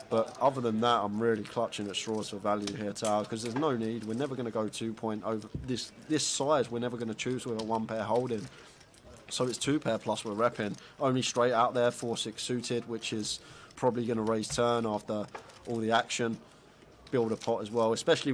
But other than that, I'm really clutching at straws for value here, Tower, because there's no need. We're never going to go 2 point over this size. We're never going to choose with a 1 pair holding. So it's 2 pair plus we're repping. Only straight out there, 4-6 suited, which is probably going to raise turn after all the action. Build a pot as well, especially